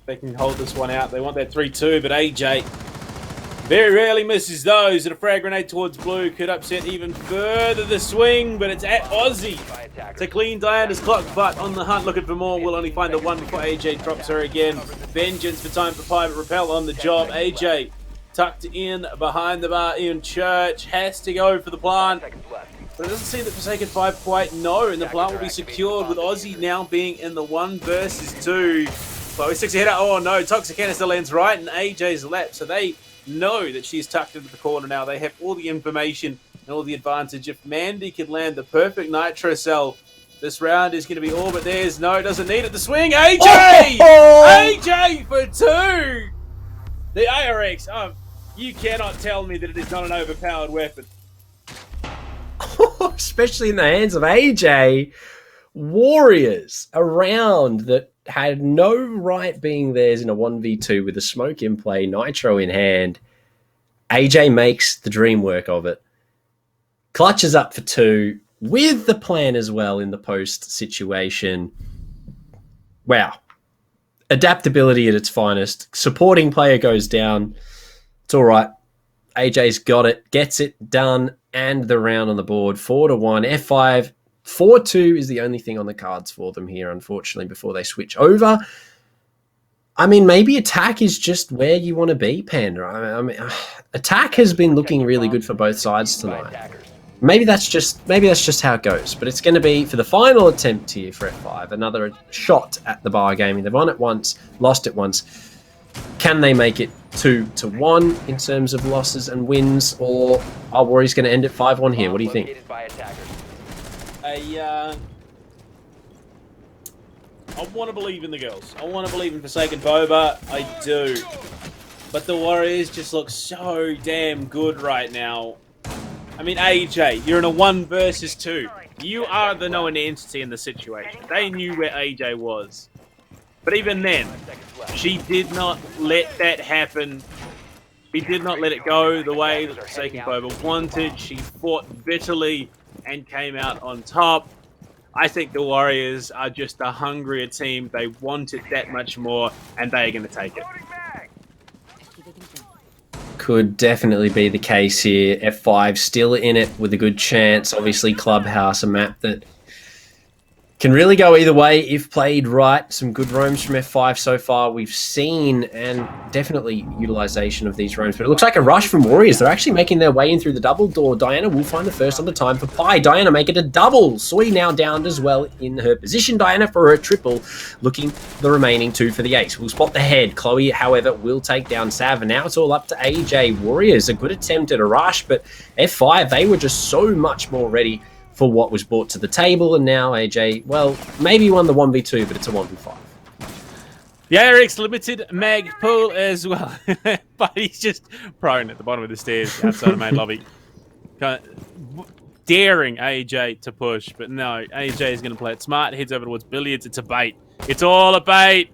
they can hold this one out. They want that 3-2, but AJ very rarely misses those. And a frag grenade towards blue could upset even further the swing, but it's at Aussie to clean Diana's clock. But on the hunt, looking for more, will only find the one before AJ drops her again. Vengeance for Time for Pie, but Repel on the job. AJ tucked in behind the bar in Church, has to go for the plant. But it doesn't seem that Forsaken 5 quite know, and the plant will be secured with Aussie now being in the 1 versus 2. Chloe sticks her head out. Oh no, Toxic Canister lands right in AJ's lap, so they know that she's tucked into the corner now. They have all the information and all the advantage. If Mandy could land the perfect Nitro Cell, this round is going to be all but theirs. No, doesn't need it. The swing, AJ! Oh! AJ for 2! The ARX, you cannot tell me that it is not an overpowered weapon. Especially in the hands of AJ. Warriors, a round that had no right being theirs in a 1v2 with a smoke in play, Nitro in hand. AJ makes the dream work of it. Clutches up for 2 with the plan as well in the post situation. Wow. Adaptability at its finest. Supporting player goes down. It's all right. AJ's got it, gets it done, and the round on the board. 4-1. F5. 4-2 is the only thing on the cards for them here, unfortunately, before they switch over. I mean, maybe attack is just where you want to be, Panda. I mean, attack has been looking really good for both sides tonight. Maybe that's just how it goes. But it's going to be, for the final attempt here for F5, another shot at the bar gaming. They've won it once, lost it once. Can they make it 2-1 in terms of losses and wins, or are Warriors going to end at 5-1 here? What do you think? Located by attackers. I want to believe in the girls. I want to believe in Forsaken Boba. I do. But the Warriors just look so damn good right now. I mean, AJ, you're in a 1 versus 2. You are the known entity in the situation. They knew where AJ was. But even then, she did not let that happen. She did not let it go the way that Forsaken Boba wanted. She fought bitterly and came out on top. I think the Warriors are just a hungrier team. They want it that much more, and they are going to take it. Could definitely be the case here. F5 still in it with a good chance. Obviously, Clubhouse, a map that can really go either way if played right. Some good roams from F5 so far we've seen, and definitely utilization of these roams. But it looks like a rush from Warriors. They're actually making their way in through the double door. Diana will find the first on the time for Pi. Diana make it a double. Soy now downed as well in her position. Diana for her triple, looking the remaining 2 for the ace. We'll spot the head. Chloe, however, will take down Sav, and now it's all up to AJ. Warriors, a good attempt at a rush, but F5, they were just so much more ready for what was brought to the table, and now AJ, well, maybe won the 1v2, but it's a 1v5. The ARX Limited mag pool as well. But he's just prone at the bottom of the stairs outside of main lobby. Daring AJ to push, but no, AJ is going to play it smart, heads over towards billiards. It's a bait. It's all a bait.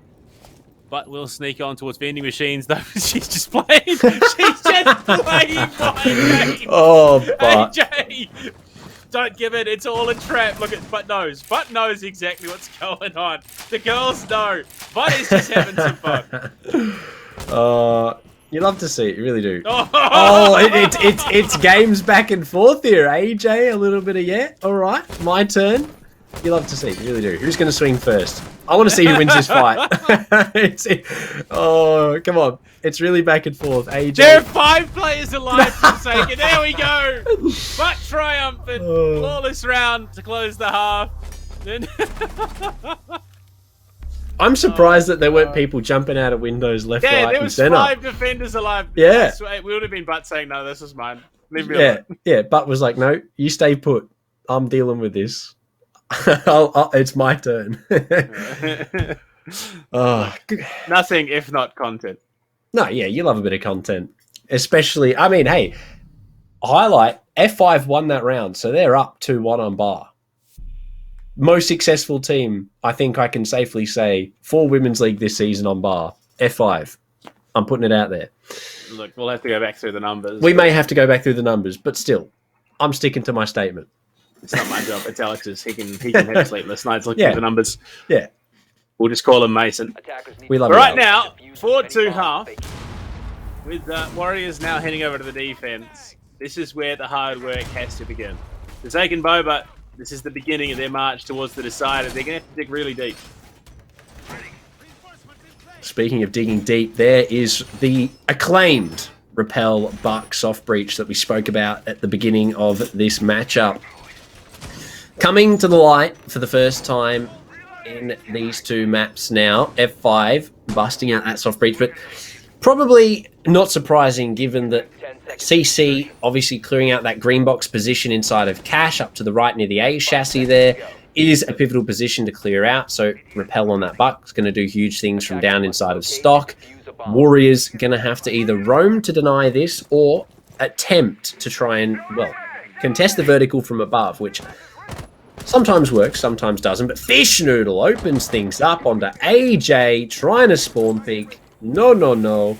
But we'll sneak on towards vending machines, though. She's just playing. She's just playing my game. Oh, but AJ! Don't give it. It's all a trap. Look at Butt knows. Butt knows exactly what's going on. The girls know. Butt is just having some fun. You love to see it. You really do. It's games back and forth here. AJ, a little bit of yeah. All right, my turn. You love to see it. You really do. Who's going to swing first? I want to see who wins this fight. Oh, come on. It's really back and forth. AJ. There are 5 players alive for a second. There we go. But triumphant. Flawless round to close the half. I'm surprised that there weren't people jumping out of windows left, right, there and was center. 5 defenders alive. Yeah. We would have been Butt saying, no, this is mine. Leave me alone. Yeah. Butt was like, no, you stay put. I'm dealing with this. It's my turn. Nothing if not content. No, yeah, you love a bit of content. Especially, I mean, hey, highlight, F5 won that round, so they're up 2-1 on bar. Most successful team, I think I can safely say, for Women's League this season on bar. F5. I'm putting it out there. Look, we'll have to go back through the numbers. We may have to go back through the numbers, but still, I'm sticking to my statement. It's not my job. It's Alex's. He can have sleepless nights looking Yeah. at the numbers. Yeah. We'll just call him Mason. We love But it. right now, 4-2 half, with Warriors now heading over to the defense. This is where the hard work has to begin. Forsaken Boba, this is the beginning of their march towards the decider. They're going to have to dig really deep. Speaking of digging deep, there is the acclaimed Repel Buck soft breach that we spoke about at the beginning of this matchup. Coming to the light for the first time in these 2 maps now. F5 busting out that soft breach, but probably not surprising given that CC obviously clearing out that green box position inside of Cash up to the right near the A chassis there is a pivotal position to clear out. So Repel on that Buck is going to do huge things from down inside of stock. Warriors going to have to either roam to deny this or attempt to try and, well, contest the vertical from above, which sometimes works, sometimes doesn't. But Fish Noodle opens things up onto AJ, trying to spawn peek. No.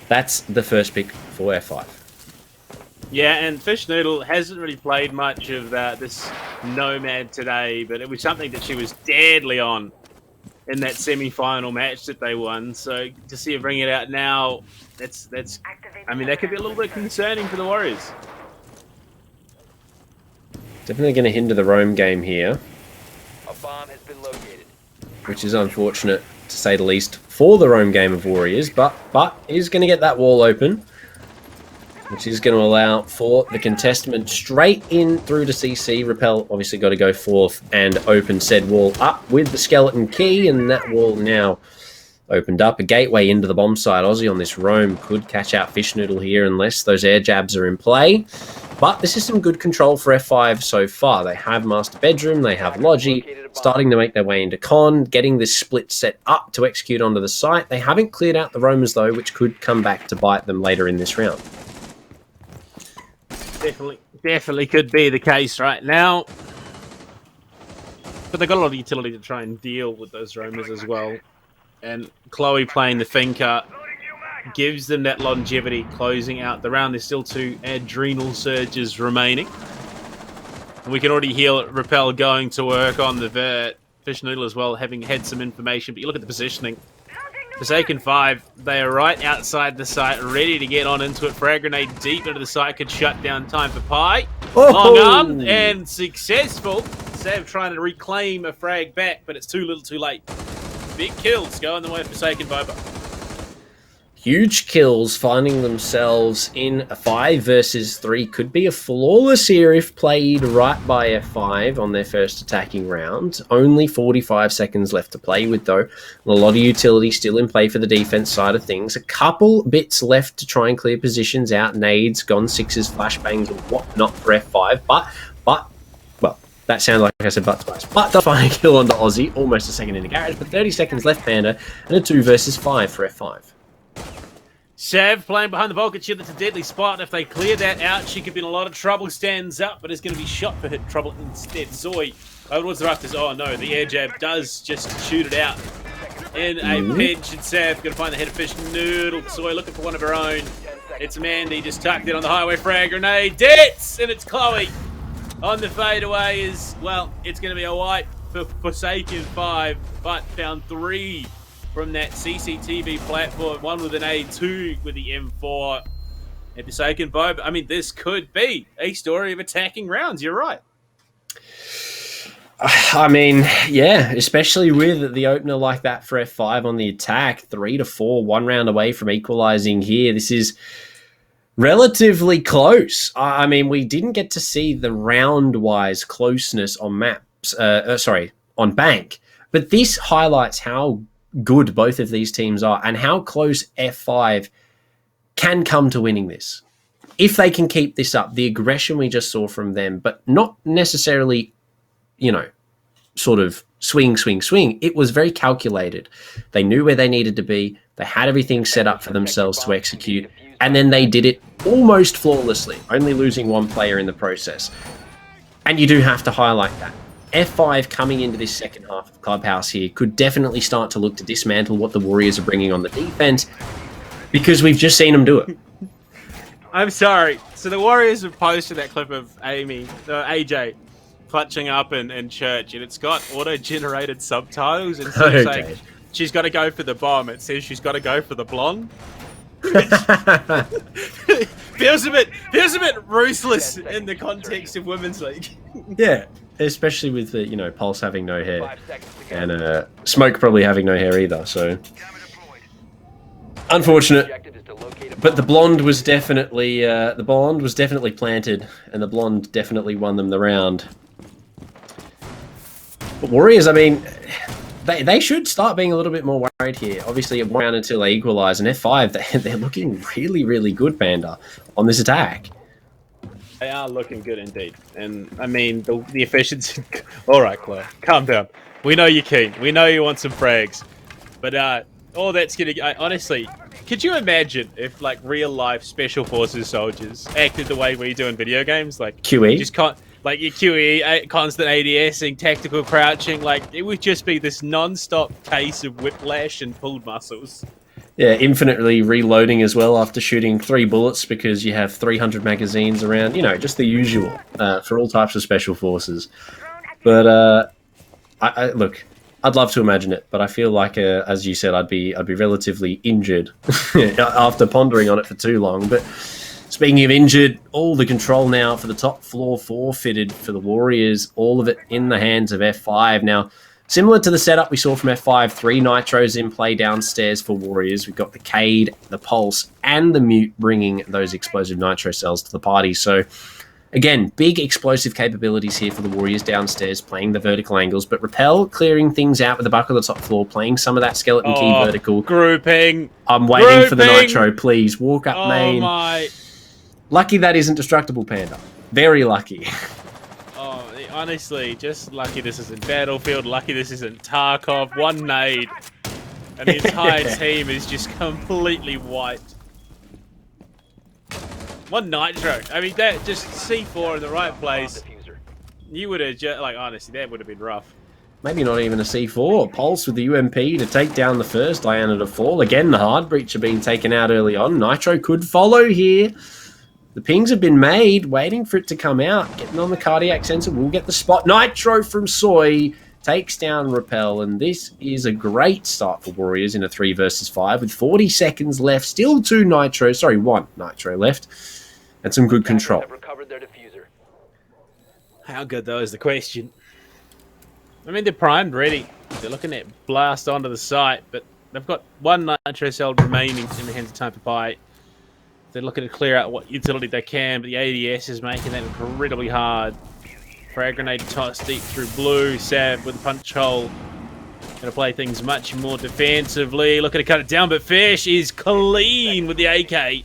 That's the first pick for F5. Yeah, and Fish Noodle hasn't really played much of this Nomad today, but it was something that she was deadly on in that semi-final match that they won. So to see her bring it out now, that's I mean, that could be a little bit concerning for the Warriors. Definitely going to hinder the roam game here, A bomb has been located. which is unfortunate to say the least for the roam game of Warriors, but is going to get that wall open, which is going to allow for the contestment straight in through to CC. Repel obviously got to go forth and open said wall up with the skeleton key, and that wall now opened up. A gateway into the bomb site. Aussie on this roam could catch out Fish Noodle here unless those air jabs are in play. But this is some good control for F5 so far. They have Master Bedroom, they have Logi, starting to make their way into Con, getting this split set up to execute onto the site. They haven't cleared out the roamers though, which could come back to bite them later in this round. Definitely could be the case right now. But they've got a lot of utility to try and deal with those roamers as well. And Chloe playing the Finker gives them that longevity closing out the round. There's still 2 adrenal surges remaining. And we can already hear Rappel going to work on the vert. Fish Noodle as well, having had some information. But you look at the positioning. Forsaken 5, they are right outside the site, ready to get on into it. Frag grenade deep into the site could shut down time for Pi. Long arm and successful. Sav trying to reclaim a frag back, but it's too little too late. Big kills going the way of Forsaken Boba. Huge kills finding themselves in a 5 versus 3. Could be a flawless here if played right by F5 on their first attacking round. Only 45 seconds left to play with though. A lot of utility still in play for the defense side of things. A couple bits left to try and clear positions out. Nades, Gone 6s, flashbangs and whatnot for F5. But, well, that sounded like I said but twice. But they'll find a kill onto Aussie. Almost a second in the garage. But 30 seconds left, Panda. And a 2 versus 5 for F5. Sav playing behind the Vulcan shield. That's a deadly spot. If they clear that out, she could be in a lot of trouble. Stands up, but is going to be shot for hit trouble instead. Zoe over towards the rafters. Oh no, the air jab does just shoot it out. In a pinch, and Sav going to find the head of Fish Noodle. Zoe looking for one of her own. It's Mandy just tucked in on the highway frag grenade. Dits! And it's Chloe on the fadeaway. Is well, it's going to be a wipe for Forsaken 5, but found 3 from that CCTV platform, 1 with an A, 2 with the M4. And Forsaken Bob, I mean, this could be a story of attacking rounds. You're right. I mean, yeah, especially with the opener like that for F5 on the attack, 3 to 4, 1 round away from equalizing here. This is relatively close. I mean, we didn't get to see the round-wise closeness on maps, on Bank, but this highlights how good both of these teams are and how close F5 can come to winning this. If they can keep this up, the aggression we just saw from them, but not necessarily, sort of swing. It was very calculated. They knew where they needed to be. They had everything set up for themselves to execute, and then they did it almost flawlessly, only losing 1 player in the process. And you do have to highlight that. F5 coming into this second half of Clubhouse here could definitely start to look to dismantle what the Warriors are bringing on the defense, because we've just seen them do it. I'm sorry. So the Warriors have posted that clip of AJ clutching up in church, and it's got auto-generated subtitles, and instead of saying she's got to go for the bomb, it says she's got to go for the blonde. feels a bit ruthless in the context of Women's League. Yeah, especially with Pulse having no hair and Smoke probably having no hair either. So unfortunate. But the blonde was definitely planted, and the blonde definitely won them the round. But Warriors, I mean, they should start being a little bit more worried here. Obviously, 1 round until they equalise, and F5, they're looking really, really good, Panda, on this attack. They are looking good indeed. And, I mean, the efficiency... All right, Chloe, calm down. We know you're keen. We know you want some frags. But all that's going to... Honestly, could you imagine if, like, real-life Special Forces soldiers acted the way we do in video games? Like QE? Just like your QE, constant ADSing, tactical crouching. Like, it would just be this non-stop case of whiplash and pulled muscles. Yeah, infinitely reloading as well after shooting 3 bullets because you have 300 magazines around. Just the usual for all types of special forces. But look, I'd love to imagine it, but I feel like, as you said, I'd be relatively injured after pondering on it for too long. But speaking of injured, all the control now for the top floor forfeited for the Warriors. All of it in the hands of F5 now. Similar to the setup we saw from F5, 3 nitros in play downstairs for Warriors. We've got the Cade, the Pulse, and the Mute bringing those explosive nitro cells to the party. So Again, big explosive capabilities here for the Warriors downstairs, playing the vertical angles, but Repel clearing things out with the buck on the top floor, playing some of that skeleton key vertical. Grouping. I'm waiting for the Nitro, please. Walk up main. My. Lucky that isn't Destructible Panda. Very lucky. Oh, honestly, just lucky this isn't Battlefield, lucky this isn't Tarkov. One nade, and the entire team is just completely wiped. One Nitro. I mean, that just C4 in the right place. You would have just, like, honestly, that would have been rough. Maybe not even a C4. Pulse with the UMP to take down the first. Diana to fall. Again, the hard breacher being taken out early on. Nitro could follow here. The pings have been made, waiting for it to come out. Getting on the cardiac sensor. We'll get the spot. Nitro from Soy takes down Repel, and this is a great start for Warriors in a 3 versus 5 with 40 seconds left. Still one Nitro left, and some good control. Recovered their diffuser. How good, though, is the question. I mean, they're primed, ready. They're looking at blast onto the site, but they've got one Nitro cell remaining in the hands of Time for Bite. They're looking to clear out what utility they can, but the ADS is making that incredibly hard. Frag grenade tossed deep through blue. Sav with a punch hole. Going to play things much more defensively. Looking to cut it down, but Fish is clean with the AK.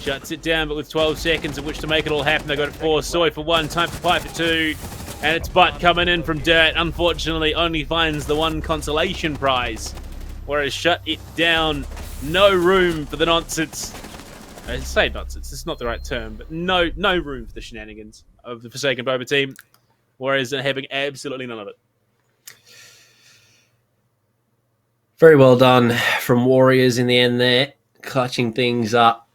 Shuts it down, but with 12 seconds at which to make it all happen. They got it 4. Soy for 1. Time for Pipe for 2. And it's Butt coming in from Dirt. Unfortunately, only finds the one consolation prize. Whereas Shut It Down. No room for the nonsense. I say nonsense. It's not the right term, but no room for the shenanigans of the Forsaken Boba team. Whereas they're having absolutely none of it. Very well done from Warriors in the end there, clutching things up.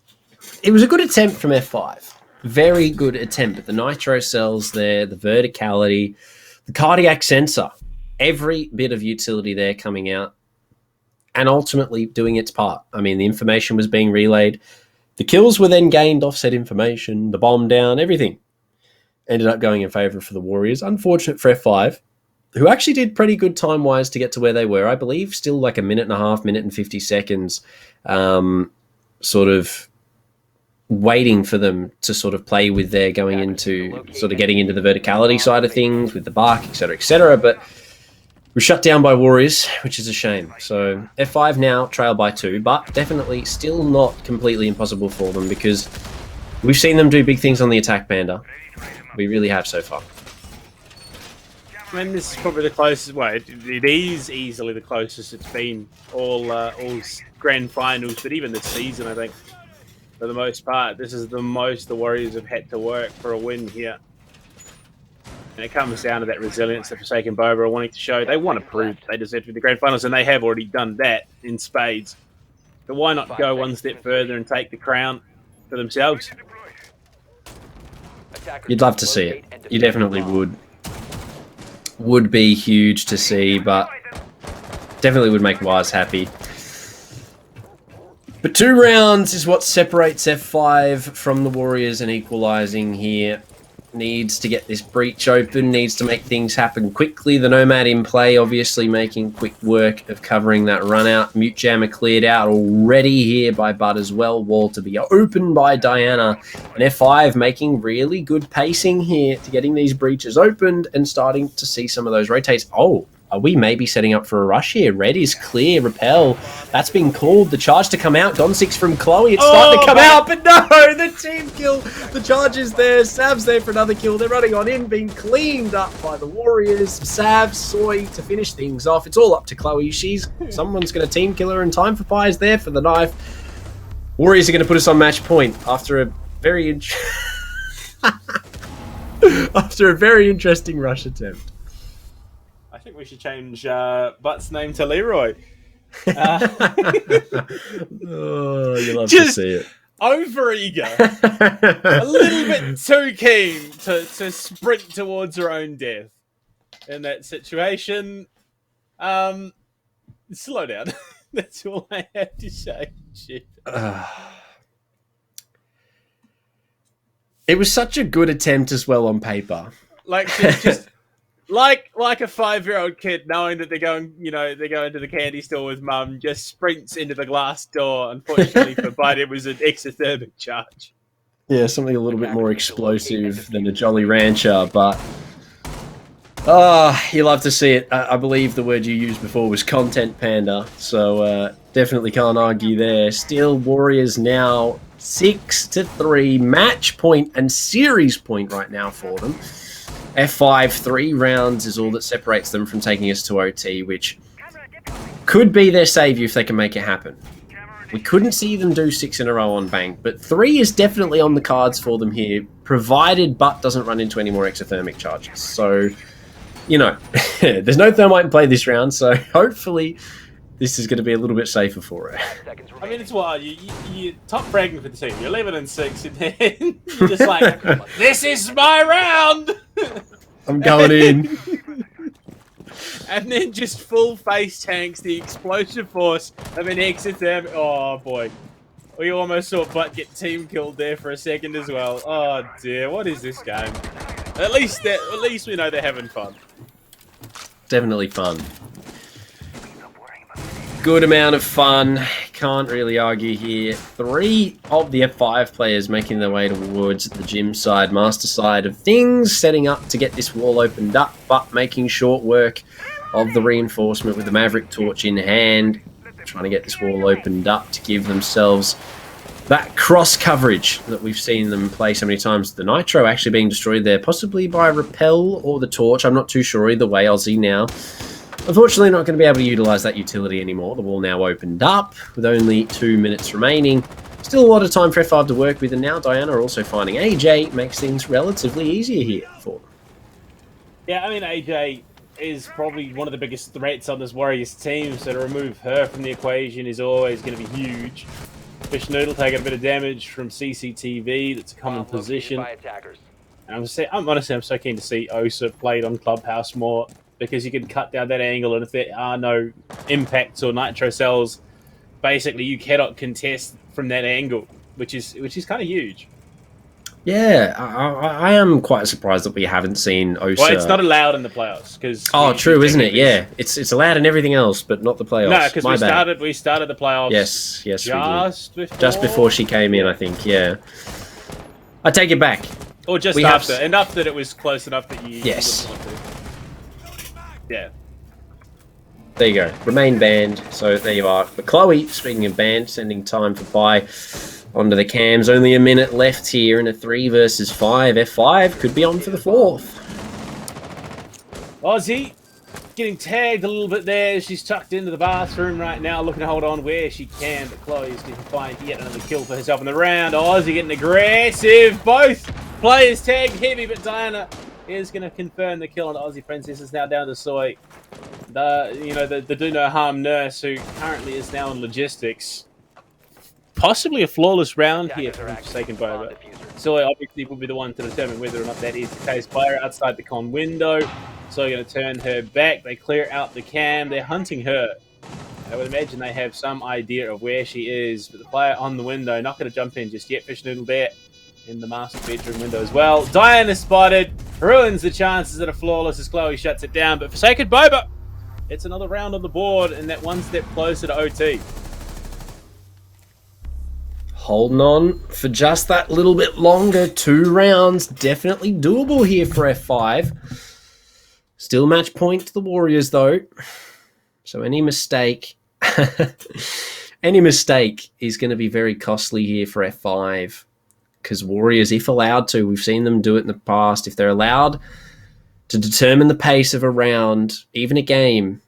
It was a good attempt from F5. Very good attempt. But the Nitro cells there, the verticality, the cardiac sensor, every bit of utility there coming out and ultimately doing its part. I mean, the information was being relayed. The kills were then gained, offset information, the bomb down, everything ended up going in favour for the Warriors. Unfortunate for F5, who actually did pretty good time-wise to get to where they were. I believe still like a minute and a half, minute and 50 seconds, sort of waiting for them to sort of play with their going into, sort of getting into the verticality side of things with the bark, etc., etc. But we're shut down by Warriors, which is a shame. So F5 now trail by 2, but definitely still not completely impossible for them because we've seen them do big things on the attack, Panda. We really have so far. I mean, this is probably the closest. Well, it is easily the closest it's been all grand finals, but even this season, I think, for the most part, this is the most the Warriors have had to work for a win here. And it comes down to that resilience that Forsaken Boba are wanting to show. They want to prove they deserve to be the grand finals, and they have already done that in spades. But why not go one step further and take the crown for themselves? You'd love to see it. You definitely would. Would be huge to see, but definitely would make Wise happy. But 2 rounds is what separates F5 from the Warriors, and equalising here. Needs to get this breach open, needs to make things happen quickly. The Nomad in play, obviously making quick work of covering that run out. Mute Jammer cleared out already here by Bud as well. Wall to be opened by Diana. And F5 making really good pacing here to getting these breaches opened and starting to see some of those rotates. Oh, are we maybe setting up for a rush here? Red is clear. Repel. That's been called. The charge to come out. Gone 6 from Chloe. It's starting to come out, but no! The team kill. The charge is there. Sav's there for another kill. They're running on in. Being cleaned up by the Warriors. Sav, Soy to finish things off. It's all up to Chloe. Someone's going to team kill her, and Time for Pie is there for the knife. Warriors are going to put us on match point after a very after a very interesting rush attempt. I think we should change Butt's name to Leroy. Oh, you love to see it. Over eager, a little bit too keen to sprint towards her own death in that situation. Slow down. That's all I have to say. Shit. It was such a good attempt as well on paper. Like just like a 5-year-old kid knowing that they're going into the candy store with mum, just sprints into the glass door. Unfortunately for Bud, it was an exothermic charge. Yeah, something a little bit more explosive than a Jolly Rancher, but you love to see it. I believe the word you used before was content panda, so definitely can't argue there. Still, Warriors now 6-3, match point and series point right now for them. F5, 3 rounds is all that separates them from taking us to OT, which could be their savior if they can make it happen. We couldn't see them do 6 in a row on Bank, but 3 is definitely on the cards for them here, provided Butt doesn't run into any more exothermic charges. So, you know, there's no thermite in play this round, so hopefully this is going to be a little bit safer for it. I mean, it's wild. You top fragging for the team. You're 11-6, and then you're just like, this is my round! I'm going in. And then just full face tanks the explosive force of an exothermic. Oh boy, we almost saw Butt get team killed there for a second as well. Oh dear, what is this game? At least we know they're having fun. Definitely fun. Good amount of fun. Can't really argue here. 3 of the F5 players making their way towards the gym side, master side of things, setting up to get this wall opened up, but making short work of the reinforcement with the Maverick torch in hand, trying to get this wall opened up to give themselves that cross coverage that we've seen them play so many times. The Nitro actually being destroyed there, possibly by Repel or the torch. I'm not too sure. Either way, Aussie now unfortunately not going to be able to utilize that utility anymore. The wall now opened up with only 2 minutes remaining. Still a lot of time for F5 to work with, and now Diana also finding AJ makes things relatively easier here for them. Yeah, I mean, AJ is probably one of the biggest threats on this Warriors team, so to remove her from the equation is always going to be huge. Fish Noodle taking a bit of damage from CCTV. That's a common position. And I'm honestly so keen to see Osa played on Clubhouse more, because you can cut down that angle, and if there are no impacts or nitro cells, basically you cannot contest from that angle, which is kind of huge. Yeah, I am quite surprised that we haven't seen Osa. Well, it's not allowed in the playoffs because. Oh, true, isn't it? Yeah, it's allowed in everything else, but not the playoffs. No, because we started the playoffs. Yes, we did. Just before she came in, I think. Yeah, I take it back. Or just after, enough that it was close enough that you. Yes. You wouldn't want to. Yeah. There you go. Remain banned. So there you are. But Chloe, speaking of banned, sending time for bye onto the cams. Only a minute left here in a 3 versus 5. F5 could be on for the 4th. Aussie getting tagged a little bit there. She's tucked into the bathroom right now, looking to hold on where she can. But Chloe's going to find yet another kill for herself in the round. Aussie getting aggressive. Both players tagged heavy, but Diana is going to confirm the kill on the Aussie Princess. Is now down to Soy. The do no harm nurse, who currently is now in logistics. Possibly a flawless round here from Forsaken Boba. Soy obviously will be the one to determine whether or not that is the case. Player outside the con window. So going to turn her back. They clear out the cam. They're hunting her. I would imagine they have some idea of where she is. But the player on the window, not going to jump in just yet. Fish Noodle there in the master bedroom window as well. Diana spotted. Ruins the chances that are flawless as Chloe shuts it down. But Forsaken Boba, it's another round on the board and that one step closer to OT. Holding on for just that little bit longer. 2 rounds. Definitely doable here for F5. Still match point to the Warriors, though. So any mistake... any mistake is going to be very costly here for F5. Because Warriors, if allowed to, we've seen them do it in the past, if they're allowed to determine the pace of a round, even a game,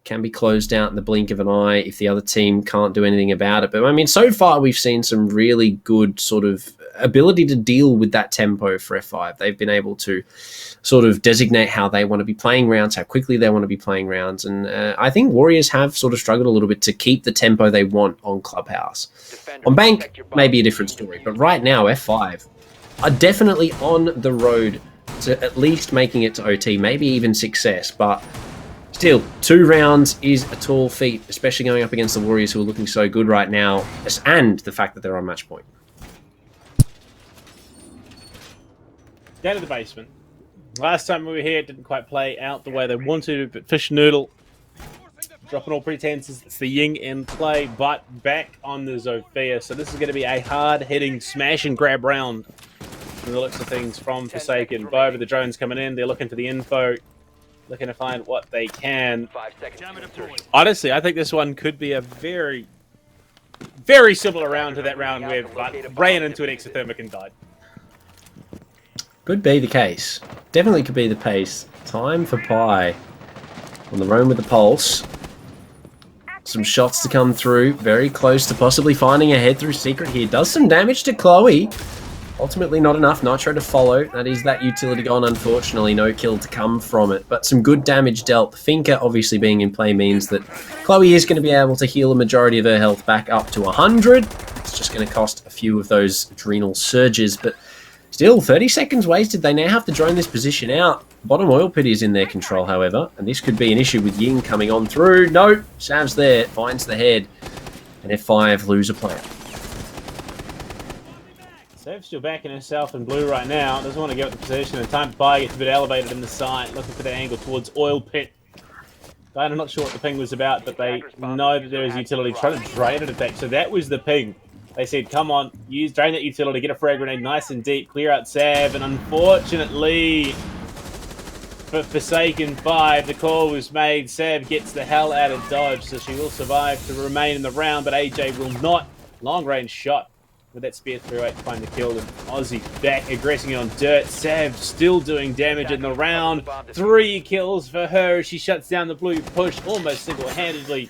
can be closed out in the blink of an eye if the other team can't do anything about it. But I mean, so far we've seen some really good sort of ability to deal with that tempo for F5. They've been able to sort of designate how they want to be playing rounds, how quickly they want to be playing rounds. And I think Warriors have sort of struggled a little bit to keep the tempo they want on Clubhouse. On Bank, maybe a different story. But right now, F5 are definitely on the road to at least making it to OT, maybe even success. But still, 2 rounds is a tall feat, especially going up against the Warriors, who are looking so good right now, and the fact that they're on match point. Down to the basement. Last time we were here, it didn't quite play out the way they wanted, but Fish Noodle Dropping all pretenses. It's the Ying in play, but back on the Zofia. So this is going to be a hard-hitting smash and grab round from the looks of things from Forsaken. Boba, the drones coming in. They're looking for the info. Looking to find what they can. 5 seconds to insertion. Honestly, I think this one could be a very, very similar round to that round where ran into an exothermic and died. Could be the case. Definitely could be the pace. Time for Pi on the roam with the pulse. Some shots to come through. Very close to possibly finding a head through secret here. Does some damage to Chloe. Ultimately not enough. Nitro to follow. That is that utility gone, unfortunately. No kill to come from it. But some good damage dealt. Finka obviously being in play means that Chloe is going to be able to heal a majority of her health back up to 100. It's just going to cost a few of those adrenal surges. But still, 30 seconds wasted. They now have to drone this position out. Bottom oil pit is in their control, however. And this could be an issue with Ying coming on through. No, Sav's there. Finds the head. And F5 lose a player. Sav's still backing herself in blue right now. Doesn't want to give up the position. And time to buy gets a bit elevated in the side. Looking for the angle towards oil pit. I'm not sure what the ping was about, but they know that there is utility trying to drain it attack. So that was the ping. They said, come on, drain that utility, get a frag grenade nice and deep, clear out Sav, and unfortunately for Forsaken 5, the call was made. Sav gets the hell out of dodge, so she will survive to remain in the round, but AJ will not. Long range shot with that spear through 8 to find the kill, and Aussie back aggressing on dirt. Sav still doing damage in the round. 3 kills for her. She shuts down the blue push almost single-handedly.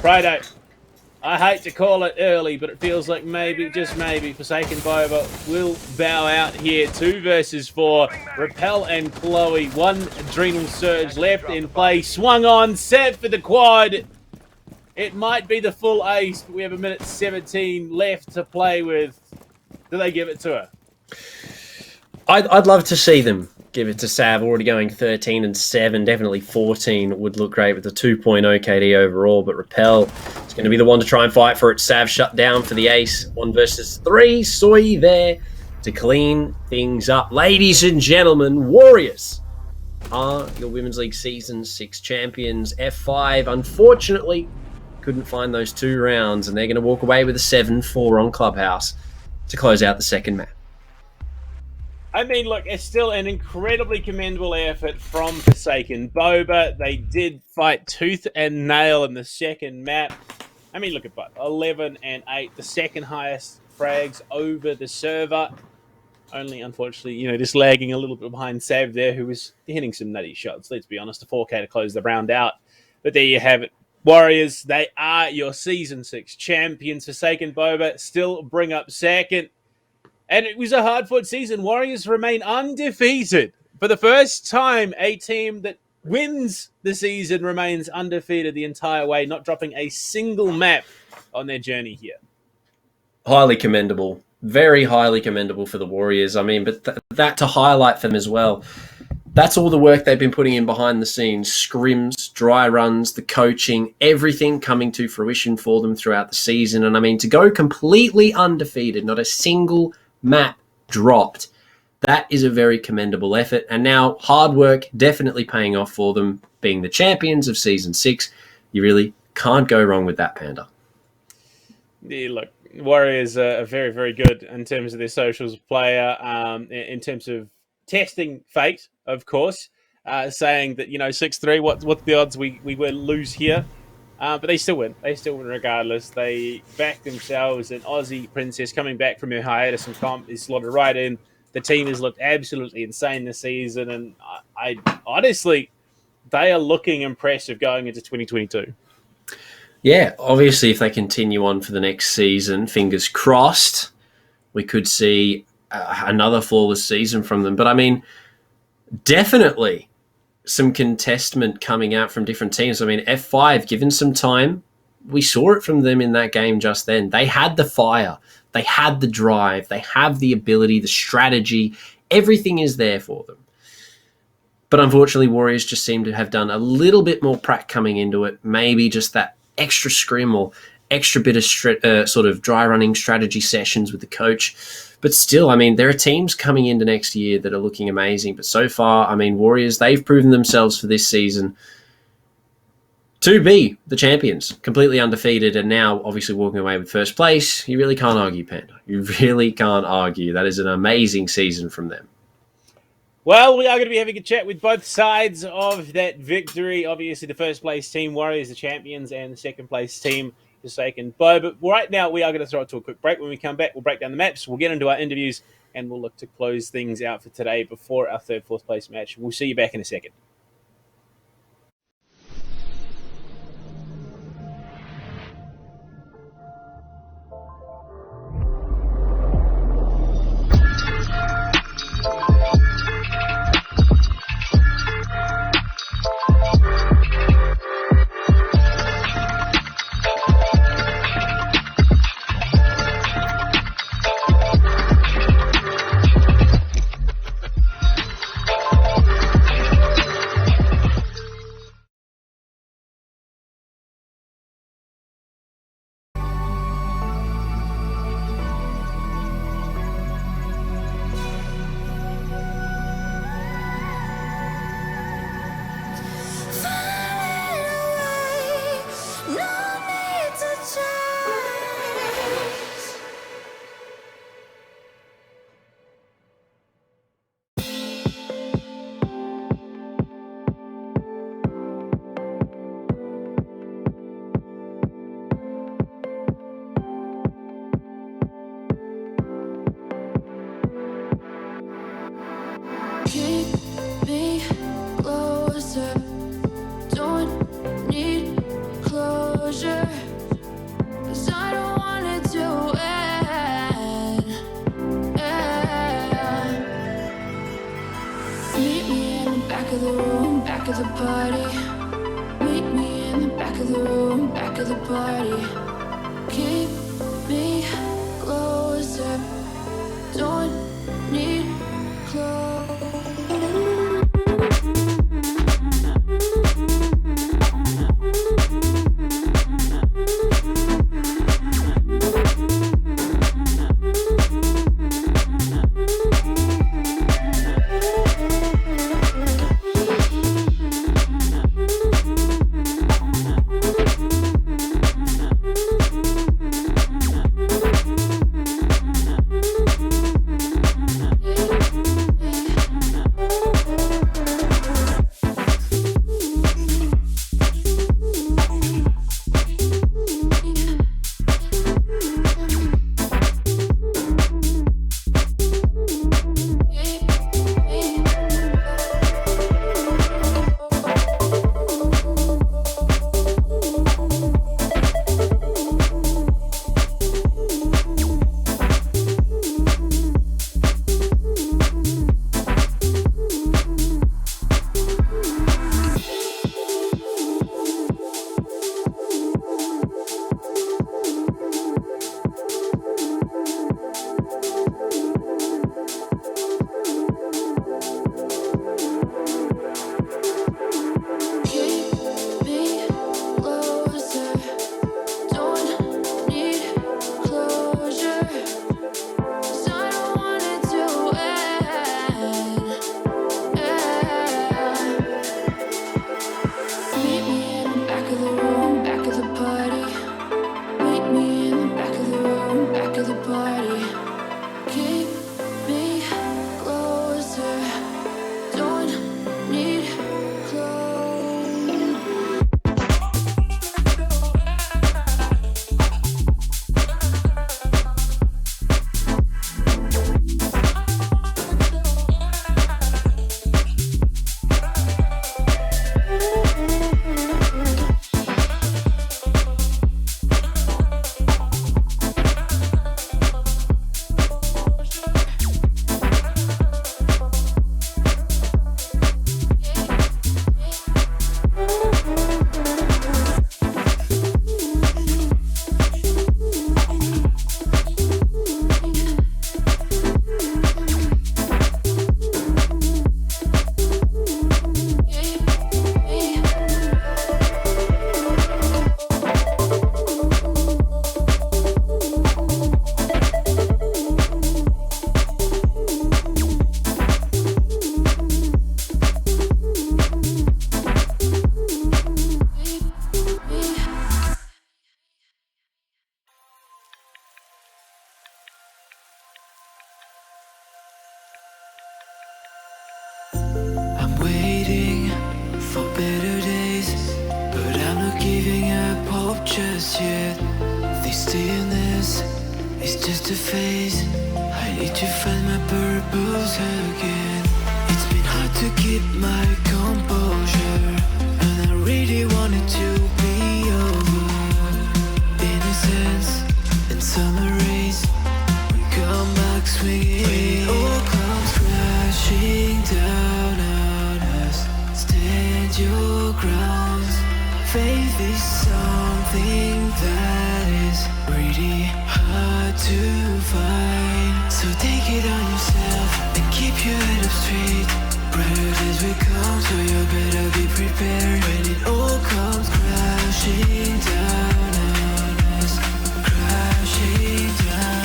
Friday. I hate to call it early, but it feels like maybe, just maybe, Forsaken Boba will bow out here. 2 versus 4. Repel and Chloe. 1 adrenal surge left in play. Swung on. Sav for the quad. It might be the full ace, but we have 1:17 left to play with. Do they give it to her? I'd love to see them give it to Sav. Already going 13 and 7. Definitely 14 would look great with the 2.0 KD overall. But Repel is going to be the one to try and fight for it. Sav shut down for the ace. 1 versus 3. Soy there to clean things up. Ladies and gentlemen, Warriors are your Women's League Season 6 champions. F5, unfortunately, couldn't find those 2 rounds. And they're going to walk away with a 7-4 on Clubhouse to close out the second match. I mean, look, it's still an incredibly commendable effort from Forsaken Boba. They did fight tooth and nail in the second map. I mean, look at both. 11 and 8, the second highest frags over the server. Only, unfortunately, just lagging a little bit behind Sav there, who was hitting some nutty shots. Let's be honest, a 4K to close the round out. But there you have it. Warriors, they are your Season 6 champions. Forsaken Boba still bring up second. And it was a hard-fought season. Warriors remain undefeated. For the first time, a team that wins the season remains undefeated the entire way, not dropping a single map on their journey here. Highly commendable. Very highly commendable for the Warriors. I mean, but that to highlight them as well. That's all the work they've been putting in behind the scenes. Scrims, dry runs, the coaching, everything coming to fruition for them throughout the season. And I mean, to go completely undefeated, not a single map dropped. That is a very commendable effort. And now hard work definitely paying off for them, being the champions of Season 6. You really can't go wrong with that, Panda. Yeah, look, Warriors are very, very good in terms of their socials player, in terms of testing fate, of course, saying that, 6-3, what's the odds we will lose here? But they still win. They still win regardless. They back themselves. And Aussie Princess coming back from her hiatus and comp is slotted right in. The team has looked absolutely insane this season. And I honestly, they are looking impressive going into 2022. Yeah, obviously, if they continue on for the next season, fingers crossed, we could see another flawless season from them. But I mean, definitely some contestment coming out from different teams. I mean, F5, given some time, we saw it from them in that game just then. They had the fire. They had the drive. They have the ability, the strategy. Everything is there for them. But unfortunately, Warriors just seem to have done a little bit more prac coming into it. Maybe just that extra scrim or extra bit of sort of dry running strategy sessions with the coach. But still, I mean, there are teams coming into next year that are looking amazing. But so far, I mean, Warriors, they've proven themselves for this season. to be the champions, completely undefeated, and now obviously walking away with first place. You really can't argue, Panda. You really can't argue. That is an amazing season from them. Well, we are going to be having a chat with both sides of that victory. Obviously, the first place team, Warriors, the champions, and the second place team, Forsaken Bo. But right now, we are going to throw it to a quick break. When we come back, we'll break down the maps, we'll get into our interviews, and we'll look to close things out for today before our third, fourth place match. We'll see you back in a second. Keep me closer. Don't need closure. 'Cause I don't want it to end. Meet me in the back of the room, back of the party. Meet me in the back of the room, back of the party. Keep me closer. Don't need closure. for better days, but I'm not giving up hope just yet. They stay in this, it's just a phase. I need to find my purpose again. It's been hard to keep my composure, and I really wanted to be over. Innocence and summer rays, we come back swinging. When it all comes crashing down on us, stand your ground. Faith is something that is really hard to find. So take it on yourself and keep your head up straight. Brighter days will come, so you better be prepared. When it all comes crashing down on us, crashing down.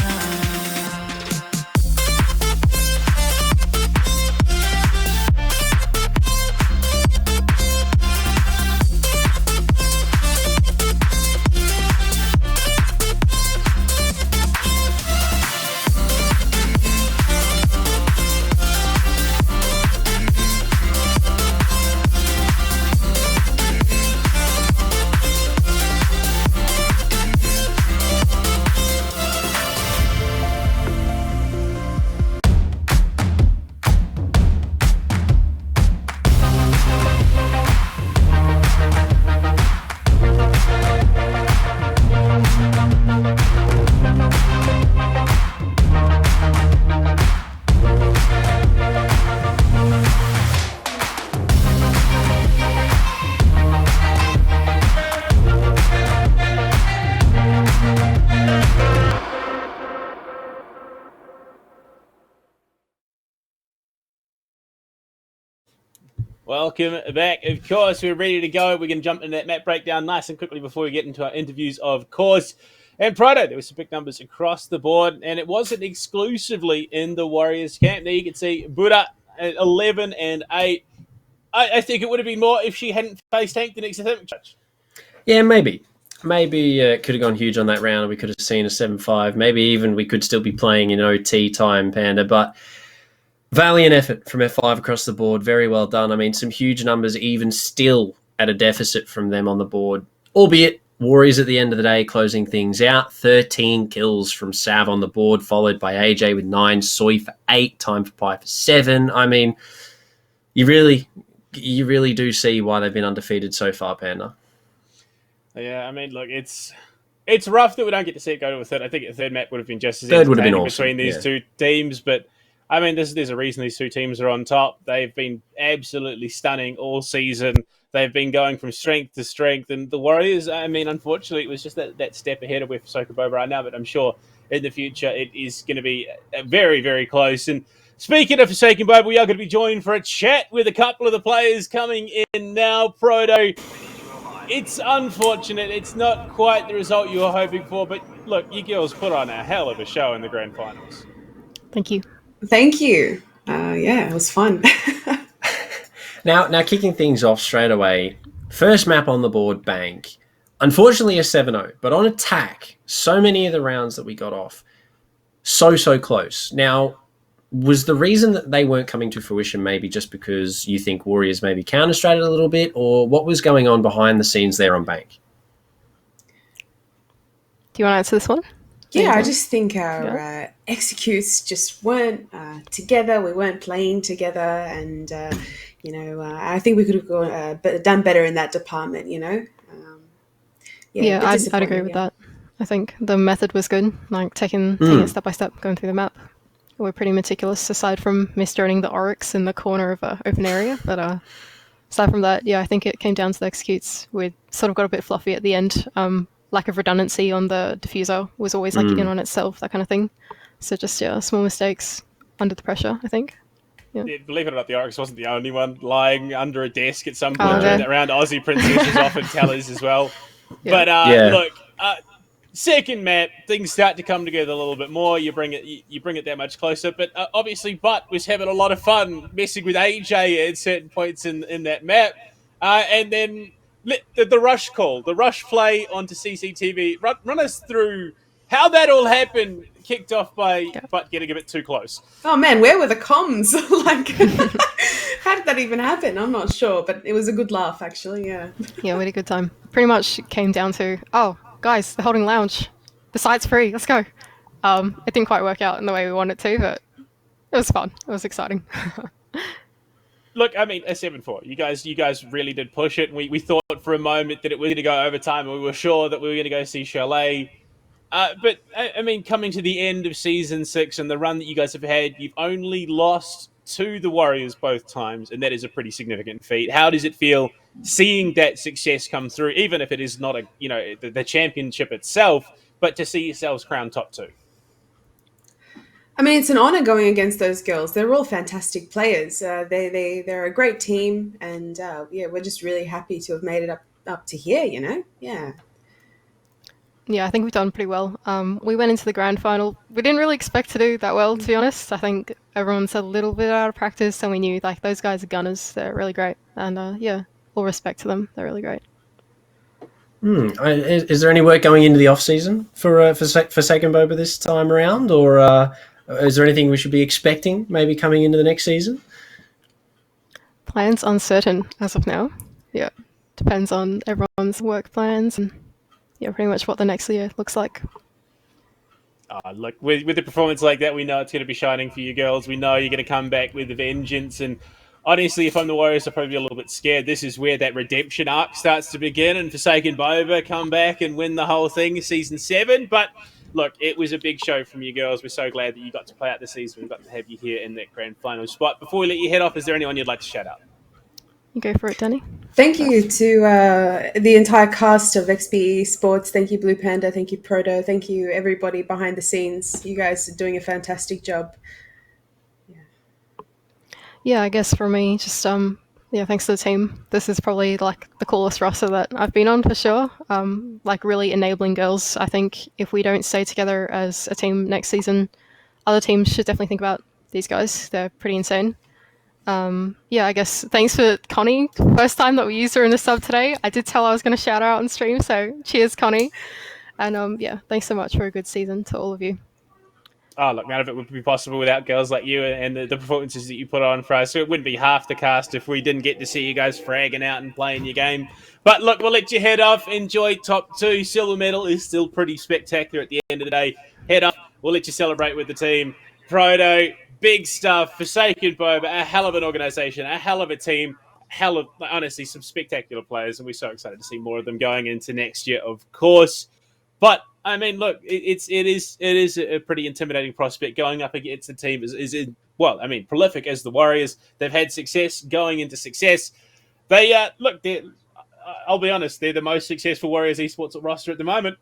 Welcome back. Of course, we're ready to go. We're going to jump into that map breakdown nice and quickly before we get into our interviews, of course. And Proto, there were some big numbers across the board, and it wasn't exclusively in the Warriors camp. There you can see Buddha at 11 and 8. I think it would have been more if she hadn't faced Hank the next attempt. Yeah, maybe. Maybe it could have gone huge on that round. We could have seen a 7-5. Maybe even we could still be playing in OT time, Panda. But valiant effort from F5 across the board. Very well done. I mean, some huge numbers even still at a deficit from them on the board. Albeit, Warriors at the end of the day closing things out. 13 kills from Sav on the board, followed by AJ with 9, Soy for 8, Time for Pie for 7. I mean, you really do see why they've been undefeated so far, Panda. Yeah, I mean, look, it's rough that we don't get to see it go to a third. I think a third map would have been just as Third would have been entertaining awesome, between these two teams, but I mean, there's a reason these two teams are on top. They've been absolutely stunning all season. They've been going from strength to strength, and the Warriors, I mean, unfortunately, it was just that step ahead of where Forsaken Boba right now, but I'm sure in the future it is going to be very, very close. And speaking of Forsaken Boba, we are going to be joined for a chat with a couple of the players coming in now. Proto, it's unfortunate. It's not quite the result you were hoping for, but look, you girls put on a hell of a show in the grand finals. Thank you. Thank you. Yeah, it was fun. Now, kicking things off straight away, first map on the board, Bank. Unfortunately, a 7-0, but on attack, so many of the rounds that we got off, so close. Now, was the reason that they weren't coming to fruition maybe just because you think Warriors maybe counter-strated a little bit, or what was going on behind the scenes there on Bank? Do you want to answer this one? Yeah, I just think our executes just weren't together. We weren't playing together, and I think we could have done better in that department. I'd agree with that. I think the method was good, like taking it step by step, going through the map. We're pretty meticulous, aside from misturning the Oryx in the corner of an open area. But aside from that, I think it came down to the executes. We sort of got a bit fluffy at the end. Lack of redundancy on the diffuser was always like in on itself, that kind of thing. So just small mistakes under the pressure, I think. Yeah, believe it or not, the Oryx wasn't the only one lying under a desk at some point during that round. Aussie Princess was often tellers as well. Yeah. But look, second map, things start to come together a little bit more. You bring it that much closer. But obviously, Butt was having a lot of fun messing with AJ at certain points in that map, and then the rush call, the rush play onto CCTV. Run us through how that all happened. Kicked off by Butt getting a bit too close. Oh man, where were the comms? How did that even happened. I'm not sure, but it was a good laugh, actually. Yeah. Yeah, we had a good time. Pretty much came down to, oh, guys, the holding lounge. The site's free. Let's go. It didn't quite work out in the way we wanted to, but it was fun. It was exciting. Look, I mean, a 7-4. You guys really did push it. We thought for a moment that it was going to go overtime, and we were sure that we were going to go see Chalet. But I mean, coming to the end of season 6 and the run that you guys have had, you've only lost to the Warriors both times, and that is a pretty significant feat. How does it feel seeing that success come through, even if it is not the championship itself, but to see yourselves crowned top 2? I mean, it's an honor going against those girls. They're all fantastic players. They're a great team, and yeah, we're just really happy to have made it up to here. Yeah. Yeah, I think we've done pretty well. We went into the grand final. We didn't really expect to do that well, to be honest. I think everyone's a little bit out of practice, and we knew like those guys are gunners. They're really great, and yeah, all respect to them. They're really great. Is there any work going into the off season for Second Boba this time around, or is there anything we should be expecting maybe coming into the next season? Plans uncertain as of now. Yeah, depends on everyone's work plans and yeah, pretty much what the next year looks like. Look, with a performance like that, we know it's going to be shining for you girls. We know you're going to come back with a vengeance. And honestly, if I'm the Warriors, I'm probably a little bit scared. This is where that redemption arc starts to begin. And Forsaken Boba come back and win the whole thing, season 7. But look, it was a big show from you girls. We're so glad that you got to play out the season. We got to have you here in that grand final spot. Before we let you head off, is there anyone you'd like to shout out? You go for it, Danny. Thank you to the entire cast of XP Esports. Thank you, Blue Panda. Thank you, Proto. Thank you, everybody behind the scenes. You guys are doing a fantastic job. Yeah, I guess for me, just yeah, thanks to the team. This is probably like the coolest roster that I've been on for sure. Like really enabling girls. I think if we don't stay together as a team next season, other teams should definitely think about these guys. They're pretty insane. Yeah, I guess thanks for Connie. First time that we used her in the sub today. I did tell I was going to shout her out on stream, so cheers, Connie. And yeah, thanks so much for a good season to all of you. Oh, look, none of it would be possible without girls like you and the performances that you put on for us. So it wouldn't be half the cast if we didn't get to see you guys fragging out and playing your game. But look, we'll let you head off. Enjoy top 2. Silver medal is still pretty spectacular at the end of the day. Head off. We'll let you celebrate with the team. Proto, big stuff. Forsaken Boba, a hell of an organization, a hell of a team, honestly, some spectacular players. And we're so excited to see more of them going into next year, of course. But I mean, look, it is a pretty intimidating prospect going up against a team prolific as the Warriors. They've had success going into success. They I'll be honest, they're the most successful Warriors esports roster at the moment.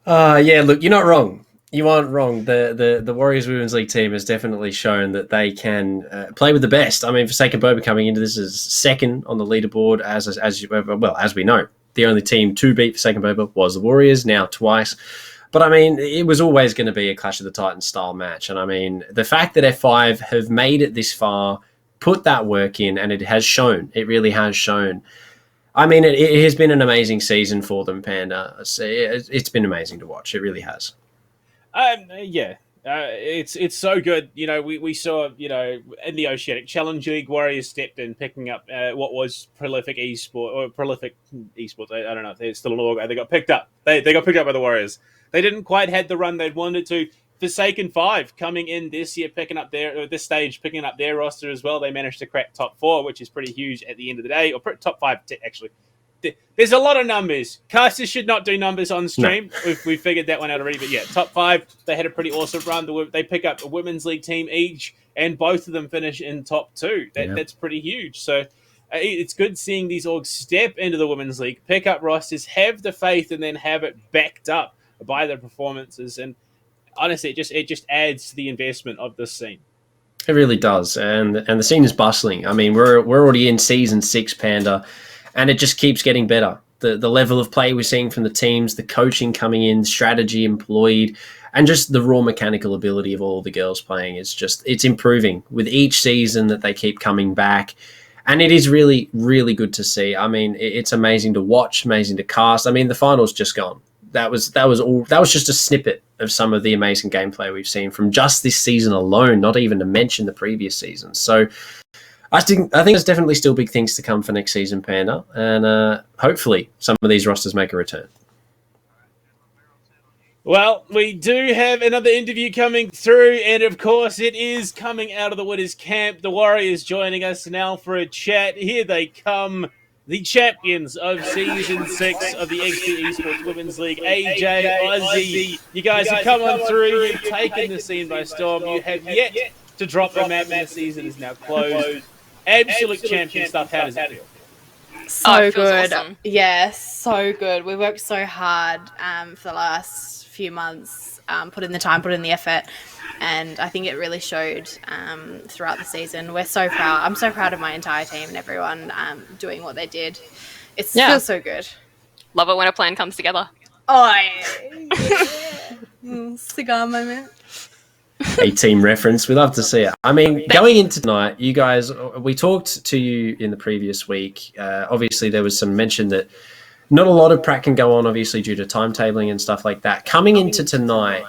Yeah, look, you're not wrong. You aren't wrong. The Warriors Women's League team has definitely shown that they can play with the best. I mean, Forsaken Boba coming into this is second on the leaderboard as we know. The only team to beat Forsaken Boba was the Warriors, now twice. But, I mean, it was always going to be a Clash of the Titans style match. And, I mean, the fact that F5 have made it this far, put that work in, and it has shown. It really has shown. I mean, it has been an amazing season for them, Panda. It's been amazing to watch. It really has. Yeah. It's so good. You know, we saw, in the Oceanic Challenge League, Warriors stepped in, picking up what was prolific esports. I don't know if they're still an org. They got picked up. They got picked up by the Warriors. They didn't quite had the run they'd wanted to. Forsaken 5 coming in this year, picking up their roster as well. They managed to crack top 4, which is pretty huge at the end of the day, or top 5 actually. There's a lot of numbers. Casters should not do numbers on stream. No. We've figured that one out already. But yeah, top 5, they had a pretty awesome run. They pick up a women's league team each, and both of them finish in top 2. That's pretty huge. So it's good seeing these orgs step into the women's league, pick up rosters, have the faith, and then have it backed up by their performances. And honestly, it just adds to the investment of this scene. It really does, and the scene is bustling. I mean, we're already in season 6, Panda. And it just keeps getting better. The level of play we're seeing from the teams, the coaching coming in, strategy employed, and just the raw mechanical ability of all the girls playing it's improving with each season that they keep coming back. And it is really, really good to see. I mean, it's amazing to watch, amazing to cast. I mean, the final's just gone. that was just a snippet of some of the amazing gameplay we've seen from just this season alone, not even to mention the previous seasons. So I think there's definitely still big things to come for next season, Panda, and hopefully some of these rosters make a return. Well, we do have another interview coming through, and of course it is coming out of the Winners camp. The Warriors joining us now for a chat. Here they come, the champions of Season 6 of the XP Esports Women's League. AJ, Aussie, you guys have come on through. You've taken the scene by storm. You have yet to drop a map, and the season is now closed. Absolute champion stuff. How does it feel? So good. Awesome. Yeah, so good. We worked so hard for the last few months, put in the time, put in the effort, and I think it really showed throughout the season. We're so proud. I'm so proud of my entire team and everyone doing what they did. It feels so good. Love it when a plan comes together. Oh, yeah. Cigar moment. A team reference. We love to see it. I mean, going into tonight, you guys, we talked to you in the previous week. Obviously, there was some mention that not a lot of prac can go on, obviously, due to timetabling and stuff like that. Coming into tonight,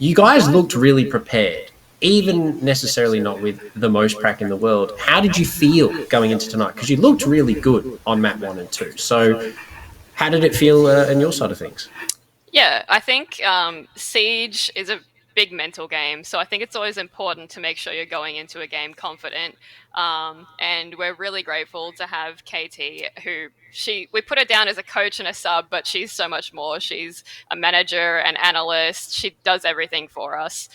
you guys looked really prepared, even necessarily not with the most prac in the world. How did you feel going into tonight? Because you looked really good on map 1 and 2. So how did it feel on your side of things? Yeah, I think Siege is a big mental game, so I think it's always important to make sure you're going into a game confident. And we're really grateful to have KT, who we put her down as a coach and a sub, but she's so much more. She's a manager, an analyst. She does everything for us.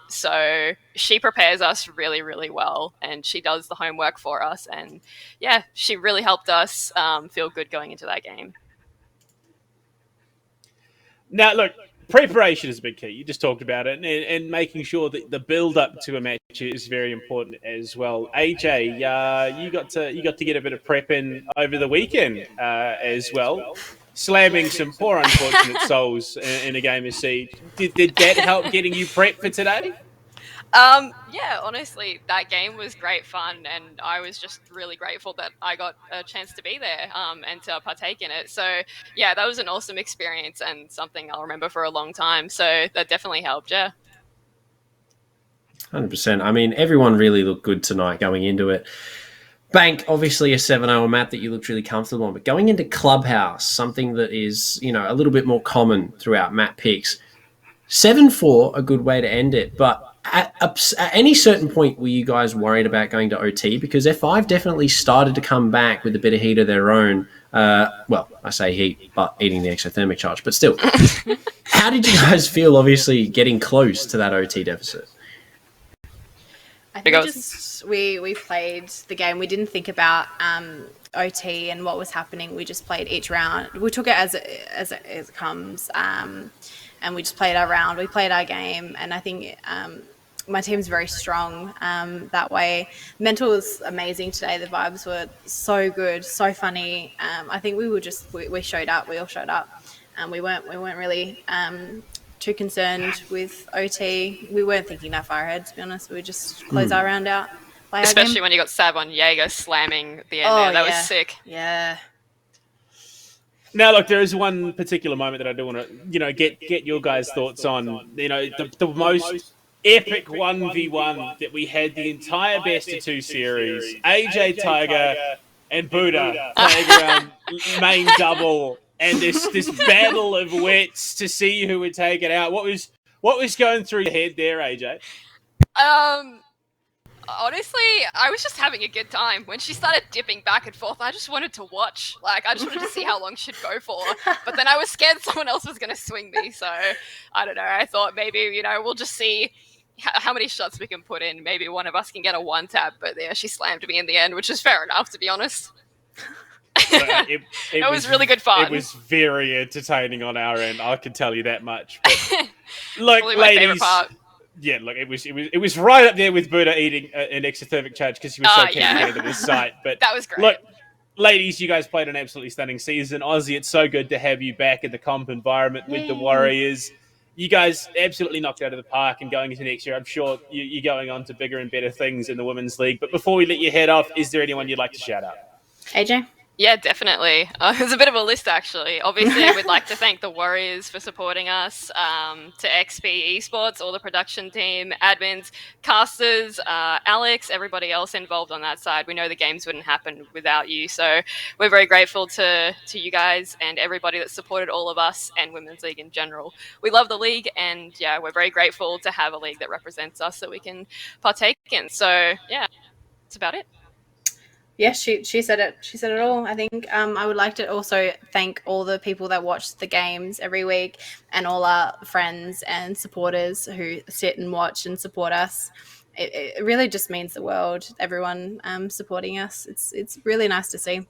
So she prepares us really, really well, and she does the homework for us. And yeah, she really helped us feel good going into that game. Now, look, preparation is a big key. You just talked about it, and making sure that the build-up to a match is very important as well. AJ, you got to get a bit of prep in over the weekend as well, slamming some poor unfortunate souls in a game of Siege. Did that help getting you prepped for today? Yeah, honestly, that game was great fun, and I was just really grateful that I got a chance to be there and to partake in it. So, yeah, that was an awesome experience and something I'll remember for a long time. So that definitely helped, yeah. 100%. I mean, everyone really looked good tonight going into it. Bank, obviously a 7-hour map that you looked really comfortable on, but going into Clubhouse, something that is, a little bit more common throughout map picks, 7-4, a good way to end it, but at any certain point, were you guys worried about going to OT? Because F5 definitely started to come back with a bit of heat of their own. Well, I say heat, but eating the exothermic charge. But still, how did you guys feel, obviously, getting close to that OT deficit? I think we played the game. We didn't think about OT and what was happening. We just played each round. We took it as it comes. And we just played our round. We played our game, and I think my team's very strong that way. Mental was amazing today. The vibes were so good, so funny. I think we showed up. We all showed up, and we weren't really too concerned with OT. We weren't thinking that far ahead, to be honest. We just closed our round out. Especially when you got Sab on Jaeger slamming the end there. That was sick. Yeah. Now, look, there is one particular moment that I do want to, get your guys' thoughts on. The most epic 1v1 that we had the entire best of 2 series. AJ Tiger and Buddha playing around main double, and this battle of wits to see who would take it out. What was going through your head there, AJ? Honestly, I was just having a good time. When she started dipping back and forth, I just wanted to watch. I just wanted to see how long she'd go for. But then I was scared someone else was going to swing me. So, I don't know. I thought maybe, we'll just see how many shots we can put in. Maybe one of us can get a one-tap. But yeah, she slammed me in the end, which is fair enough, to be honest. It was really good fun. It was very entertaining on our end. I can tell you that much. But, look, my ladies... favorite part. Yeah, look, it was right up there with Buddha eating an exothermic charge because he was so keen to get into this site. But that was great. Look, ladies, you guys played an absolutely stunning season. Aussie, it's so good to have you back in the comp environment with the Warriors. You guys absolutely knocked it out of the park, and going into next year, I'm sure you're going on to bigger and better things in the Women's League. But before we let you head off, is there anyone you'd like to shout out? AJ? Yeah, definitely. There's a bit of a list, actually. Obviously, we'd like to thank the Warriors for supporting us, to XP Esports, all the production team, admins, casters, Alex, everybody else involved on that side. We know the games wouldn't happen without you, so we're very grateful to you guys and everybody that supported all of us and Women's League in general. We love the league, and yeah, we're very grateful to have a league that represents us that we can partake in. So yeah, that's about it. Yeah, she said it. She said it all. I think I would like to also thank all the people that watch the games every week and all our friends and supporters who sit and watch and support us. It really just means the world. Everyone supporting us. It's really nice to see.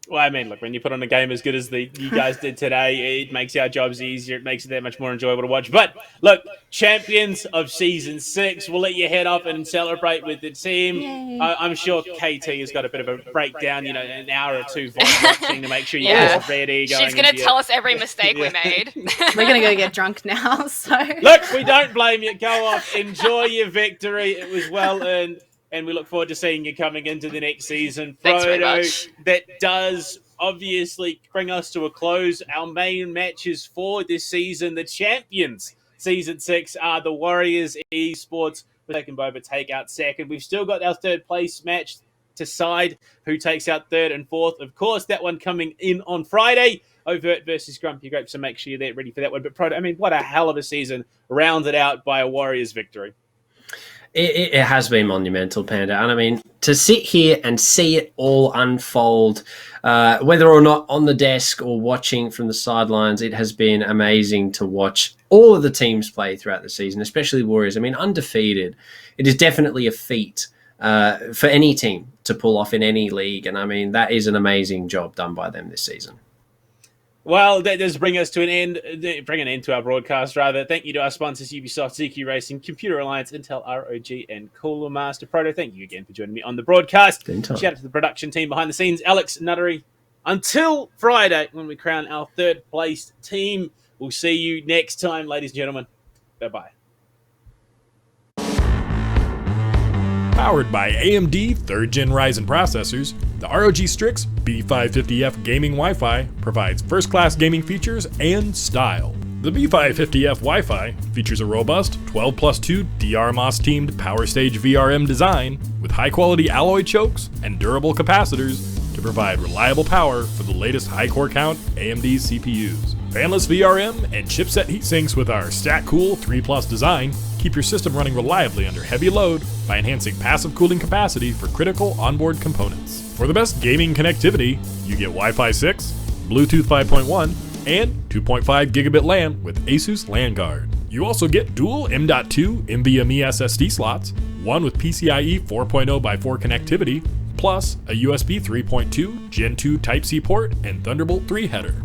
Well, I mean, look, when you put on a game as good as you guys did today, it makes our jobs easier. It makes it that much more enjoyable to watch. But look, champions of Season 6, we'll let you head up and celebrate with the team. I'm sure KT has got a bit of a breakdown, an hour or two voice watching to make sure you guys are ready. She's going to tell us every mistake we made. We're going to go get drunk now. So look, we don't blame you. Go off. Enjoy your victory. It was well earned. And we look forward to seeing you coming into the next season. Thanks very much. That does obviously bring us to a close. Our main matches for this season, the champions, Season 6, are the Warriors Esports. Second Boba take out second. We've still got our third place match to decide who takes out third and fourth. Of course, that one coming in on Friday. Overt versus Grumpy Grape, so make sure you're there ready for that one. But Proto, I mean, what a hell of a season, rounded out by a Warriors victory. It has been monumental, Panda. And I mean, to sit here and see it all unfold, whether or not on the desk or watching from the sidelines, it has been amazing to watch all of the teams play throughout the season, especially Warriors. I mean, undefeated. It is definitely a feat for any team to pull off in any league. And I mean, that is an amazing job done by them this season. Well, that does bring us to an end to our broadcast, rather. Thank you to our sponsors, Ubisoft, CQ Racing, Computer Alliance, Intel, ROG, and Cooler Master Proto. Thank you again for joining me on the broadcast. Shout out to the production team behind the scenes, Alex, Nuttery. Until Friday, when we crown our third place team, we'll see you next time, ladies and gentlemen. Bye-bye. Powered by AMD 3rd Gen Ryzen processors, the ROG Strix B550F gaming Wi-Fi provides first-class gaming features and style. The B550F Wi-Fi features a robust 12+2 DR-MOS-teamed Power Stage VRM design with high-quality alloy chokes and durable capacitors to provide reliable power for the latest high-core count AMD CPUs. Fanless VRM and chipset heatsinks with our StatCool 3+ design keep your system running reliably under heavy load by enhancing passive cooling capacity for critical onboard components. For the best gaming connectivity, you get Wi-Fi 6, Bluetooth 5.1, and 2.5 gigabit LAN with Asus LAN Guard. You also get dual M.2 NVMe SSD slots, one with PCIe 4.0x4 connectivity, plus a USB 3.2 Gen 2 Type-C port and Thunderbolt 3 header.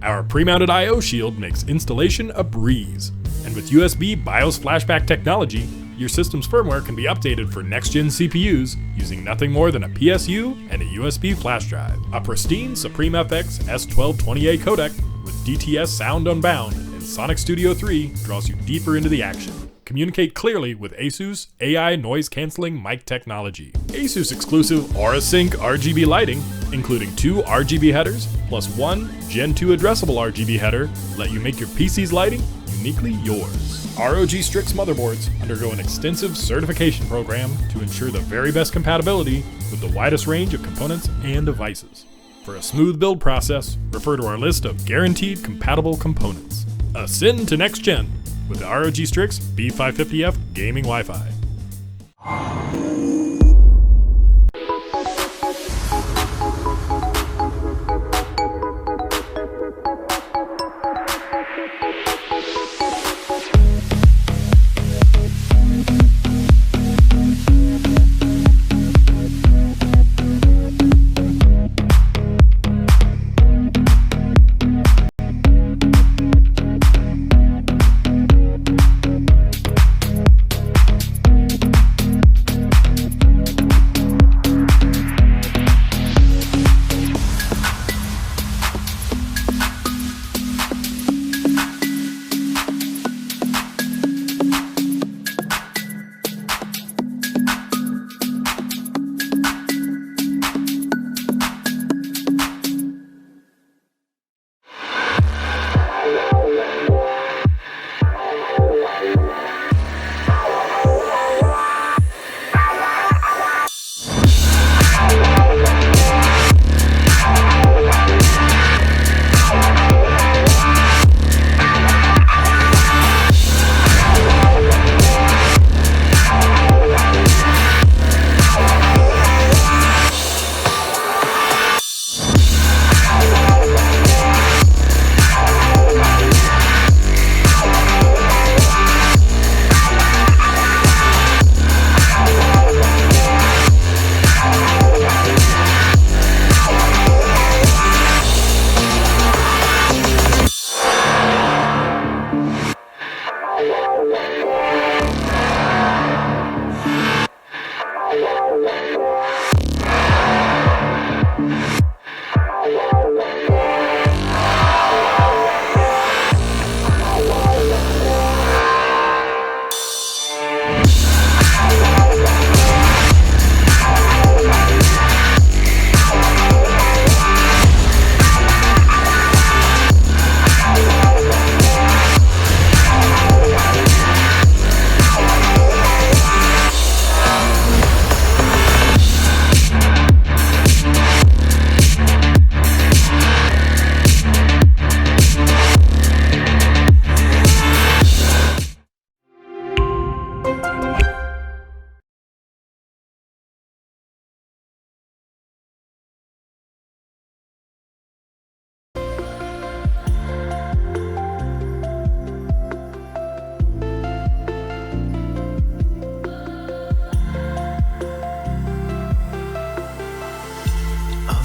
Our pre-mounted I/O shield makes installation a breeze, and with USB BIOS flashback technology, your system's firmware can be updated for next-gen CPUs using nothing more than a PSU and a USB flash drive. A pristine Supreme FX S1220A codec with DTS Sound Unbound and Sonic Studio 3 draws you deeper into the action. Communicate clearly with Asus AI noise-canceling mic technology. Asus exclusive Aura Sync RGB lighting, including 2 RGB headers plus 1 Gen 2 addressable RGB header, let you make your PC's lighting uniquely yours. ROG Strix motherboards undergo an extensive certification program to ensure the very best compatibility with the widest range of components and devices. For a smooth build process, refer to our list of guaranteed compatible components. Ascend to next gen with the ROG Strix B550F gaming Wi-Fi.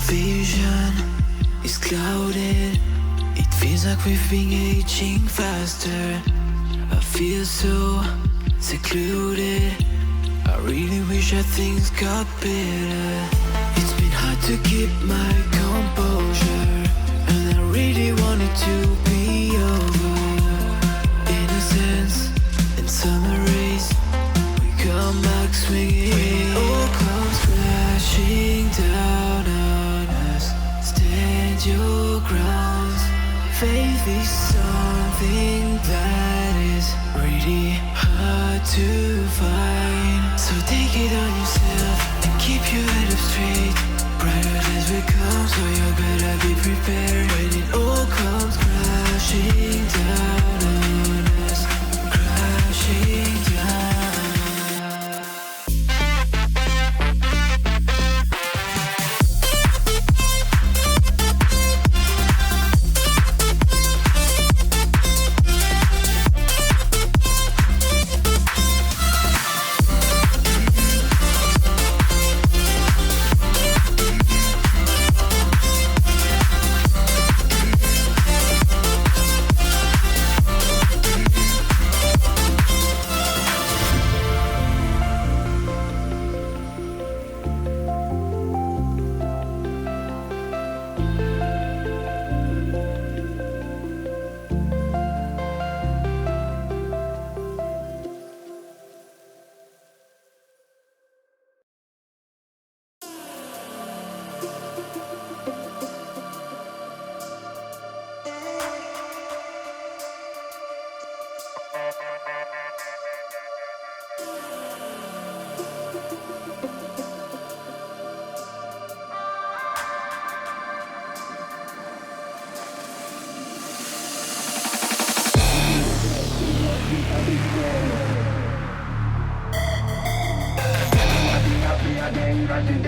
vision is clouded. It feels like we've been aging faster. I feel so secluded. I really wish that things got better. It's been hard to keep my composure, and I really want it to be over. In a sense, in summer rays, we come back swinging. When it all comes crashing down on us, stand your ground. Faith is something that is really hard to find. So take it on yourself and keep your head up straight. Brighter days will come, so you better be prepared. When it all comes crashing down on us, crashing down. Rushing